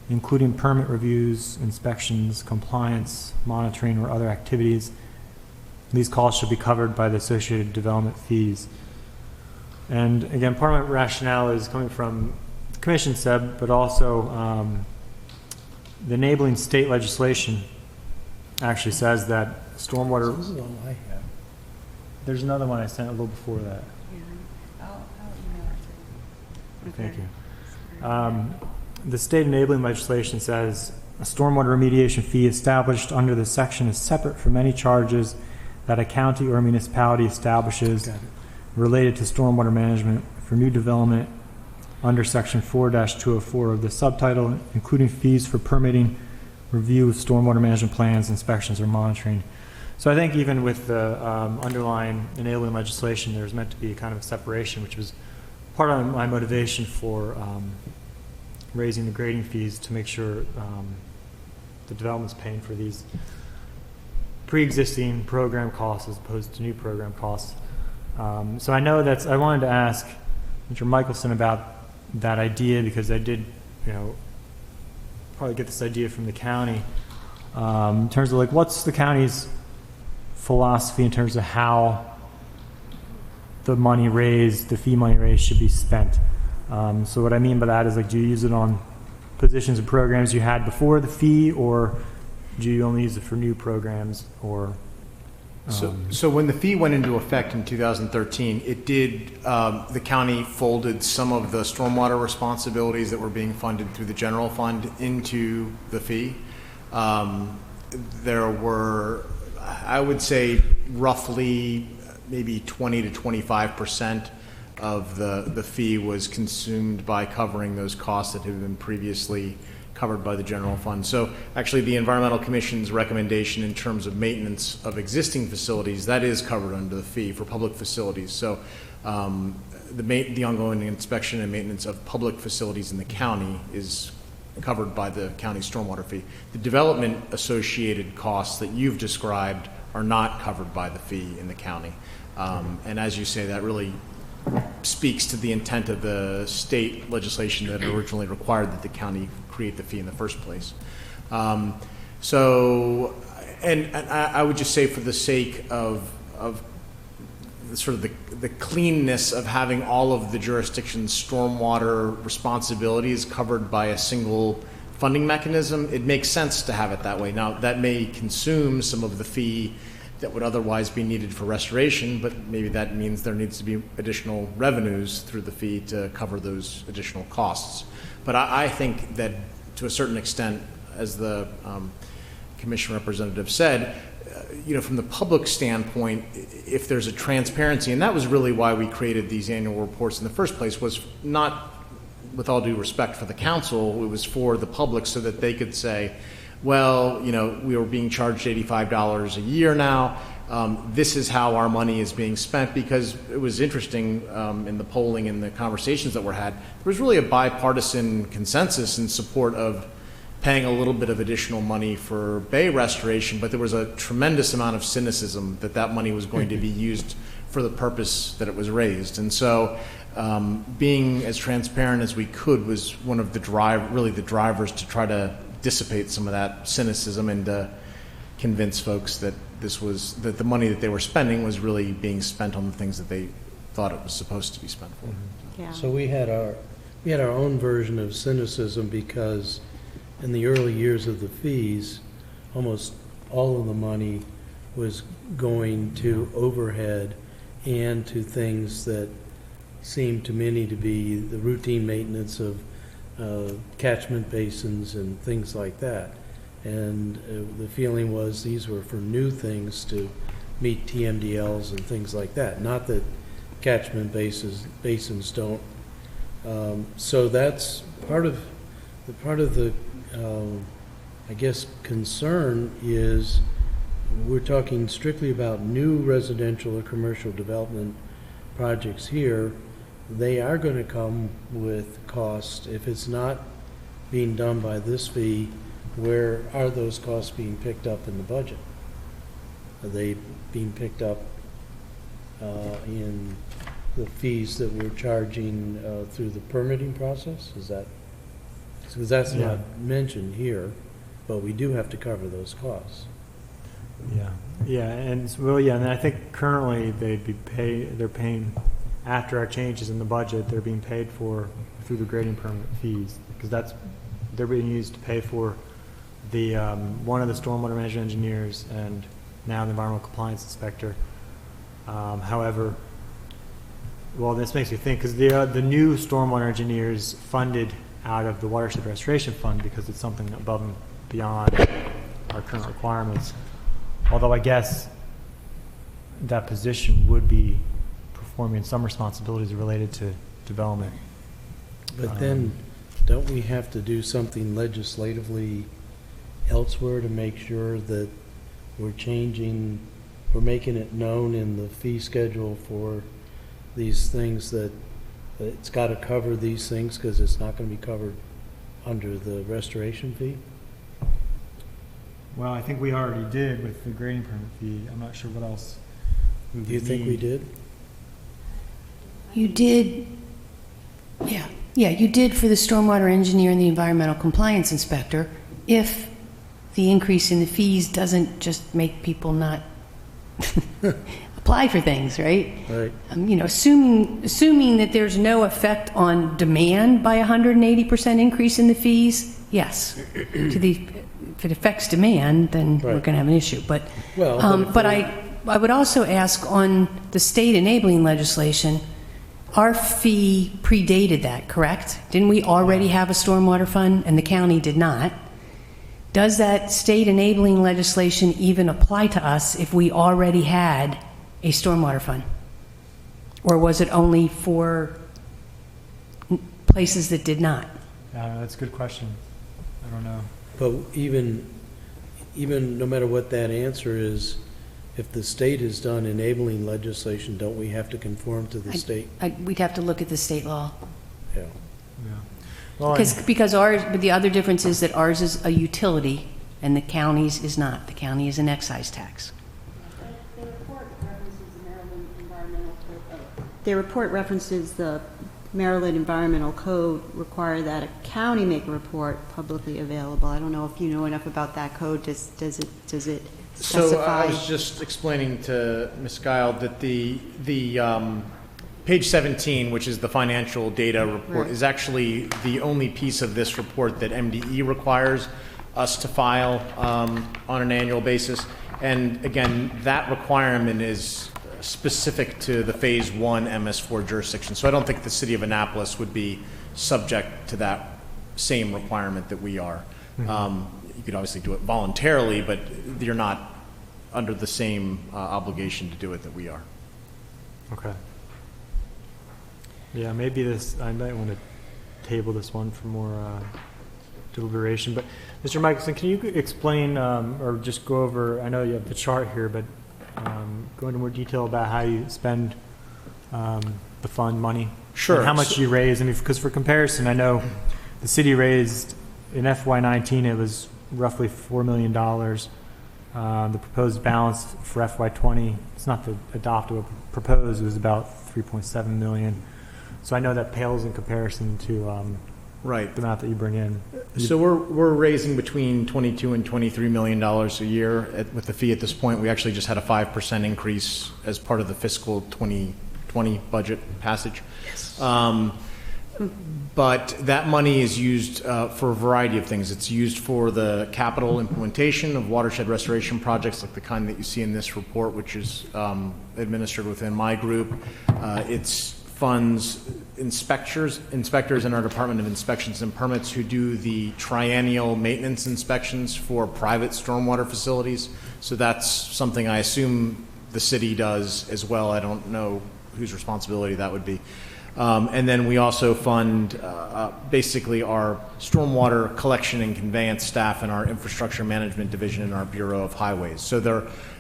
including permit reviews, inspections, compliance, monitoring, or other activities. These costs should be covered by the associated development fees. And again, part of my rationale is coming from the Commission said, but also the enabling state legislation actually says that stormwater. This is all I have. There's another one I sent a little before that. I'll email it to you. Thank you. The state enabling legislation says a stormwater remediation fee established under this section is separate from any charges that a county or municipality establishes related to stormwater management for new development under section 4-204 of the subtitle, including fees for permitting, review of stormwater management plans, inspections, or monitoring. So I think even with the underlying enabling legislation, there's meant to be kind of a separation, which was part of my motivation for raising the grading fees to make sure the development's paying for these pre-existing program costs as opposed to new program costs. So I know I wanted to ask Mr. Michelson about that idea, because I did, probably get this idea from the county in terms of what's the county's philosophy in terms of how the fee money raised should be spent. So what I mean by that is, do you use it on positions and programs you had before the fee, or do you only use it for new programs? Or So when the fee went into effect in 2013, it did, the county folded some of the stormwater responsibilities that were being funded through the general fund into the fee. There were, I would say, roughly maybe 20 to 25% of the fee was consumed by covering those costs that had been previously covered by the general fund. So actually the Environmental Commission's recommendation in terms of maintenance of existing facilities, that is covered under the fee for public facilities. So the ongoing inspection and maintenance of public facilities in the county is covered by the county stormwater fee. The development associated costs that you've described are not covered by the fee in the county. And as you say, that really speaks to the intent of the state legislation that originally required that the county create the fee in the first place. So I would just say, for the sake of sort of the cleanness of having all of the jurisdiction's stormwater responsibilities covered by a single funding mechanism, it makes sense to have it that way. Now, that may consume some of the fee that would otherwise be needed for restoration, but maybe that means there needs to be additional revenues through the fee to cover those additional costs. But I think that, to a certain extent, as the commission representative said, from the public standpoint, if there's a transparency, and that was really why we created these annual reports in the first place, was not, with all due respect for the council, it was for the public so that they could say, well, we were being charged $85 a year now. This is how our money is being spent, because it was interesting in the polling and the conversations that were had. There was really a bipartisan consensus in support of paying a little bit of additional money for bay restoration, but there was a tremendous amount of cynicism that money was going to be used for the purpose that it was raised. And so being as transparent as we could was one of the drivers to try to dissipate some of that cynicism and convince folks that that the money that they were spending was really being spent on the things that they thought it was supposed to be spent for. Yeah. So we had our own version of cynicism, because in the early years of the fees, almost all of the money was going to overhead and to things that seemed to many to be the routine maintenance of catchment basins and things like that. And the feeling was these were for new things to meet TMDLs and things like that. Not that catchment basins don't. So that's part of the I guess concern is we're talking strictly about new residential or commercial development projects here. They are going to come with cost. If it's not being done by this fee, where are those costs being picked up in the budget? Are they being picked up in the fees that we're charging through the permitting process? Is that, because that's not mentioned here, but we do have to cover those costs. And I think currently they're paying, after our changes in the budget, they're being paid for through the grading permit fees, because they're being used to pay for the one of the stormwater management engineers and now the environmental compliance inspector. However, well, this makes me think, because the new stormwater engineers funded out of the watershed restoration fund, because it's something above and beyond our current requirements. Although I guess that position would be performing some responsibilities related to development. But then, don't we have to do something legislatively elsewhere to make sure that we're making it known in the fee schedule for these things that it's got to cover these things, because it's not going to be covered under the restoration fee? Well, I think we already did with the grading permit fee. I'm not sure what else. Do you think we did? You did, yeah, you did for the stormwater engineer and the environmental compliance inspector, if the increase in the fees doesn't just make people not apply for things, right? Right. Assuming that there's no effect on demand by 180% increase in the fees, yes. If it affects demand, then we're Right. going to have an issue. But, Well, but I would also ask on the state enabling legislation, our fee predated that, correct? Didn't we already have a stormwater fund and the county did not? Does that state enabling legislation even apply to us if we already had a stormwater fund? Or was it only for places that did not? That's a good question. I don't know. But even no matter what that answer is, if the state has done enabling legislation, don't we have to conform to the state? We'd have to look at the state law. Yeah. Well, Because ours, but the other difference is that ours is a utility and the county's is not. The county is an excise tax. Their report references the Maryland Environmental Code require that a county make a report publicly available. I don't know if you know enough about that code. Does it specify? So I was just explaining to Ms. Guile that the page 17, which is the financial data report, Right. is actually the only piece of this report that MDE requires us to file on an annual basis. And again, that requirement is specific to the Phase 1 MS4 jurisdiction. So I don't think the city of Annapolis would be subject to that same requirement that we are. You could obviously do it voluntarily, but you're not under the same obligation to do it that we are. Okay. Yeah, maybe I might want to table this one for more deliberation. But Mr. Michelson, can you explain or just go over, I know you have the chart here, but go into more detail about how you spend the fund money? Sure. And how much you raise? I mean, because for comparison, I know the city raised in FY19, it was roughly $4 million. The proposed balance for FY20, it's not the adopted, but proposed was about $3.7 million. So I know that pales in comparison to Right. the amount that you bring in. So we're raising between 22 and 23 million dollars a year with the fee at this point. We actually just had a 5% increase as part of the fiscal 2020 budget passage. Yes. But that money is used for a variety of things. It's used for the capital implementation of watershed restoration projects like the kind that you see in this report, which is administered within my group. It's funds inspectors in our Department of Inspections and Permits who do the triennial maintenance inspections for private stormwater facilities. So that's something I assume the city does as well. I don't know whose responsibility that would be. And then we also fund basically our stormwater collection and conveyance staff and our infrastructure management division in our Bureau of Highways. So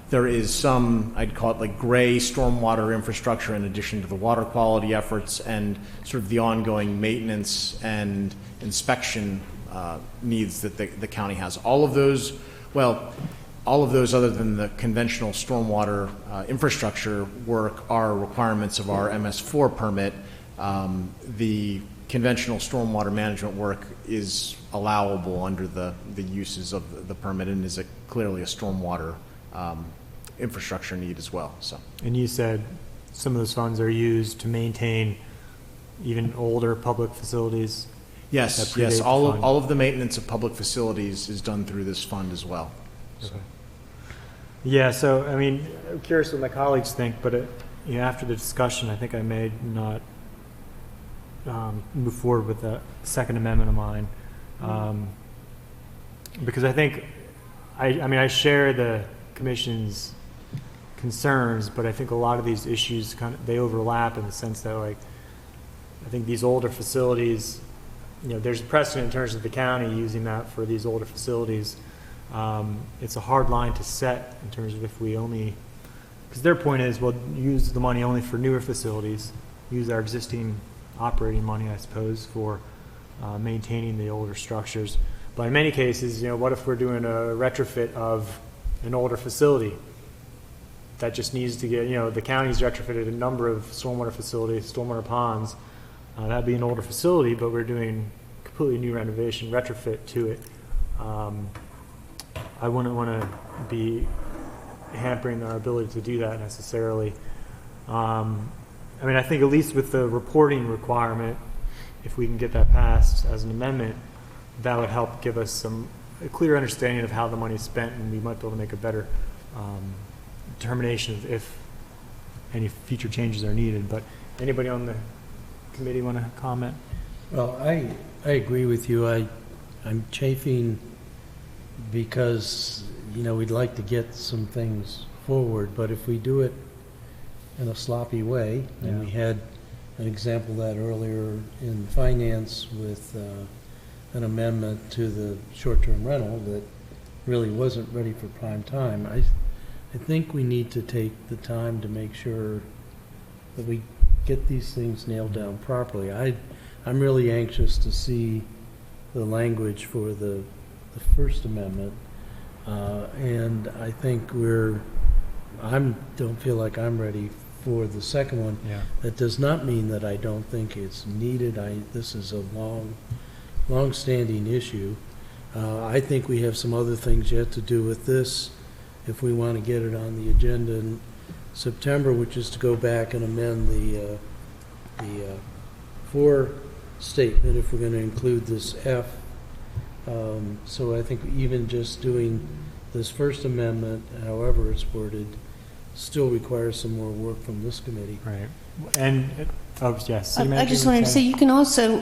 there is some, I'd call it like gray stormwater infrastructure in addition to the water quality efforts and sort of the ongoing maintenance and inspection needs that the county has. All of those other than the conventional stormwater infrastructure work are requirements of our MS4 permit. The conventional stormwater management work is allowable under the uses of the permit and is clearly a stormwater infrastructure need as well. So. And you said some of those funds are used to maintain even older public facilities? Yes, yes. All of the maintenance of public facilities is done through this fund as well. So. Okay. Yeah, so, I mean, I'm curious what my colleagues think, but after the discussion, I think I may not move forward with the Second Amendment of mine. Because I think, I share the Commission's concerns, but I think a lot of these issues they overlap in the sense that, like, I think these older facilities, there's precedent in terms of the county using that for these older facilities. It's a hard line to set in terms of if we only, because their point is, well, use the money only for newer facilities, use our existing operating money, I suppose, for maintaining the older structures. But in many cases, what if we're doing a retrofit of an older facility that just needs to get, the county's retrofitted a number of stormwater facilities, stormwater ponds. That'd be an older facility, but we're doing completely new renovation, retrofit to it. I wouldn't want to be hampering our ability to do that necessarily. I think at least with the reporting requirement, if we can get that passed as an amendment, that would help give us a clear understanding of how the money is spent, and we might be able to make a better determination of if any future changes are needed. But anybody on the committee want to comment? Well, I agree with you. I'm chafing because, we'd like to get some things forward, but if we do it in a sloppy way, and we had an example of that earlier in finance with an amendment to the short-term rental that really wasn't ready for prime time, I think we need to take the time to make sure that we get these things nailed down properly. I'm really anxious to see the language for the First Amendment, and I think I don't feel like I'm ready for the second one. Yeah. That does not mean that I don't think it's needed. This is a long-standing issue. I think we have some other things yet to do with this if we want to get it on the agenda in September, which is to go back and amend the 4 statement if we're going to include this F. So I think even just doing this First Amendment, however it's worded, still requires some more work from this committee. Right. And, yes. I just wanted to say, you can also,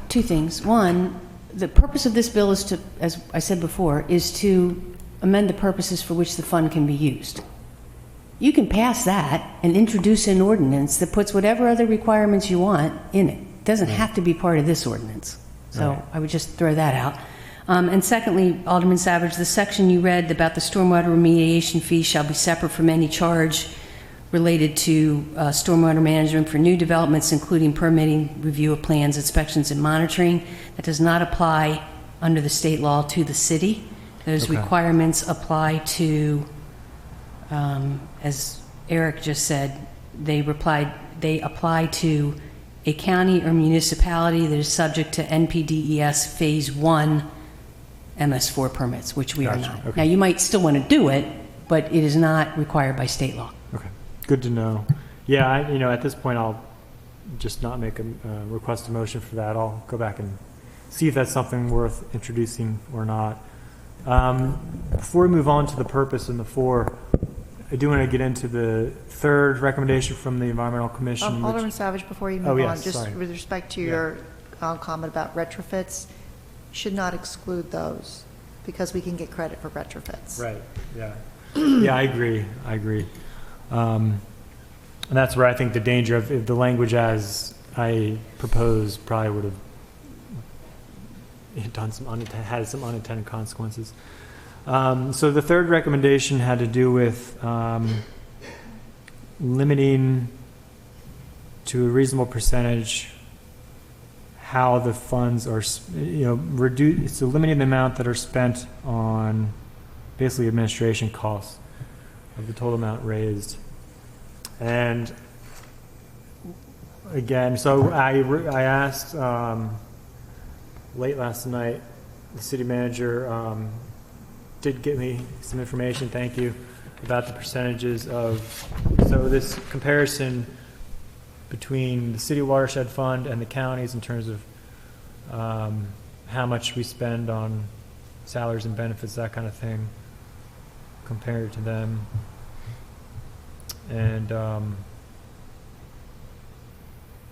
2 things. One, the purpose of this bill is to, as I said before, is to amend the purposes for which the fund can be used. You can pass that and introduce an ordinance that puts whatever other requirements you want in it. It doesn't have to be part of this ordinance. So Right. I would just throw that out. And secondly, Alderman Savage, the section you read about the stormwater remediation fee shall be separate from any charge related to stormwater management for new developments, including permitting, review of plans, inspections, and monitoring. That does not apply under the state law to the city. Those Okay. requirements apply to, as Eric just said, they apply to a county or municipality that is subject to NPDES Phase 1 MS4 permits, which we are Gotcha, not. okay. Now, you might still want to do it, but it is not required by state law. Okay, good to know. Yeah, at this point, I'll just not make a request a motion for that. I'll go back and see if that's something worth introducing or not. Before we move on to the purpose and the four, I do want to get into the third recommendation from the Environmental Commission. which- Alderman Savage, before you Oh, move yes, on, just sorry. with respect to Yeah. your comment about retrofits, should not exclude those because we can get credit for retrofits. Right, yeah. Yeah, I agree. And that's where I think the danger of if the language as I proposed probably would have had some unintended consequences. So the third recommendation had to do with limiting to a reasonable percentage how the funds are, so limiting the amount that are spent on basically administration costs of the total amount raised. And again, so I asked late last night, the city manager did get me some information, thank you, about the percentages of, so this comparison between the city watershed fund and the counties in terms of how much we spend on salaries and benefits, that kind of thing, compared to them. And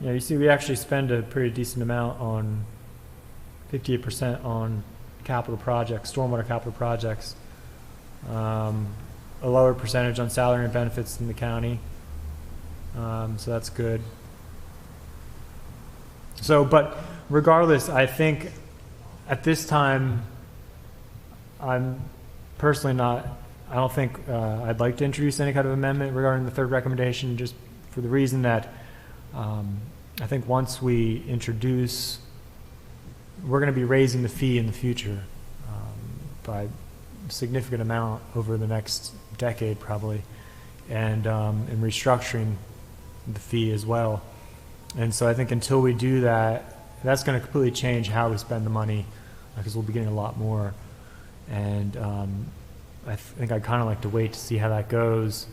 you see we actually spend a pretty decent amount on 58% on capital projects, stormwater capital projects, a lower percentage on salary and benefits than the county, so that's good. So, but regardless, I think at this time, I'm personally not, I don't think I'd like to introduce any kind of amendment regarding the third recommendation, just for the reason that I think once we introduce, we're going to be raising the fee in the future by a significant amount over the next decade probably, and restructuring the fee as well. And so I think until we do that, that's going to completely change how we spend the money, because we'll be getting a lot more. And I think I'd kind of like to wait to see how that goes,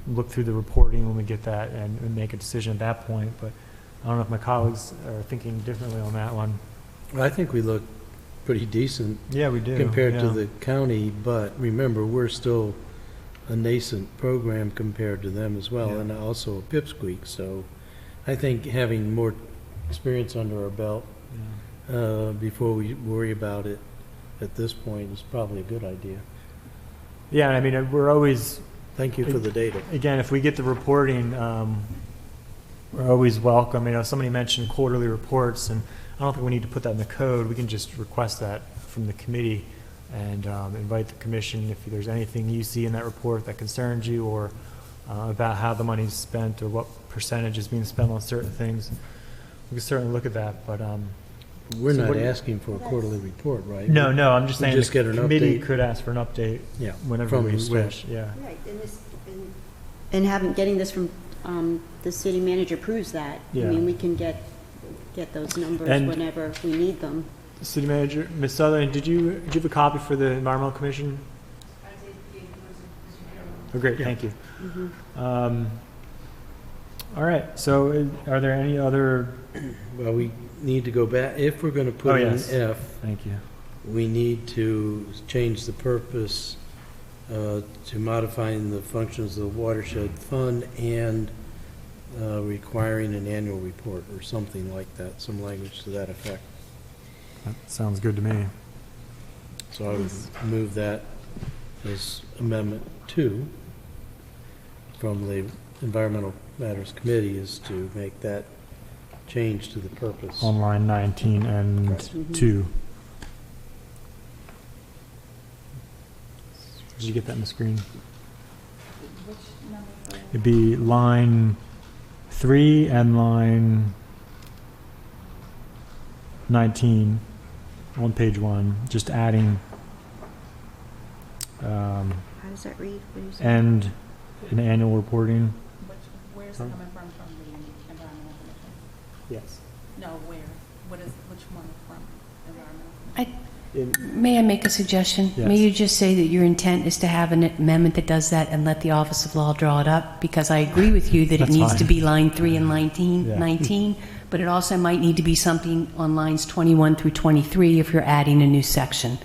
look through the reporting when we get that, and make a decision at that point. But I don't know if my colleagues are thinking differently on that one. I think we look pretty decent. Yeah, we do. Compared to yeah. the county, but remember, we're still a nascent program compared to them as well, Yeah. and also a pipsqueak. So I think having more experience under our belt before we worry about it at this point is probably a good idea. Yeah, I mean, we're always, Thank you for the data. again, if we get the reporting, we're always welcome. Somebody mentioned quarterly reports, and I don't think we need to put that in the code. We can just request that from the committee and invite the commission if there's anything you see in that report that concerns you, or about how the money's spent or what percentage is being spent on certain things. We can certainly look at that, but We're So not what- asking for a quarterly report, right? no, I'm just We saying just the get an committee update. could ask for an update Yeah, whenever from we the staff. wish. Yeah. Right, and getting this from the city manager proves that. Yeah. I mean, we can get those numbers And- whenever we need them. City Manager, Ms. Sutherland, did you give a copy for the Environmental Commission? Oh, great, thank you. All right, so are there any other, Well, we need to go back, if we're going to Oh, put in yes. F, thank you. we need to change the purpose to modifying the functions of the watershed fund and requiring an annual report or something like that, some language to that effect. That sounds good to me. So I would move that as Amendment 2 from the Environmental Matters Committee, is to make that change to the purpose. On line 19 and 2. Did you get that on the screen? Which number? It'd be line 3 and line 19 on page 1, just adding How does that read? What do you say? and an annual reporting. Where's it coming from the environmental commission? Yes. No, where? Which one from environmental? May I make a suggestion? Yes. May you just say that your intent is to have an amendment that does that and let the Office of Law draw it up? Because I agree with you that it That's needs fine. to be line 3 and line Yeah. 19, but it also might need to be something on lines 21 through 23 if you're adding a new section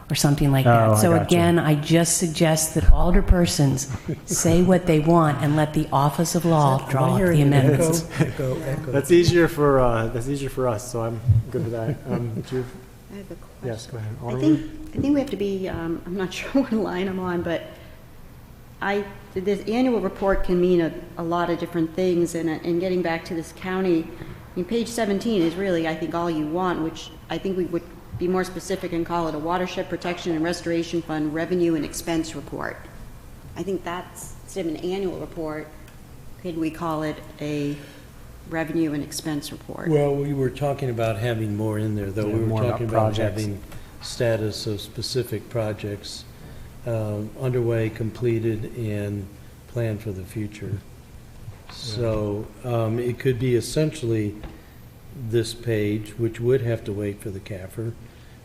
or something like Oh, that. I So gotcha. again, I just suggest that alderpersons say what they want and let the Office of Law draw up the amendments. Echo. That's easier for us, so I'm good with that. Do you, I have a question. yes, go ahead. I Alderman? think we have to be, I'm not sure what line I'm on, but this annual report can mean a lot of different things, and getting back to this county, I mean, page 17 is really, I think, all you want, which I think we would be more specific and call it a Watershed Protection and Restoration Fund Revenue and Expense Report. I think that's, instead of an annual report, could we call it a revenue and expense report? Well, we were talking about having more in there, though. Yeah, We were more about talking about projects. having status of specific projects underway, completed, and planned for the future. So it could be essentially this page, which would have to wait for the CAFR,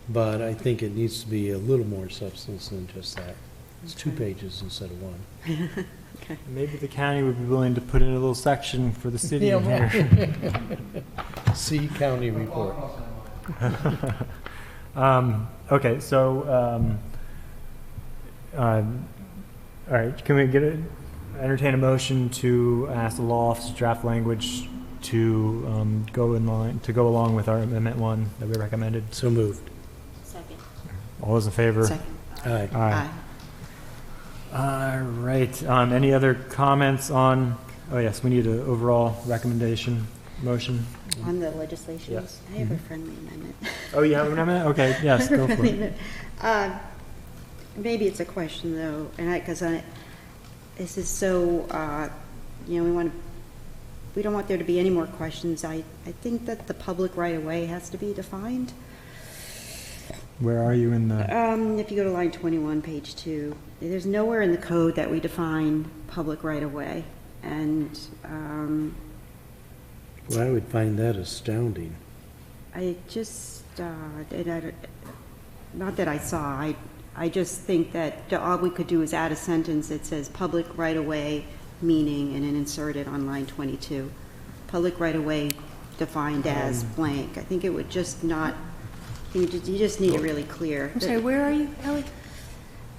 but I think it needs to be a little more substance than just that. It's 2 pages instead of 1. Okay. Maybe the county would be willing to put in a little section for the city in here. See county report. Okay, so, all right, can we entertain a motion to ask the law office to draft language to go along with our Amendment 1 that we recommended? So moved. Second. All those in favor? Second. Aye. Aye. All right, any other comments on, oh yes, we need an overall recommendation, motion? On the legislation? Yes. I have a friendly amendment. Oh, you have an amendment? Okay, yes, go for it. Maybe it's a question, though, and because this is so, we don't want there to be any more questions. I think that the public right-of-way has to be defined. Where are you in the, If you go to line 21, page 2, there's nowhere in the code that we define public right-of-way. And Well, I would find that astounding. I just, not that I saw, I just think that all we could do is add a sentence that says public right-of-way meaning and then insert it on line 22. Public right-of-way defined as blank. I think it would just not, you just need it really clear. I'm sorry, where are you, Ellie?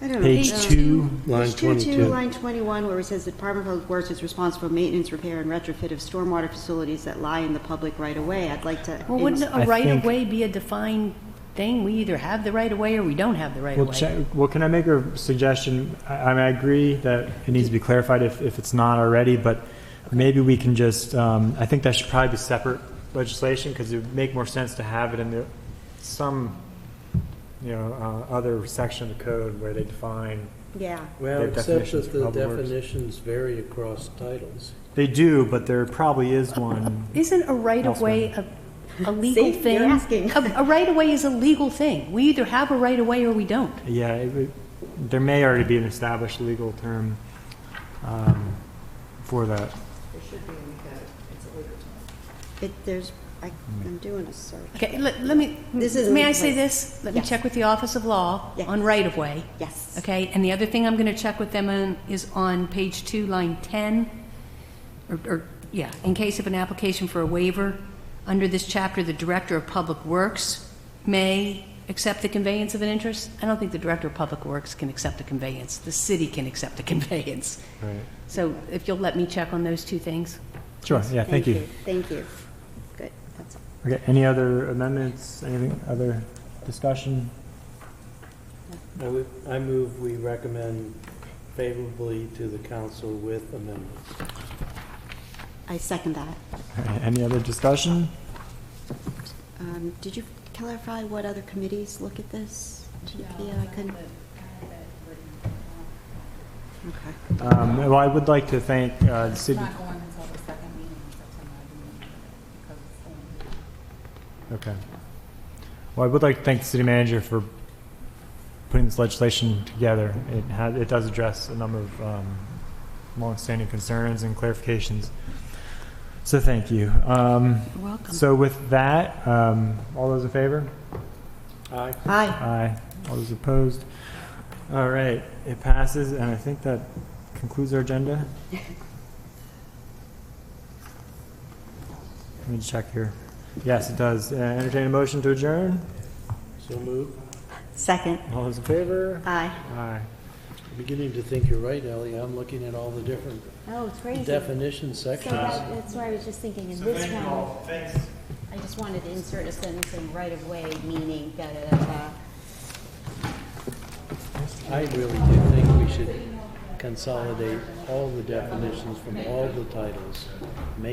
I don't know. page 2? Line Page 22. line 21, where it says the Department of Public Works is responsible for maintenance, repair, and retrofit of stormwater facilities that lie in the public right-of-way. I'd like to. Well, wouldn't I a think- right-of-way be a defined thing? We either have the right-of-way or we don't have the Well, right-of-way. well, can I make a suggestion? I mean, I agree that it needs to be clarified if it's not already, but maybe we can just, I think that should probably be separate legislation, because it would make more sense to have it in some, other section of the code where they define. Yeah. Well, Their except definitions that for the public works. definitions vary across titles. They do, but there probably is one. Isn't a right-of-way a legal See, thing? you're asking. A right-of-way is a legal thing. We either have a right-of-way or we don't. Yeah, there may already be an established legal term for that. I'm doing a search. Okay, let me, This is- may I say this? Let me Yes. check with the Office of Law Yes. on right-of-way. Yes. Okay, and the other thing I'm going to check with them on is on page 2, line 10, in case of an application for a waiver, under this chapter, the Director of Public Works may accept the conveyance of an interest. I don't think the Director of Public Works can accept a conveyance. The city can accept a conveyance. Right. So if you'll let me check on those two things. Sure, yeah, thank you. Thank you. Good, that's all. Okay, any other amendments, anything, other discussion? I move we recommend favorably to the council with amendments. I second that. Any other discussion? Did you clarify what other committees look at this? Yeah, I couldn't. Okay. Well, I would like to thank the It's city. not going until the second meeting in September, I believe, because it's Okay. Well, I would like to thank the city manager for putting this legislation together. It does address a number of longstanding concerns and clarifications. So thank you. You're welcome. So with that, all those in favor? Aye. Aye. Aye. All those opposed? All right, it passes, and I think that concludes our agenda. Let me check here. Yes, it does. Entertain a motion to adjourn. So move. Second. All those in favor? Aye. Aye. I'm beginning to think you're right, Ellie. I'm looking at all the different Oh, it's crazy. definition So sections. that's why I was just thinking in this one, Thanks. I just wanted to insert a sentence saying right of way, meaning da-da-da-da. I really do think we should consolidate all the definitions from all the titles, make